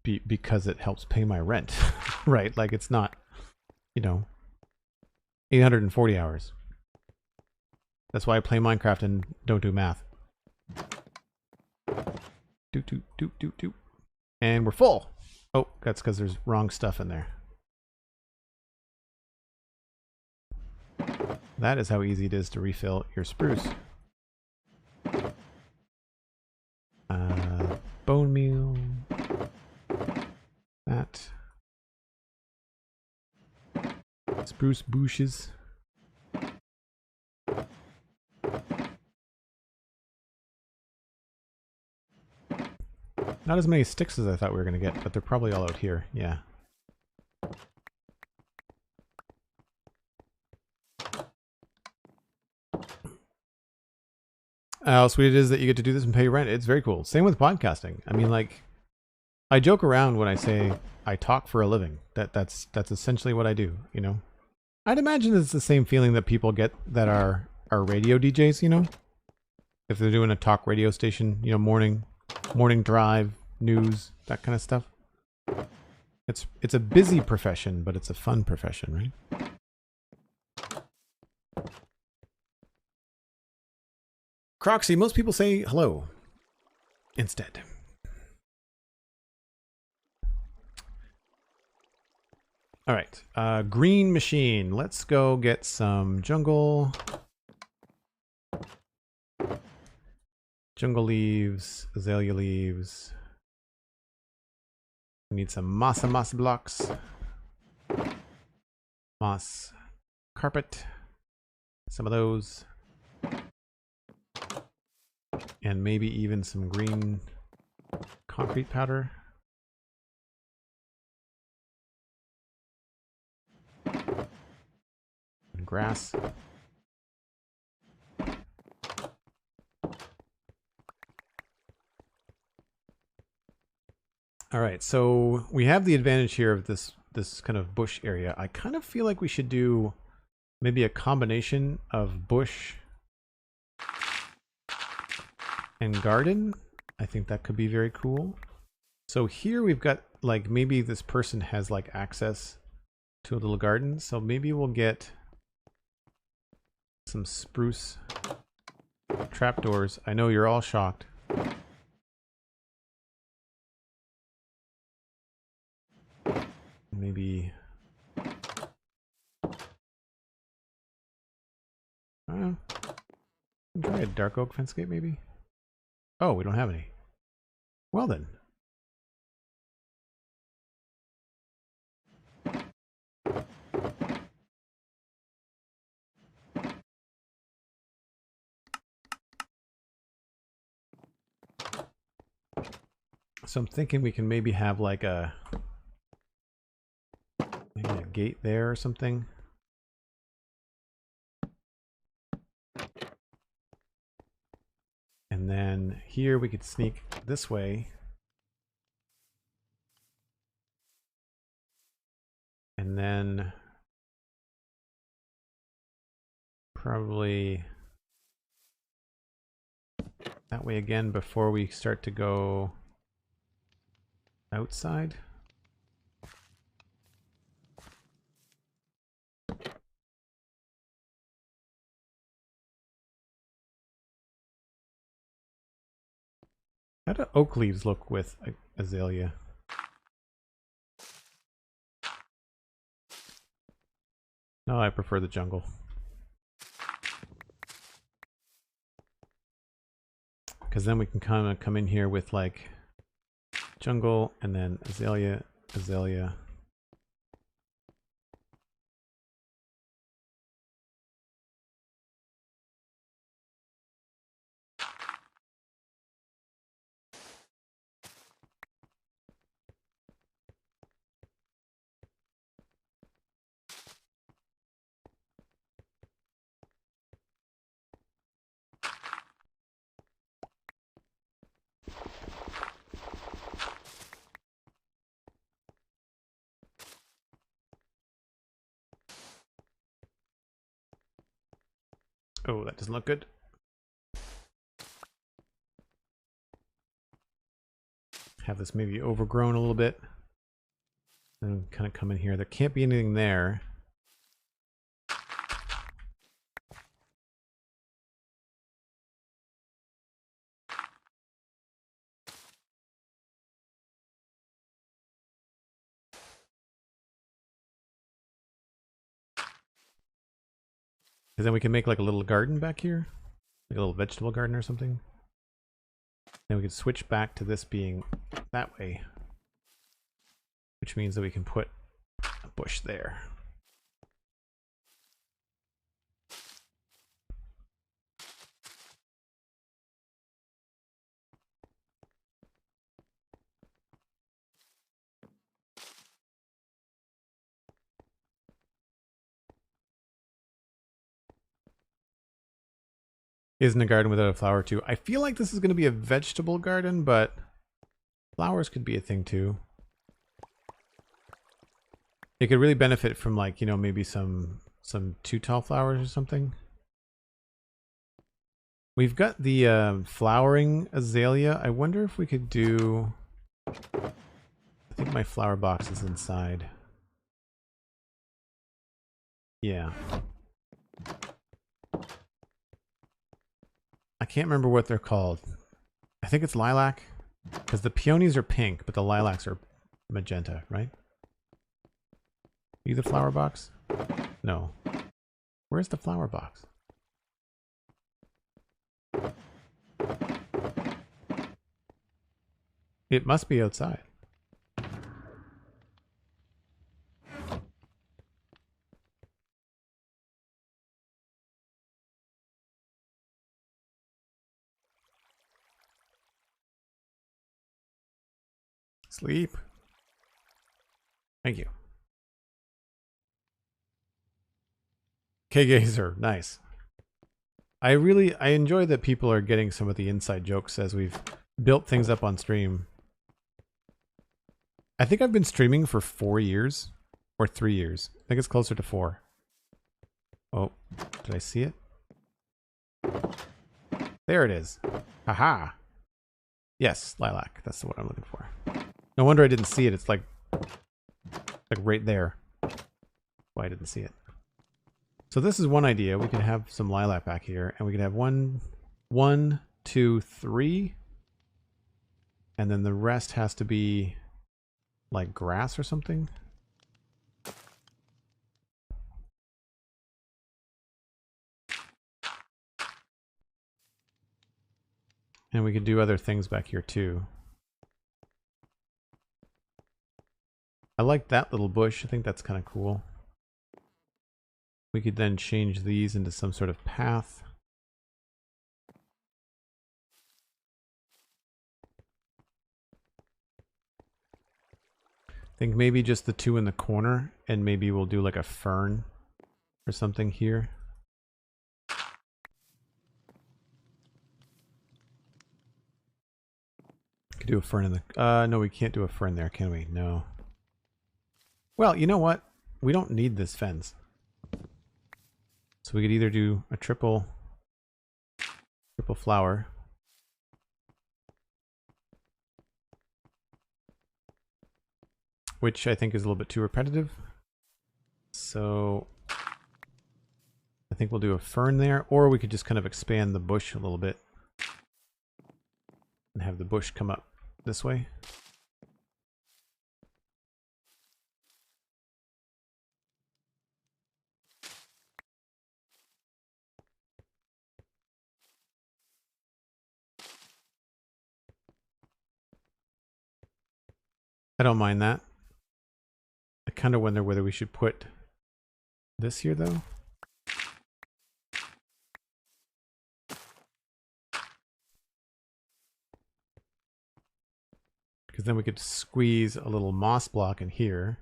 because it helps pay my rent, right? Like it's not, 840 hours. That's why I play Minecraft and don't do math. Do. And we're full. Oh, that's because there's wrong stuff in there. That is how easy it is to refill your spruce. Bone meal. That. Spruce bushes. Not as many sticks as I thought we were going to get, but they're probably all out here. Yeah. How sweet it is that you get to do this and pay rent. It's very cool. Same with podcasting. I mean, like, I joke around when I say I talk for a living. That's essentially what I do, you know? I'd imagine it's the same feeling that people get that are radio DJs, you know? If they're doing a talk radio station, you know, morning drive, news, that kind of stuff. It's a busy profession, but it's a fun profession, right? Croxy, most people say hello instead. All right, green machine. Let's go get some jungle leaves, azalea leaves. We need some moss blocks, moss carpet, some of those, and maybe even some green concrete powder. And grass. All right, so we have the advantage here of this kind of bush area. I kind of feel like we should do maybe a combination of bush and garden. I think that could be very cool. So here we've got, like, maybe this person has like access to a little garden. So maybe we'll get some spruce trapdoors. I know you're all shocked. Maybe try a dark oak fence gate, maybe. Oh, we don't have any. Well then. So I'm thinking we can maybe have like maybe a gate there or something. And then here we could sneak this way. And then probably that way again before we start to go outside. How do oak leaves look with azalea? No, I prefer the jungle. Because then we can kind of come in here with like jungle and then azalea, azalea. Oh, that doesn't look good. Have this maybe overgrown a little bit. And kind of come in here. There can't be anything there. Because then we can make like a little garden back here. Like a little vegetable garden or something. Then we could switch back to this being that way. Which means that we can put a bush there. Isn't a garden without a flower too. I feel like this is going to be a vegetable garden, but flowers could be a thing too. It could really benefit from, like, you know, maybe some too tall flowers or something. We've got the flowering azalea. I wonder if we could do... I think my flower box is inside. Yeah. I can't remember what they're called. I think it's lilac. Because the peonies are pink, but the lilacs are magenta, right? You the flower box? No. Where's the flower box? It must be outside. Sleep. Thank you. K-Gazer, nice. I enjoy that people are getting some of the inside jokes as we've built things up on stream. I think I've been streaming for 4 years or 3 years. I think it's closer to 4. Oh, did I see it? There it is. Haha. Yes, lilac. That's what I'm looking for. No wonder I didn't see it. It's like right there. Why I didn't see it. So this is one idea. We can have some lilac back here, and we can have one, 2, 3, and then the rest has to be like grass or something. And we could do other things back here too. I like that little bush. I think that's kind of cool. We could then change these into some sort of path. I think maybe just the two in the corner, and maybe we'll do like a fern or something here. Could do a fern in the... no, we can't do a fern there, can we? No. Well, you know what? We don't need this fence. So we could either do a triple flower. Which I think is a little bit too repetitive. So I think we'll do a fern there, or we could just kind of expand the bush a little bit and have the bush come up this way. I don't mind that. I kind of wonder whether we should put this here though. Because then we could squeeze a little moss block in here.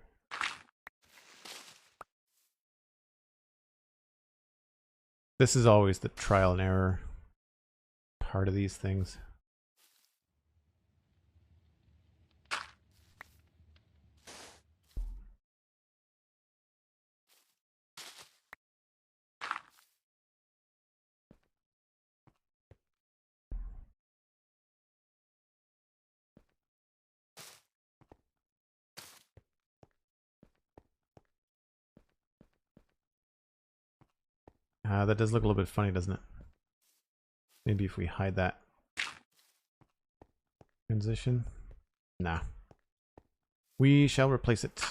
This is always the trial and error part of these things. That does look a little bit funny, doesn't it? Maybe if we hide that transition. Nah. We shall replace it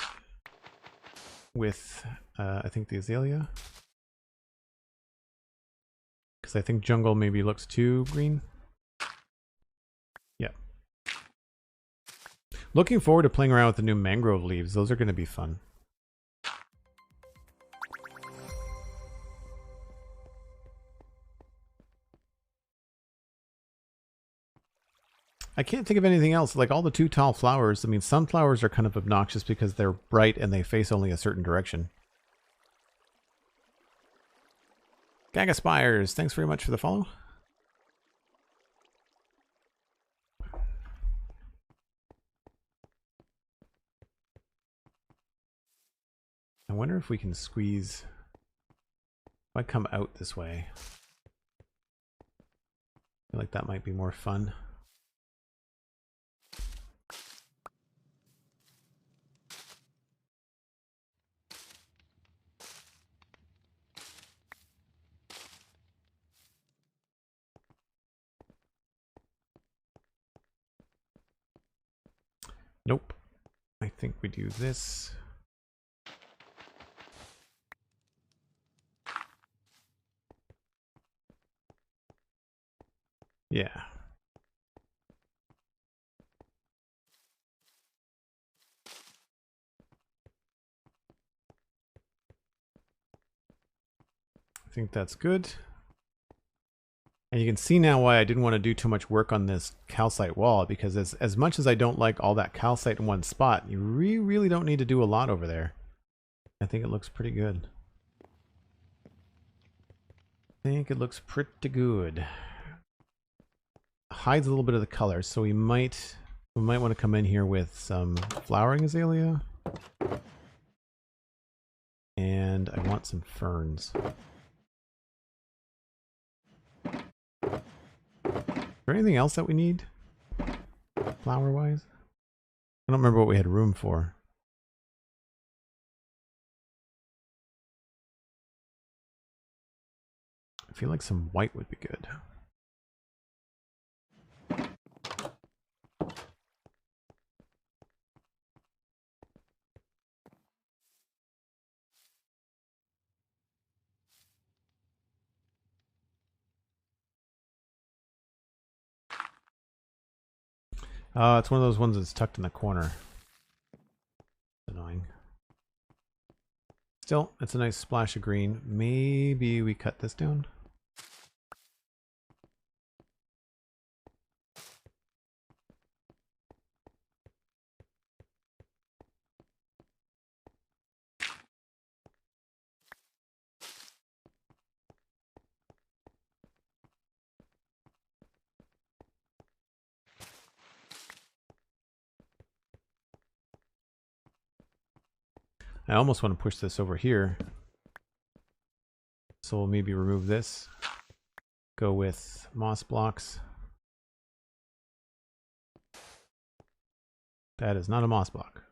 with, I think, the azalea. Because I think jungle maybe looks too green. Yeah. Looking forward to playing around with the new mangrove leaves. Those are going to be fun. I can't think of anything else. Like all the too tall flowers. I mean, some flowers are kind of obnoxious because they're bright and they face only a certain direction. Gagaspires, thanks very much for the follow. wonder if we can squeeze... If I come out this way. I feel like that might be more fun. Nope. I think we do this. Yeah. I think that's good. And you can see now why I didn't want to do too much work on this calcite wall, because as much as I don't like all that calcite in one spot, you really don't need to do a lot over there. I think it looks pretty good. I think it looks pretty good. Hides a little bit of the color, so we might want to come in here with some flowering azalea. And I want some ferns. Is there anything else that we need? Flower-wise? I don't remember what we had room for. I feel like some white would be good. It's one of those ones that's tucked in the corner. Annoying. Still, it's a nice splash of green. Maybe we cut this down? I almost want to push this over here. So we'll maybe remove this. Go with moss blocks. That is not a moss block.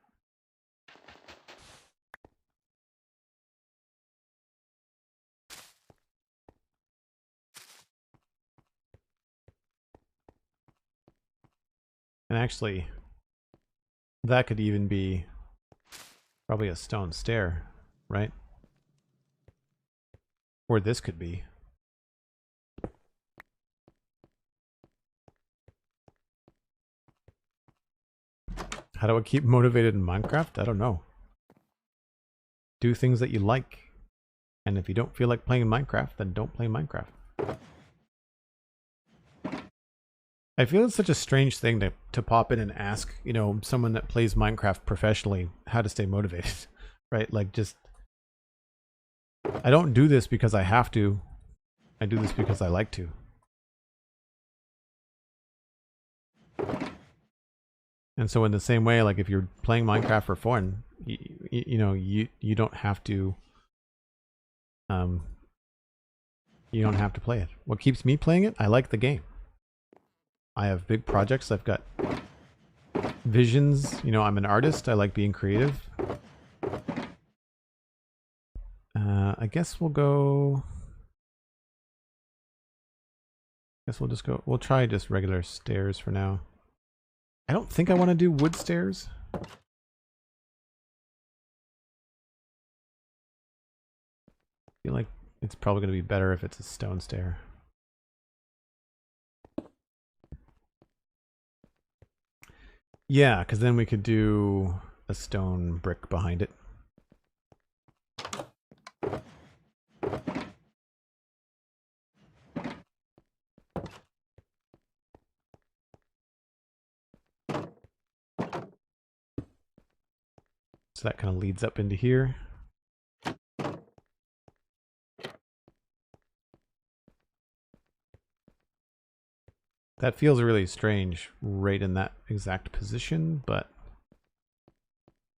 And actually, that could even be probably a stone stair, right? Or this could be. How do I keep motivated in Minecraft? I don't know. Do things that you like. And if you don't feel like playing Minecraft, then don't play Minecraft. I feel it's such a strange thing to pop in and ask, you know, someone that plays Minecraft professionally how to stay motivated, right? Like, just, I don't do this because I have to. I do this because I like to. And so in the same way, like if you're playing Minecraft for fun, you know, you don't have to, you don't have to play it. What keeps me playing it? I like the game. I have big projects. I've got visions. You know, I'm an artist. I like being creative. I guess we'll go... I guess we'll just go... We'll try just regular stairs for now. I don't think I want to do wood stairs. I feel like it's probably going to be better if it's a stone stair. Yeah, because then we could do a stone brick behind it. So that kind of leads up into here. That feels really strange right in that exact position, but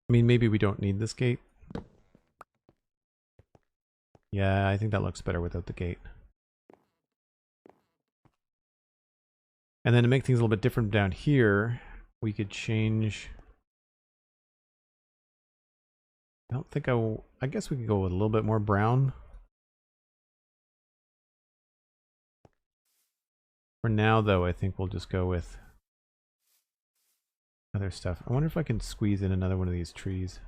I mean, maybe we don't need this gate. Yeah, I think that looks better without the gate. And then to make things a little bit different down here, we could change... I don't think I guess we could go with a little bit more brown. For now, though, I think we'll just go with other stuff. I wonder if I can squeeze in another one of these trees.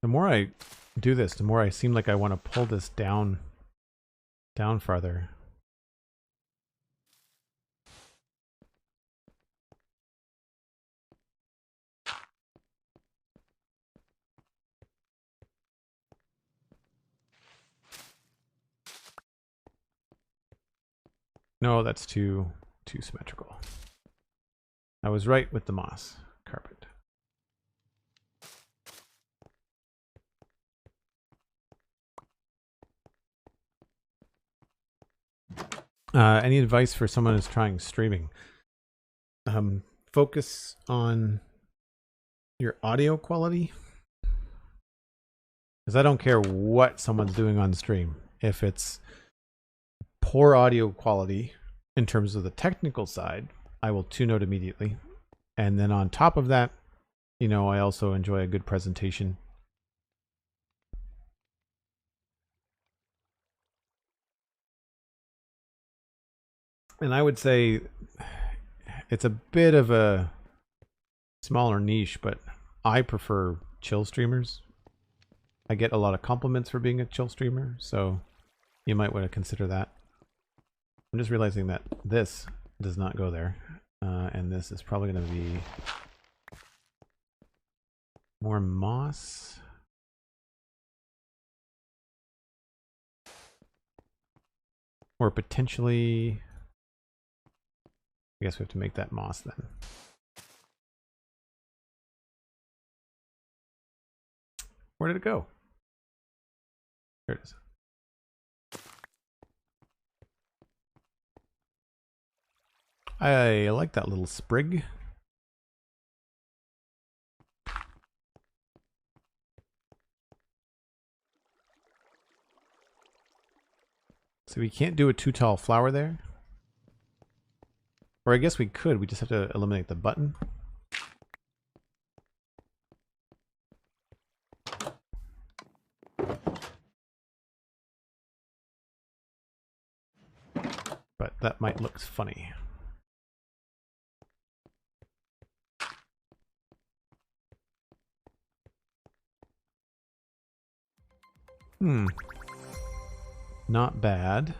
The more I do this, the more I seem like I want to pull this down farther. No, that's too symmetrical. I was right with the moss carpet. Any advice for someone who's trying streaming? Focus on your audio quality. Because I don't care what someone's doing on stream. If it's poor audio quality in terms of the technical side, I will tune out immediately. And then on top of that, you know, I also enjoy a good presentation. And I would say it's a bit of a smaller niche, but I prefer chill streamers. I get a lot of compliments for being a chill streamer, so you might want to consider that. I'm just realizing that this does not go there, and this is probably going to be more moss. Or potentially... I guess we have to make that moss then. Where did it go? There it is. I like that little sprig. So we can't do a too tall flower there. Or I guess we could, we just have to eliminate the button. But that might look funny. Not bad.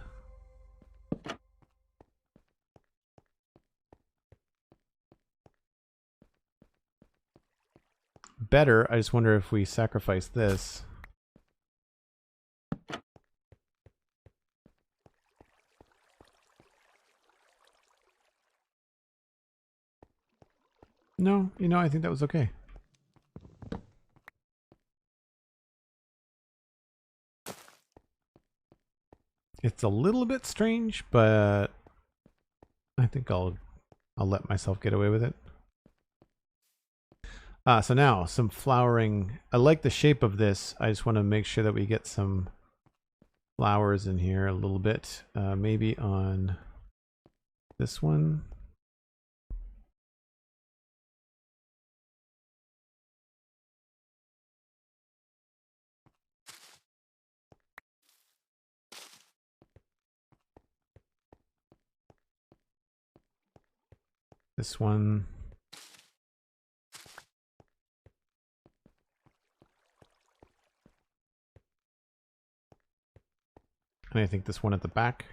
Better, I just wonder if we sacrifice this. No, you know, I think that was okay. It's a little bit strange, but I think I'll let myself get away with it. So now some flowering. I like the shape of this. I just want to make sure that we get some flowers in here a little bit. Maybe on this one. This one. And I think this one at the back.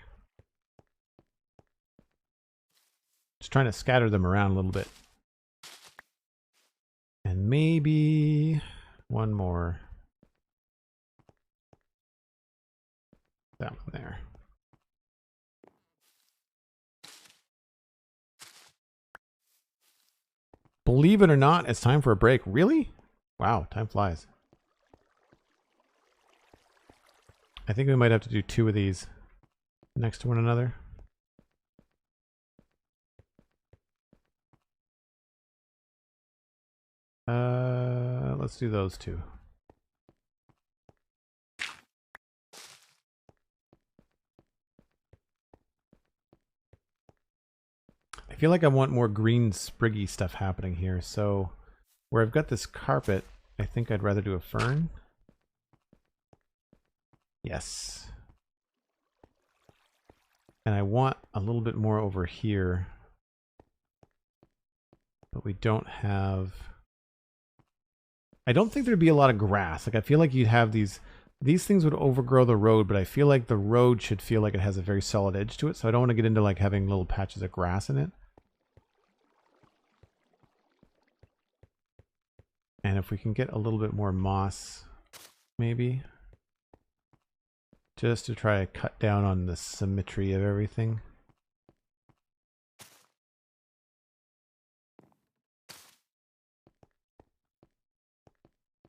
Just trying to scatter them around a little bit. And maybe one more. That one there. Believe it or not, it's time for a break. Really? Wow, time flies. I think we might have to do 2 of these next to one another. Let's do those 2. I feel like I want more green spriggy stuff happening here, so where I've got this carpet, I think I'd rather do a fern. Yes. And I want a little bit more over here, but we don't have... I don't think there'd be a lot of grass. Like, I feel like you'd have these things would overgrow the road, but I feel like the road should feel like it has a very solid edge to it, so I don't want to get into like having little patches of grass in it. And if we can get a little bit more moss, maybe, just to try to cut down on the symmetry of everything.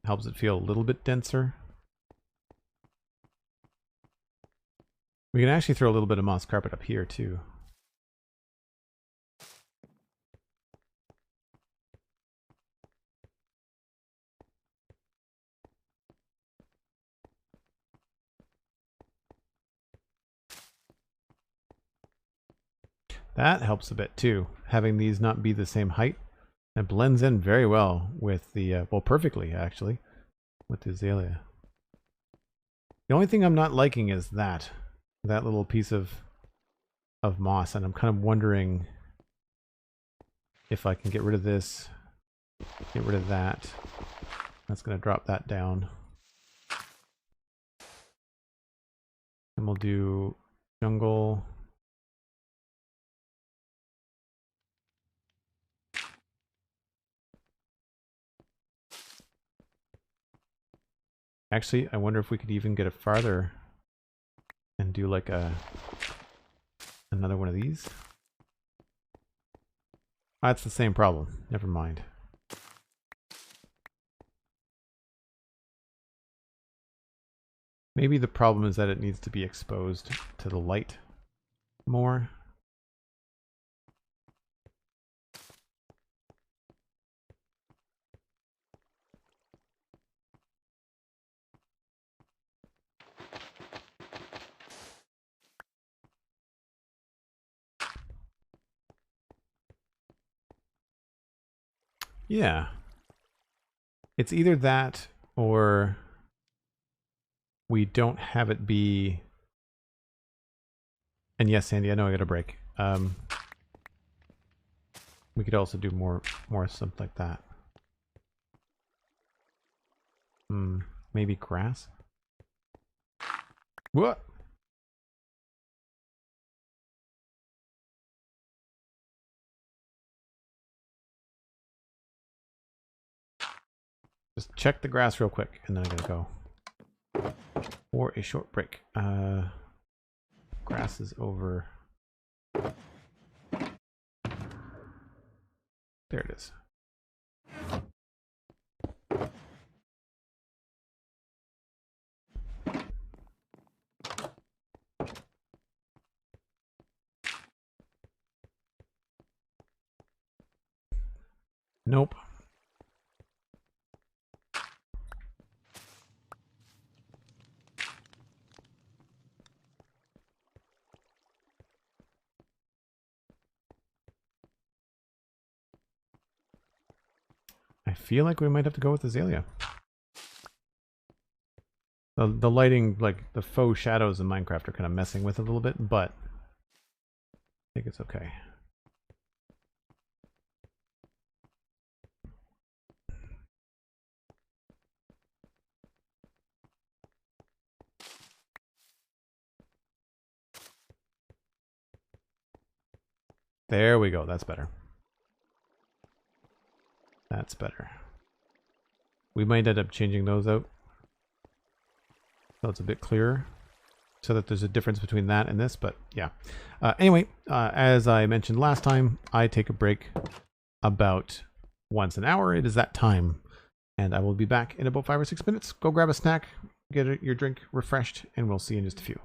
Helps it feel a little bit denser. We can actually throw a little bit of moss carpet up here too. That helps a bit too, having these not be the same height. It blends in very well with the, well, perfectly actually, with the azalea. The only thing I'm not liking is that little piece of moss, and I'm kind of wondering if I can get rid of this, get rid of that. That's going to drop that down. And we'll do jungle. Actually, I wonder if we could even get it farther and do like another one of these. That's the same problem. Never mind. Maybe the problem is that it needs to be exposed to the light more. Yeah. It's either that or we don't have it be... And yes, Sandy, I know I got a break. We could also do more something like that. Maybe grass? What? Just check the grass real quick, and then I'm gonna go for a short break. Grass is over. There it is. Nope. I feel like we might have to go with azalea. The lighting, like the faux shadows in Minecraft are kind of messing with it a little bit, but I think it's okay. There we go. That's better. That's better. We might end up changing those out so it's a bit clearer. so that there's a difference between that and this, but yeah. Anyway, as I mentioned last time, I take a break about once an hour. It is that time, and I will be back in about 5 or 6 minutes. Go grab a snack, get your drink refreshed, and we'll see you in just a few.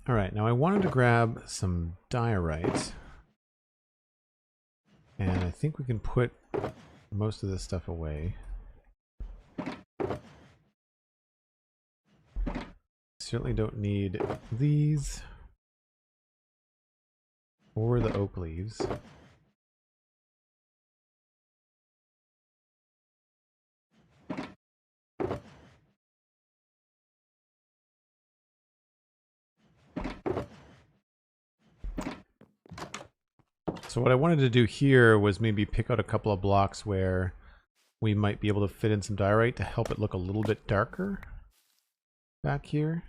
All right, now I wanted to grab some diorite. And I think we can put most of this stuff away. Certainly don't need these or the oak leaves. So what I wanted to do here was maybe pick out a couple of blocks where we might be able to fit in some diorite to help it look a little bit darker back here.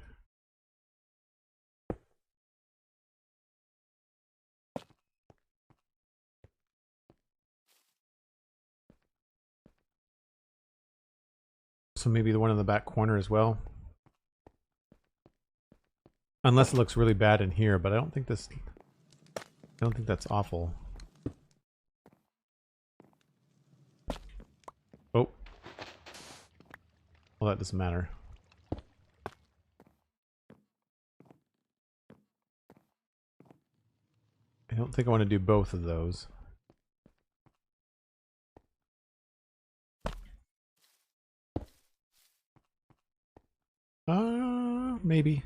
So maybe the one in the back corner as well. Unless it looks really bad in here, but I don't think that's awful. Oh. Well, that doesn't matter. I don't think I want to do both of those. Maybe.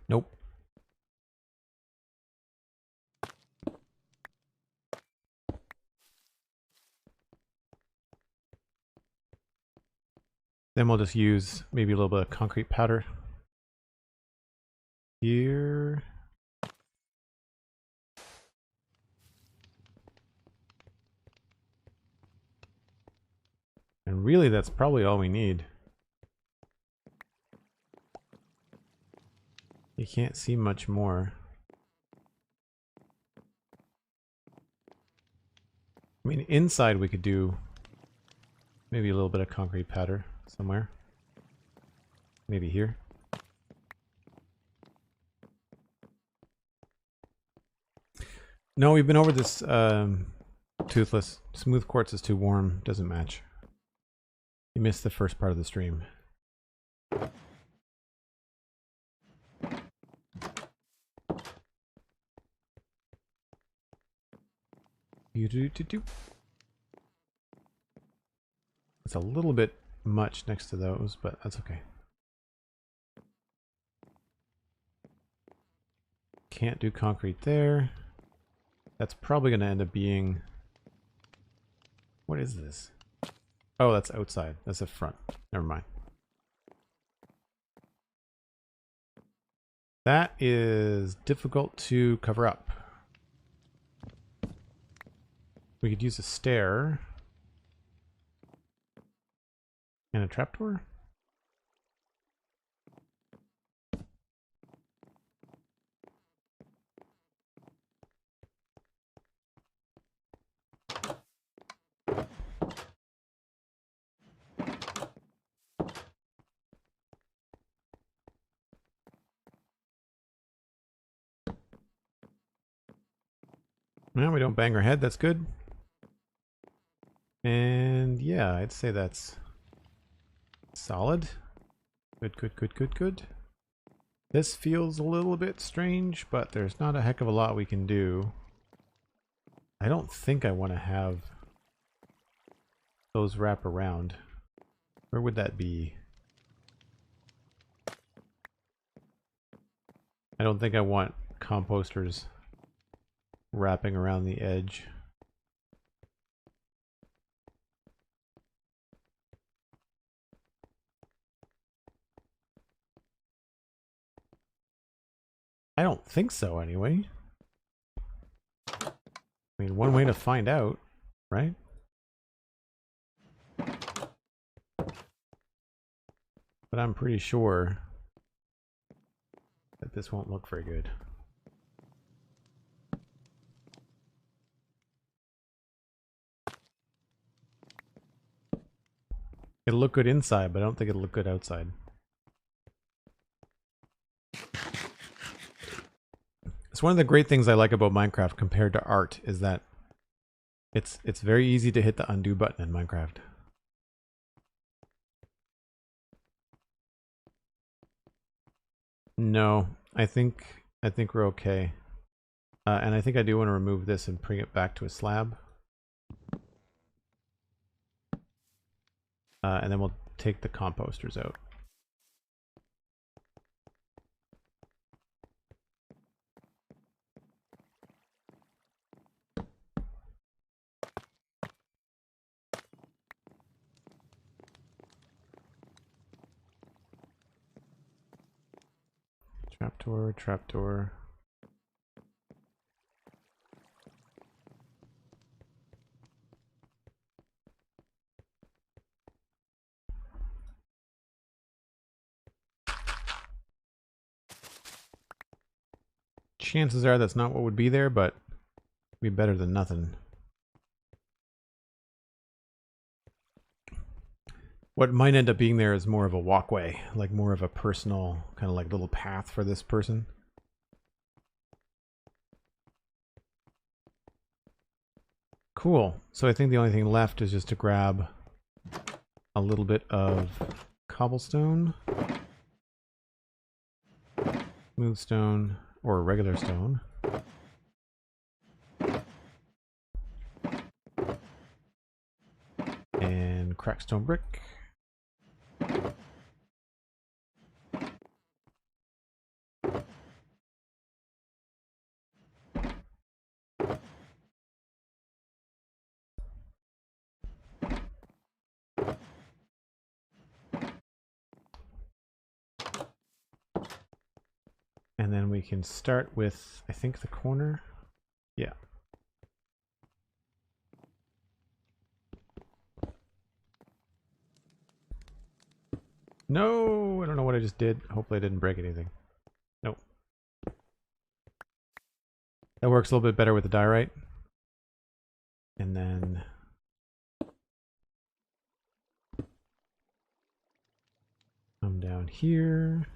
Nope. Then we'll just use maybe a little bit of concrete powder here. And really, that's probably all we need. You can't see much more. I mean, inside we could do maybe a little bit of concrete powder somewhere. Maybe here. No, we've been over this toothless. Smooth quartz is too warm. Doesn't match. You missed the first part of the stream. It's a little bit much next to those, but that's okay. Can't do concrete there. That's probably going to end up being... What is this? Oh, that's outside. That's the front. Never mind. That is difficult to cover up. We could use a stair. And a trapdoor? No, we don't bang our head. That's good. And yeah, I'd say that's solid. Good, good, good, good, good. This feels a little bit strange, but there's not a heck of a lot we can do. I don't think I want to have those wrap around. Where would that be? I don't think I want composters wrapping around the edge. I don't think so, anyway. I mean, one way to find out, right? But I'm pretty sure that this won't look very good. It'll look good inside, but I don't think it'll look good outside. It's one of the great things I like about Minecraft compared to art is that It's very easy to hit the undo button in Minecraft. No, I think we're okay. And I think I do want to remove this and bring it back to a slab. And then we'll take the composters out. Trapdoor, trapdoor. Chances are that's not what would be there, but it'd be better than nothing. What might end up being there is more of a walkway, like more of a personal kind of like little path for this person. Cool. So I think the only thing left is just to grab a little bit of cobblestone, smooth stone, or regular stone. And crackstone brick. And then we can start with, I think, the corner. Yeah. No, I don't know what I just did. Hopefully I didn't break anything. Nope. That works a little bit better with the diorite. And then come down here.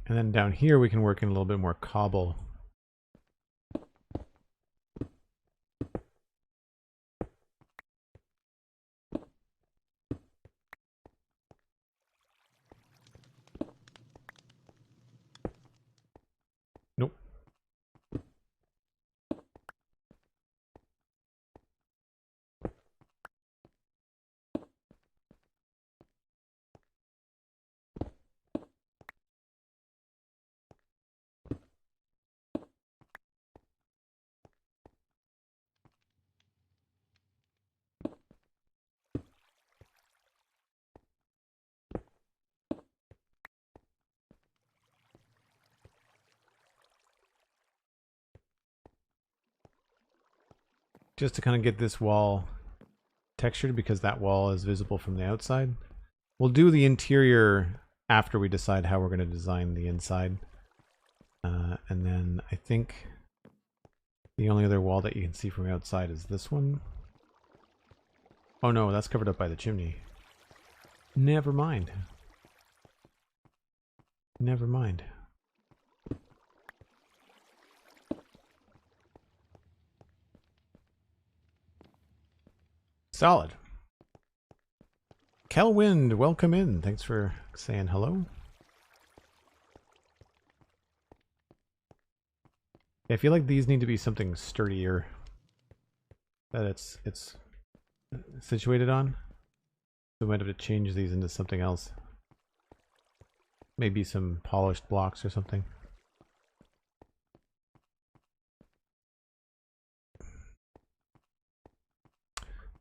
And then down here we can work in a little bit more cobble. Nope. Just to kind of get this wall textured because that wall is visible from the outside. We'll do the interior after we decide how we're going to design the inside. And then I think the only other wall that you can see from outside is this one. Oh no, that's covered up by the chimney. Never mind. Never mind. Solid. Kelwind, welcome in. Thanks for saying hello. I feel like these need to be something sturdier that it's situated on. So we might have to change these into something else. Maybe some polished blocks or something.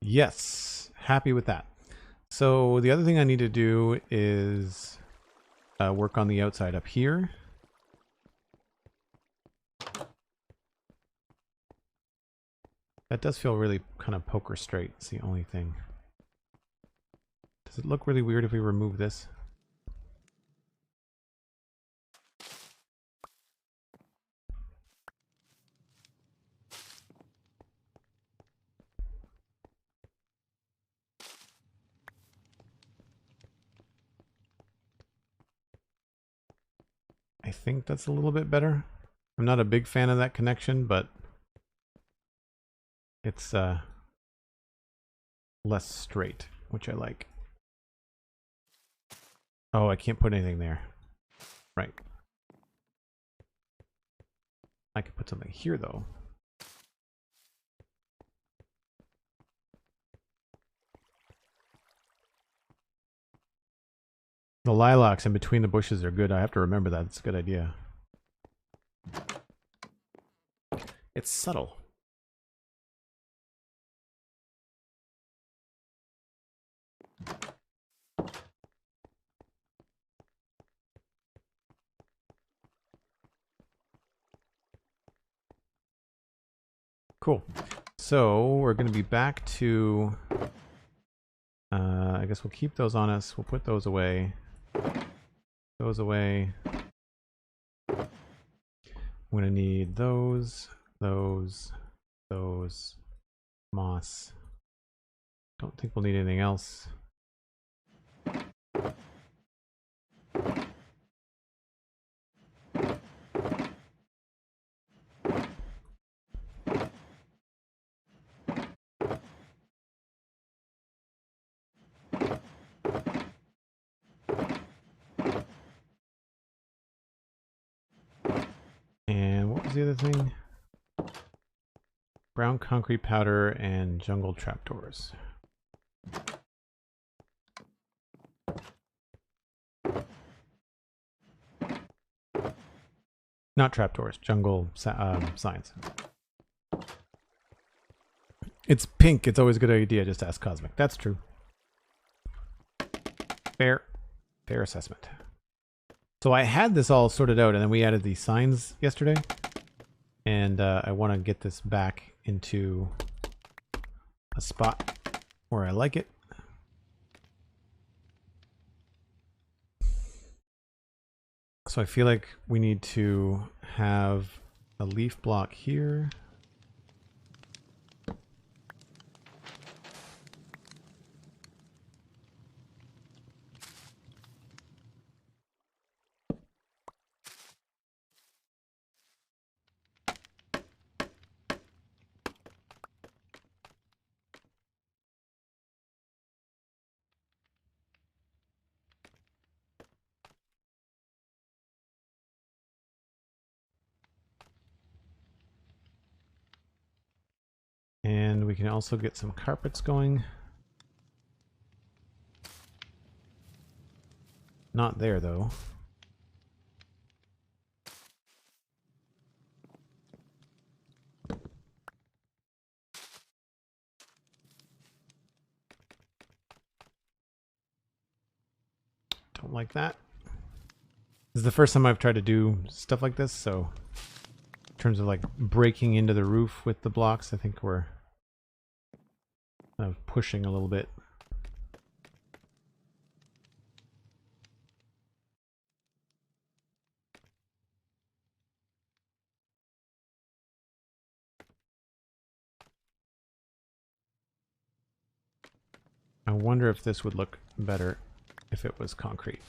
Yes, happy with that. So the other thing I need to do is work on the outside up here. That does feel really kind of poker straight. It's the only thing. Does it look really weird if we remove this? I think that's a little bit better. I'm not a big fan of that connection, but it's less straight, which I like. Oh, I can't put anything there. Right. I could put something here, though. The lilacs in between the bushes are good. I have to remember that. It's a good idea. It's subtle. Cool. So we're going to be back to... I guess we'll keep those on us. We'll put those away. Those away. I'm going to need those, moss. Don't think we'll need anything else. And what was the other thing? Brown concrete powder and jungle trapdoors. Not trapdoors, jungle signs. It's pink. It's always a good idea just to ask Cosmic. That's true. Fair assessment. So I had this all sorted out, and then we added these signs yesterday. And I want to get this back into a spot where I like it. So I feel like we need to have a leaf block here. And we can also get some carpets going. Not there, though. Don't like that. This is the first time I've tried to do stuff like this, so in terms of like breaking into the roof with the blocks, I think we're kind of pushing a little bit. I wonder if this would look better if it was concrete.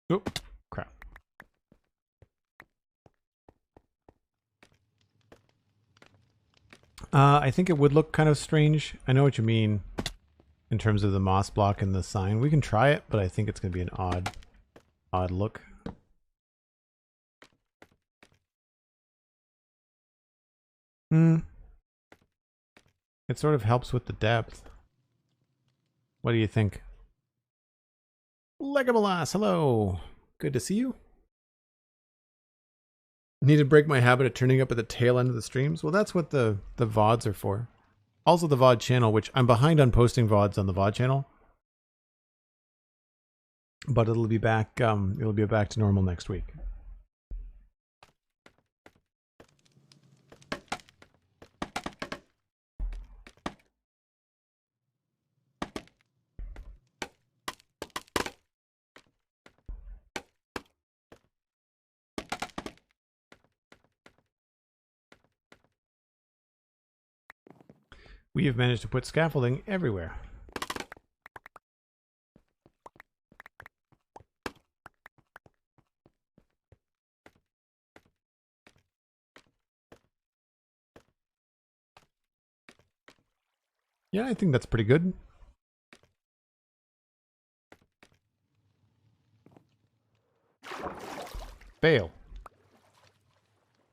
Oh, crap. I think it would look kind of strange. I know what you mean in terms of the moss block and the sign. We can try it, but I think it's going to be an odd look. It sort of helps with the depth. What do you think? Legolas, hello. Good to see you. Need to break my habit of turning up at the tail end of the streams. Well, that's what the VODs are for. Also the VOD channel, which I'm behind on posting VODs on the VOD channel. But it'll be back to normal next week. We have managed to put scaffolding everywhere. Yeah, I think that's pretty good. Fail.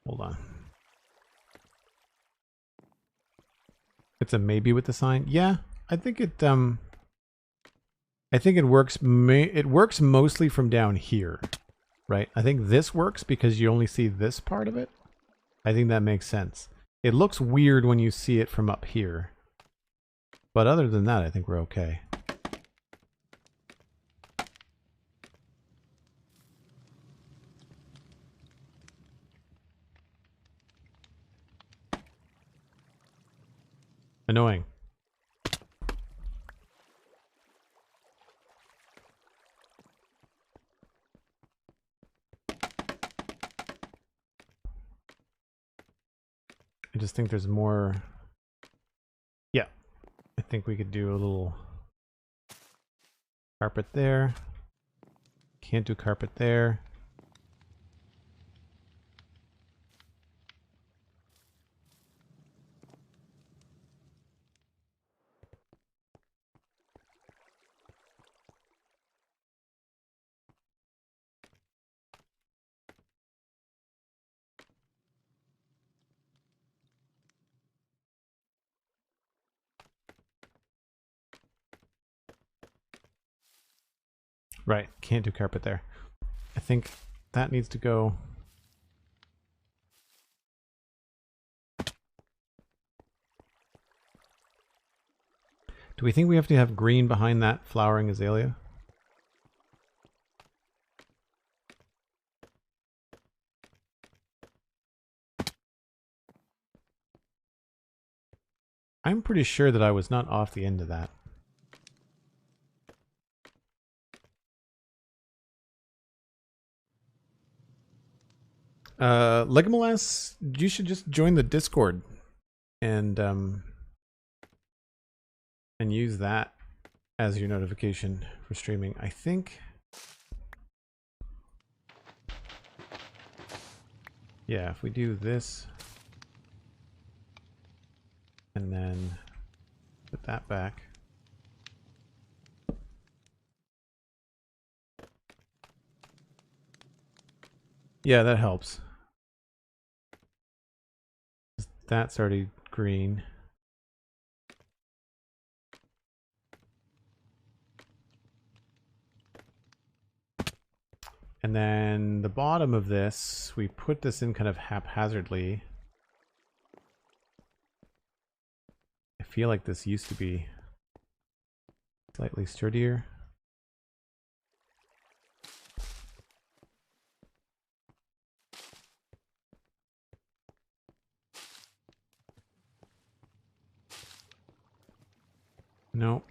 Hold on. It's a maybe with the sign. Yeah, I think it works. It works mostly from down here, right? I think this works because you only see this part of it. I think that makes sense. It looks weird when you see it from up here. But other than that, I think we're okay. Annoying. I just think there's more. Yeah. I think we could do a little carpet there. Can't do carpet there. Right, can't do carpet there. I think that needs to go. Do we think we have to have green behind that flowering azalea? I'm pretty sure that I was not off the end of that. Legolas, you should just join the Discord and use that as your notification for streaming. I think. Yeah, if we do this and then put that back. Yeah, that helps. That's already green. And then the bottom of this, we put this in kind of haphazardly. I feel like this used to be slightly sturdier. No.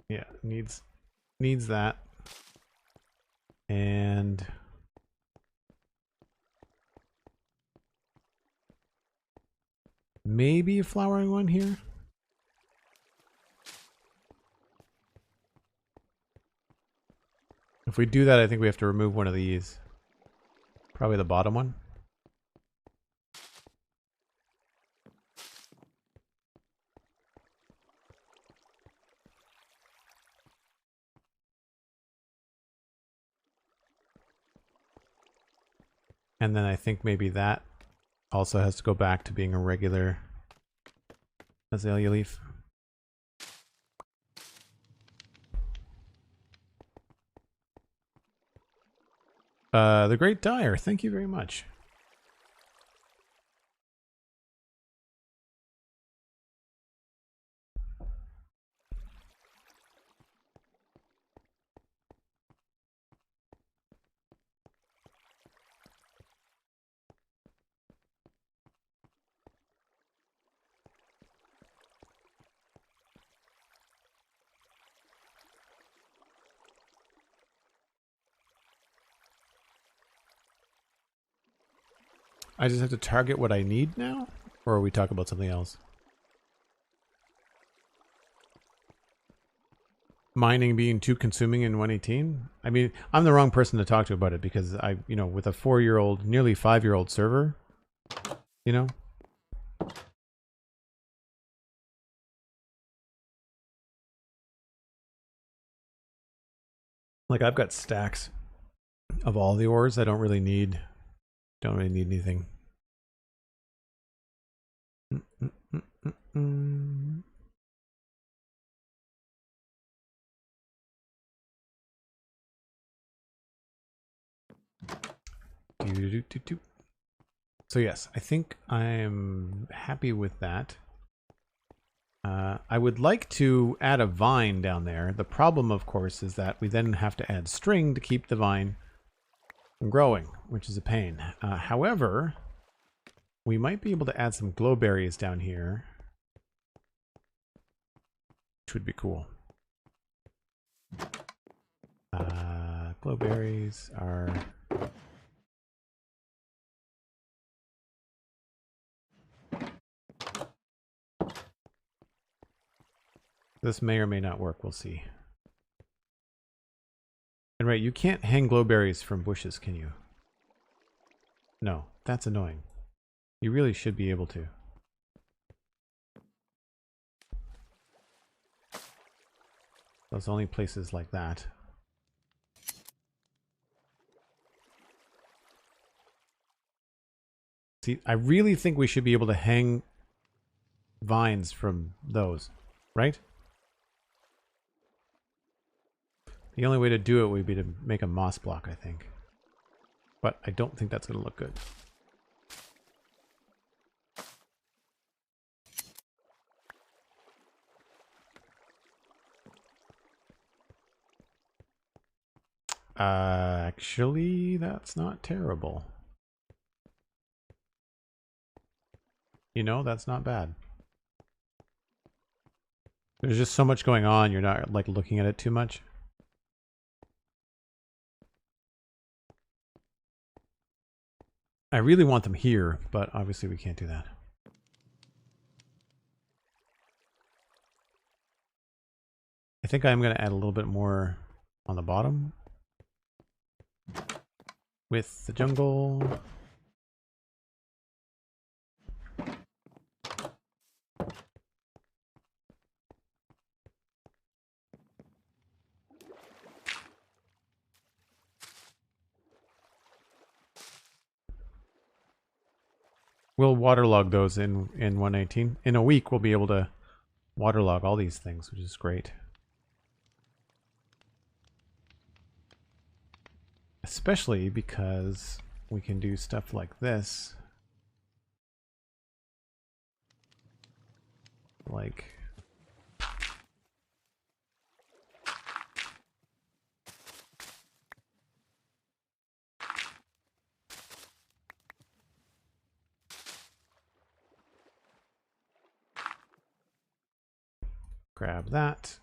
Yeah, needs that. And maybe a flowering one here. If we do that, I think we have to remove one of these. Probably the bottom one. And then I think maybe that also has to go back to being a regular azalea leaf. The Great Dyer, thank you very much. I just have to target what I need now? Or are we talking about something else? Mining being too consuming in 118? I mean, I'm the wrong person to talk to about it because I, you know, with a 4-year-old, nearly 5-year-old server, you know? Like I've got stacks of all the ores. I don't really need anything. So yes, I think I'm happy with that. I would like to add a vine down there. The problem, of course, is that we then have to add string to keep the vine from growing, which is a pain. However, we might be able to add some glowberries down here, which would be cool. Glowberries are... This may or may not work, we'll see. And right, you can't hang glowberries from bushes, can you? No, that's annoying. You really should be able to. Those only places like that. See, I really think we should be able to hang vines from those, right? The only way to do it would be to make a moss block, I think. But I don't think that's going to look good. Actually, that's not terrible. You know, that's not bad. There's just so much going on, you're not like looking at it too much. I really want them here, but obviously we can't do that. I think I'm going to add a little bit more on the bottom with the jungle. We'll waterlog those in 118. In a week, we'll be able to waterlog all these things, which is great. Especially because we can do stuff like this. Like... grab that.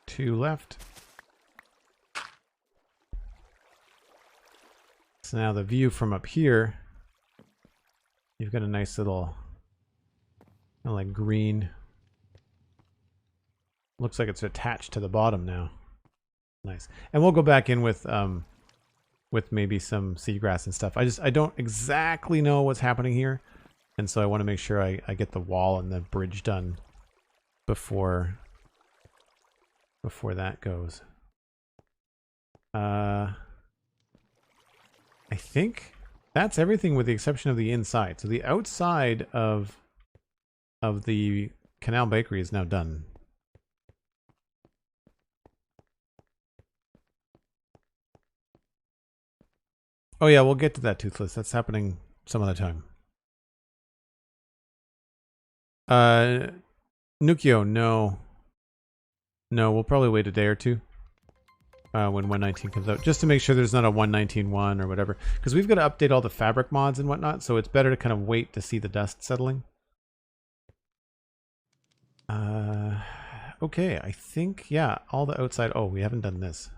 Two left. So now the view from up here You've got a nice little, kind of like green. Looks like it's attached to the bottom now. Nice. And we'll go back in with maybe some seagrass and stuff. I don't exactly know what's happening here, and so I want to make sure I get the wall and the bridge done before that goes. I think that's everything with the exception of the inside. So the outside of the Canal Bakery is now done. Oh yeah, we'll get to that, Toothless. That's happening some other time. Nukio, no. No, we'll probably wait a day or two. When 119 comes out, just to make sure there's not a 119.1 or whatever, because we've got to update all the fabric mods and whatnot, so it's better to kind of wait to see the dust settling. Okay, I think, yeah, all the outside. Oh, we haven't done this.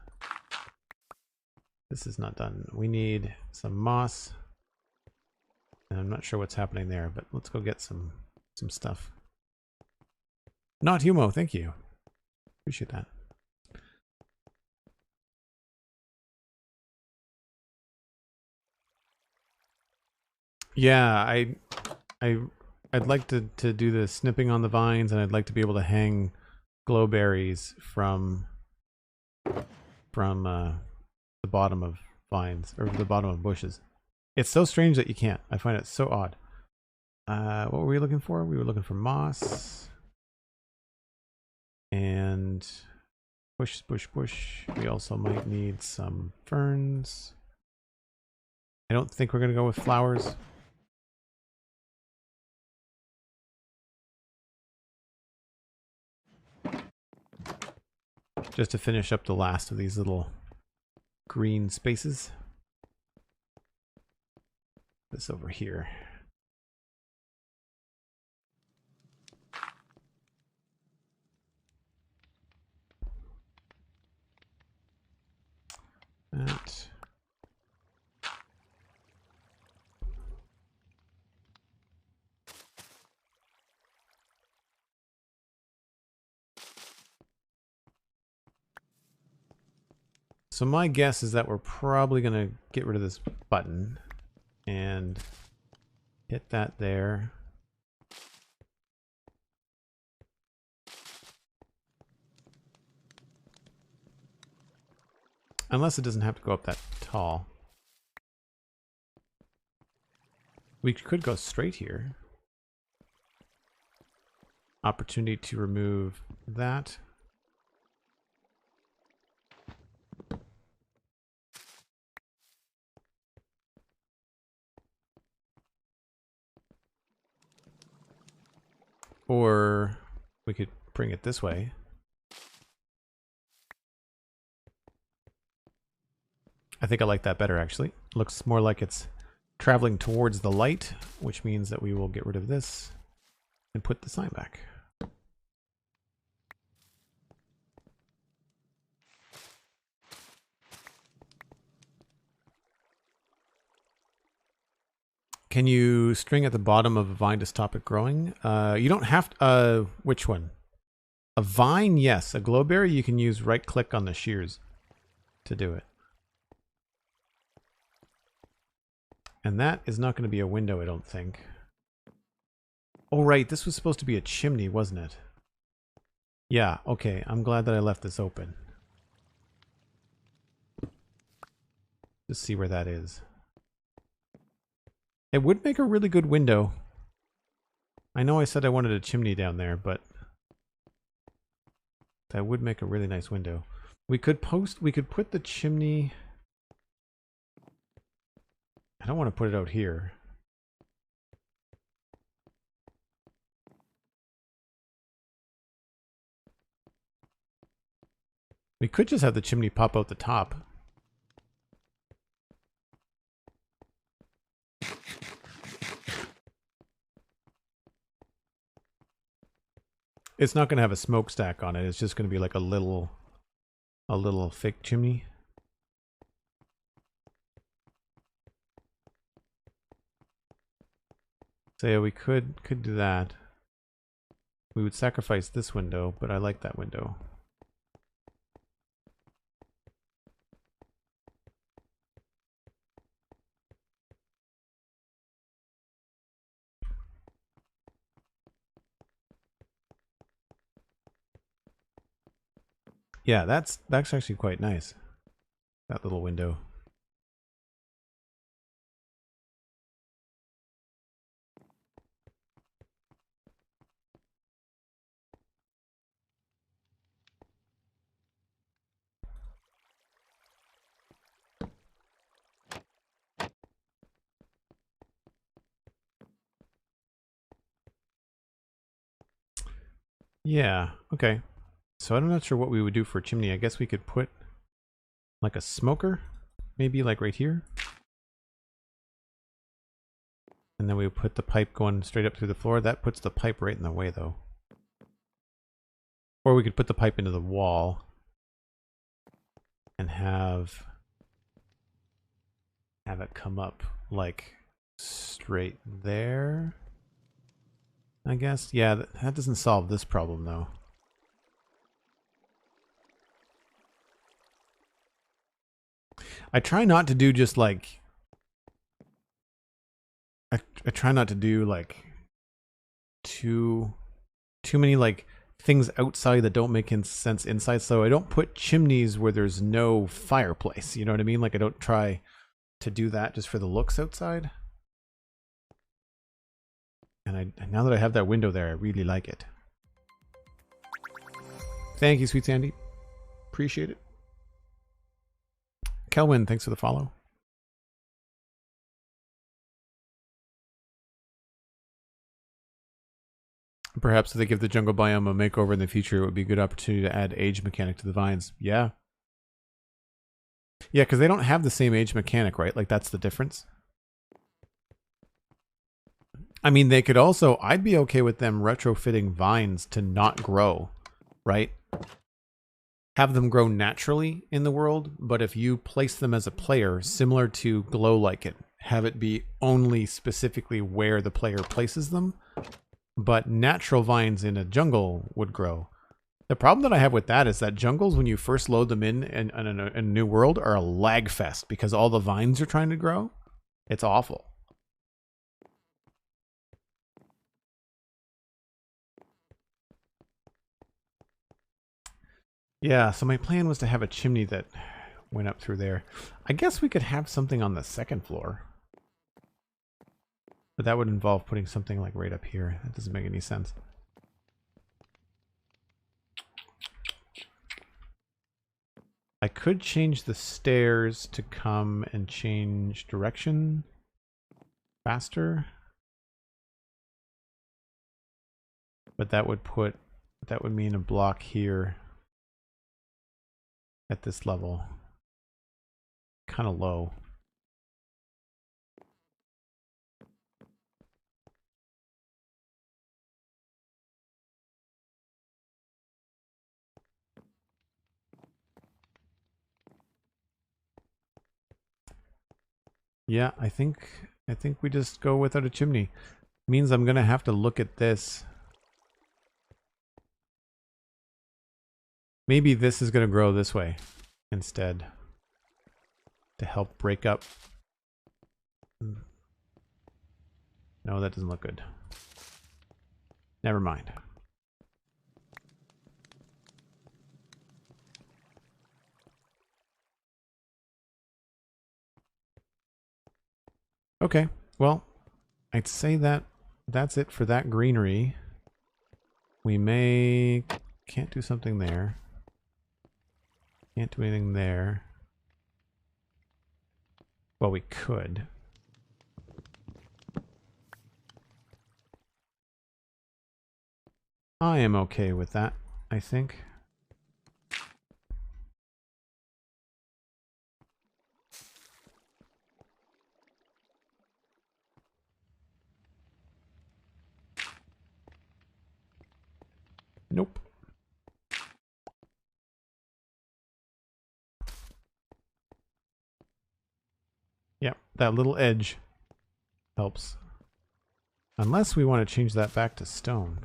This is not done. We need some moss, and I'm not sure what's happening there, but let's go get some stuff. Not Humo, thank you. Appreciate that. Yeah, I'd like to do the snipping on the vines, and I'd like to be able to hang glowberries from the bottom of vines, or the bottom of bushes. It's so strange that you can't. I find it so odd. What were we looking for? We were looking for moss. And bush. We also might need some ferns. I don't think we're going to go with flowers. Just to finish up the last of these little green spaces. This over here. That. So my guess is that we're probably going to get rid of this button and hit that there. Unless it doesn't have to go up that tall. We could go straight here. Opportunity to remove that. Or we could bring it this way. I think I like that better, actually. Looks more like it's traveling towards the light, which means that we will get rid of this and put the sign back. Can you string at the bottom of a vine to stop it growing? You don't have to, which one? A vine, yes. A glowberry, you can use right click on the shears to do it. And that is not going to be a window, I don't think. Oh, right. This was supposed to be a chimney, wasn't it? Yeah, okay. I'm glad that I left this open. Just see where that is. It would make a really good window. I know I said I wanted a chimney down there, but that would make a really nice window. We could put the chimney. I don't want to put it out here. We could just have the chimney pop out the top. It's not going to have a smokestack on it. It's just going to be like a little fake chimney. So yeah, we could do that. We would sacrifice this window, but I like that window. Yeah, that's actually quite nice. That little window. Yeah, okay. So I'm not sure what we would do for a chimney. I guess we could put like a smoker, maybe like right here. And then we would put the pipe going straight up through the floor. That puts the pipe right in the way though. Or we could put the pipe into the wall and have it come up like straight there. I guess. Yeah, that doesn't solve this problem though. I try not to do just like I try not to do like too many like things outside that don't make sense inside. So I don't put chimneys where there's no fireplace. You know what I mean? Like I don't try to do that just for the looks outside. And now that I have that window there, I really like it. Thank you, Sweet Sandy. Appreciate it. Kelwin, thanks for the follow. Perhaps if they give the jungle biome a makeover in the future, it would be a good opportunity to add age mechanic to the vines. Yeah. Yeah, because they don't have the same age mechanic, right? Like, that's the difference. I mean, they could also... I'd be okay with them retrofitting vines to not grow, right? Have them grow naturally in the world, but if you place them as a player, similar to Glow Like It, have it be only specifically where the player places them, but natural vines in a jungle would grow. The problem that I have with that is that jungles, when you first load them in a new world, are a lag fest because all the vines are trying to grow. It's awful. Yeah, so my plan was to have a chimney that went up through there. I guess we could have something on the second floor. But that would involve putting something like right up here. That doesn't make any sense. I could change the stairs to come and change direction faster. But that would mean a block here at this level. Kind of low. Yeah, I think we just go without a chimney. Means I'm gonna have to look at this. Maybe this is gonna grow this way instead to help break up. No, that doesn't look good. Never mind. Okay, well, I'd say that that's it for that greenery. We can't do something there. Can't do anything there. Well, we could. I am okay with that, I think. Nope. Yeah, that little edge helps. Unless we want to change that back to stone.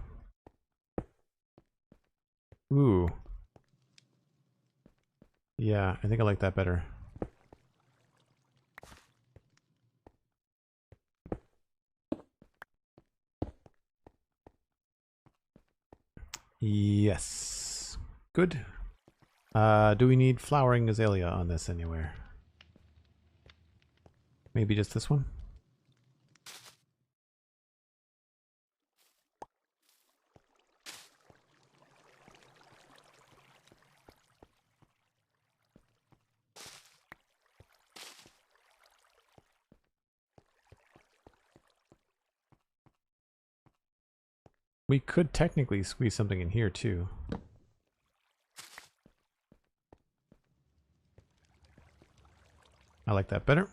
Ooh. Yeah, I think I like that better. Yes. Good. Do we need flowering azalea on this anywhere? Maybe just this one? We could technically squeeze something in here too. I like that better.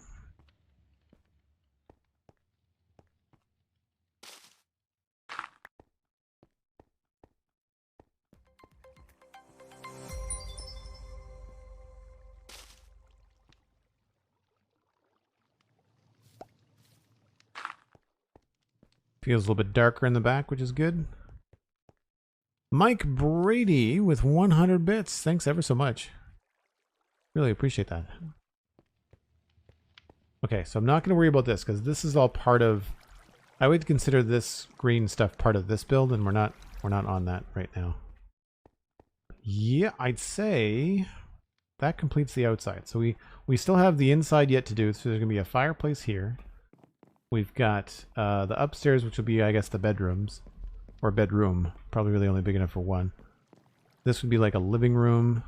Feels a little bit darker in the back, which is good. Mike Brady with 100 bits. Thanks ever so much. Really appreciate that. Okay, so I'm not going to worry about this because this is all part of... I would consider this green stuff part of this build, and we're not on that right now. Yeah, I'd say that completes the outside. So we still have the inside yet to do. So there's going to be a fireplace here. We've got the upstairs, which will be, I guess, the bedrooms. Or bedroom. Probably really only big enough for one. This would be like a living room.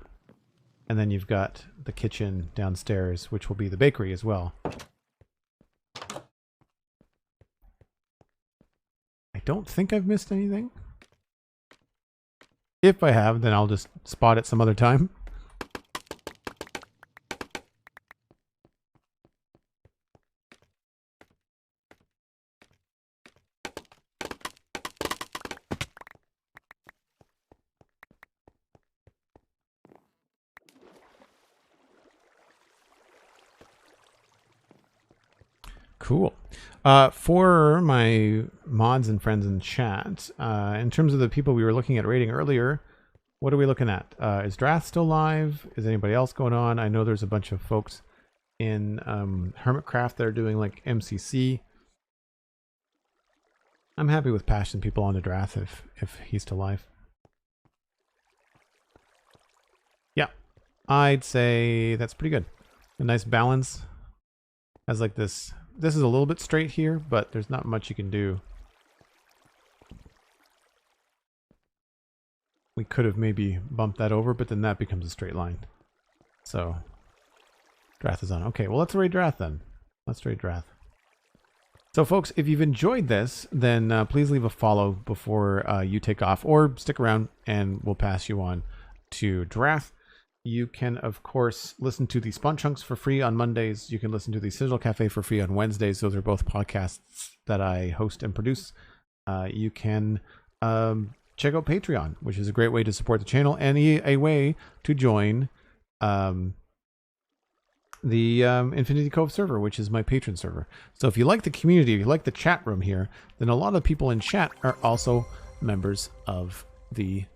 And then you've got the kitchen downstairs, which will be the bakery as well. I don't think I've missed anything. If I have, then I'll just spot it some other time. Cool. For my mods and friends in chat, in terms of the people we were looking at rating earlier, what are we looking at? Is Drath still live? Is anybody else going on? I know there's a bunch of folks in Hermitcraft that are doing like MCC. I'm happy with passing people on to Drath if he's still live. Yeah, I'd say that's pretty good. A nice balance. Has like this... This is a little bit straight here, but there's not much you can do. We could have maybe bumped that over, but then that becomes a straight line. So, Drath is on. Okay, well, let's raid Drath then. Let's raid Drath. So, folks, if you've enjoyed this, then please leave a follow before you take off, or stick around and we'll pass you on to Drath. You can, of course, listen to the Spawn Chunks for free on Mondays. You can listen to the Citadel Cafe for free on Wednesdays. Those are both podcasts that I host and produce. You can check out Patreon, which is a great way to support the channel, and a way to join the Infinity Cove server, which is my patron server. So if you like the community, if you like the chat room here, then a lot of people in chat are also members of the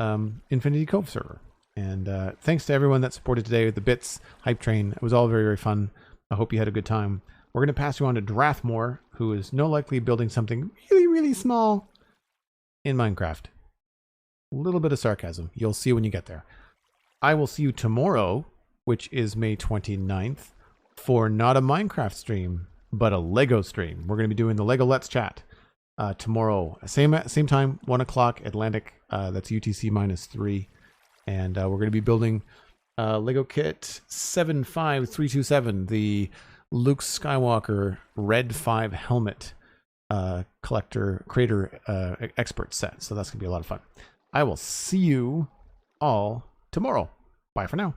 Infinity Cove server. And thanks to everyone that supported today with the bits, Hype Train. It was all very, very fun. I hope you had a good time. We're going to pass you on to Drathmore, who is no likely building something really, really small in Minecraft. A little bit of sarcasm. You'll see when you get there. I will see you tomorrow, which is May 29th, for not a Minecraft stream, but a Lego stream. We're going to be doing the Lego Let's Chat tomorrow. Same time, 1 o'clock Atlantic. That's UTC -3. And we're going to be building Lego Kit 75327, the Luke Skywalker Red 5 helmet creator expert set. So that's going to be a lot of fun. I will see you all tomorrow. Bye for now.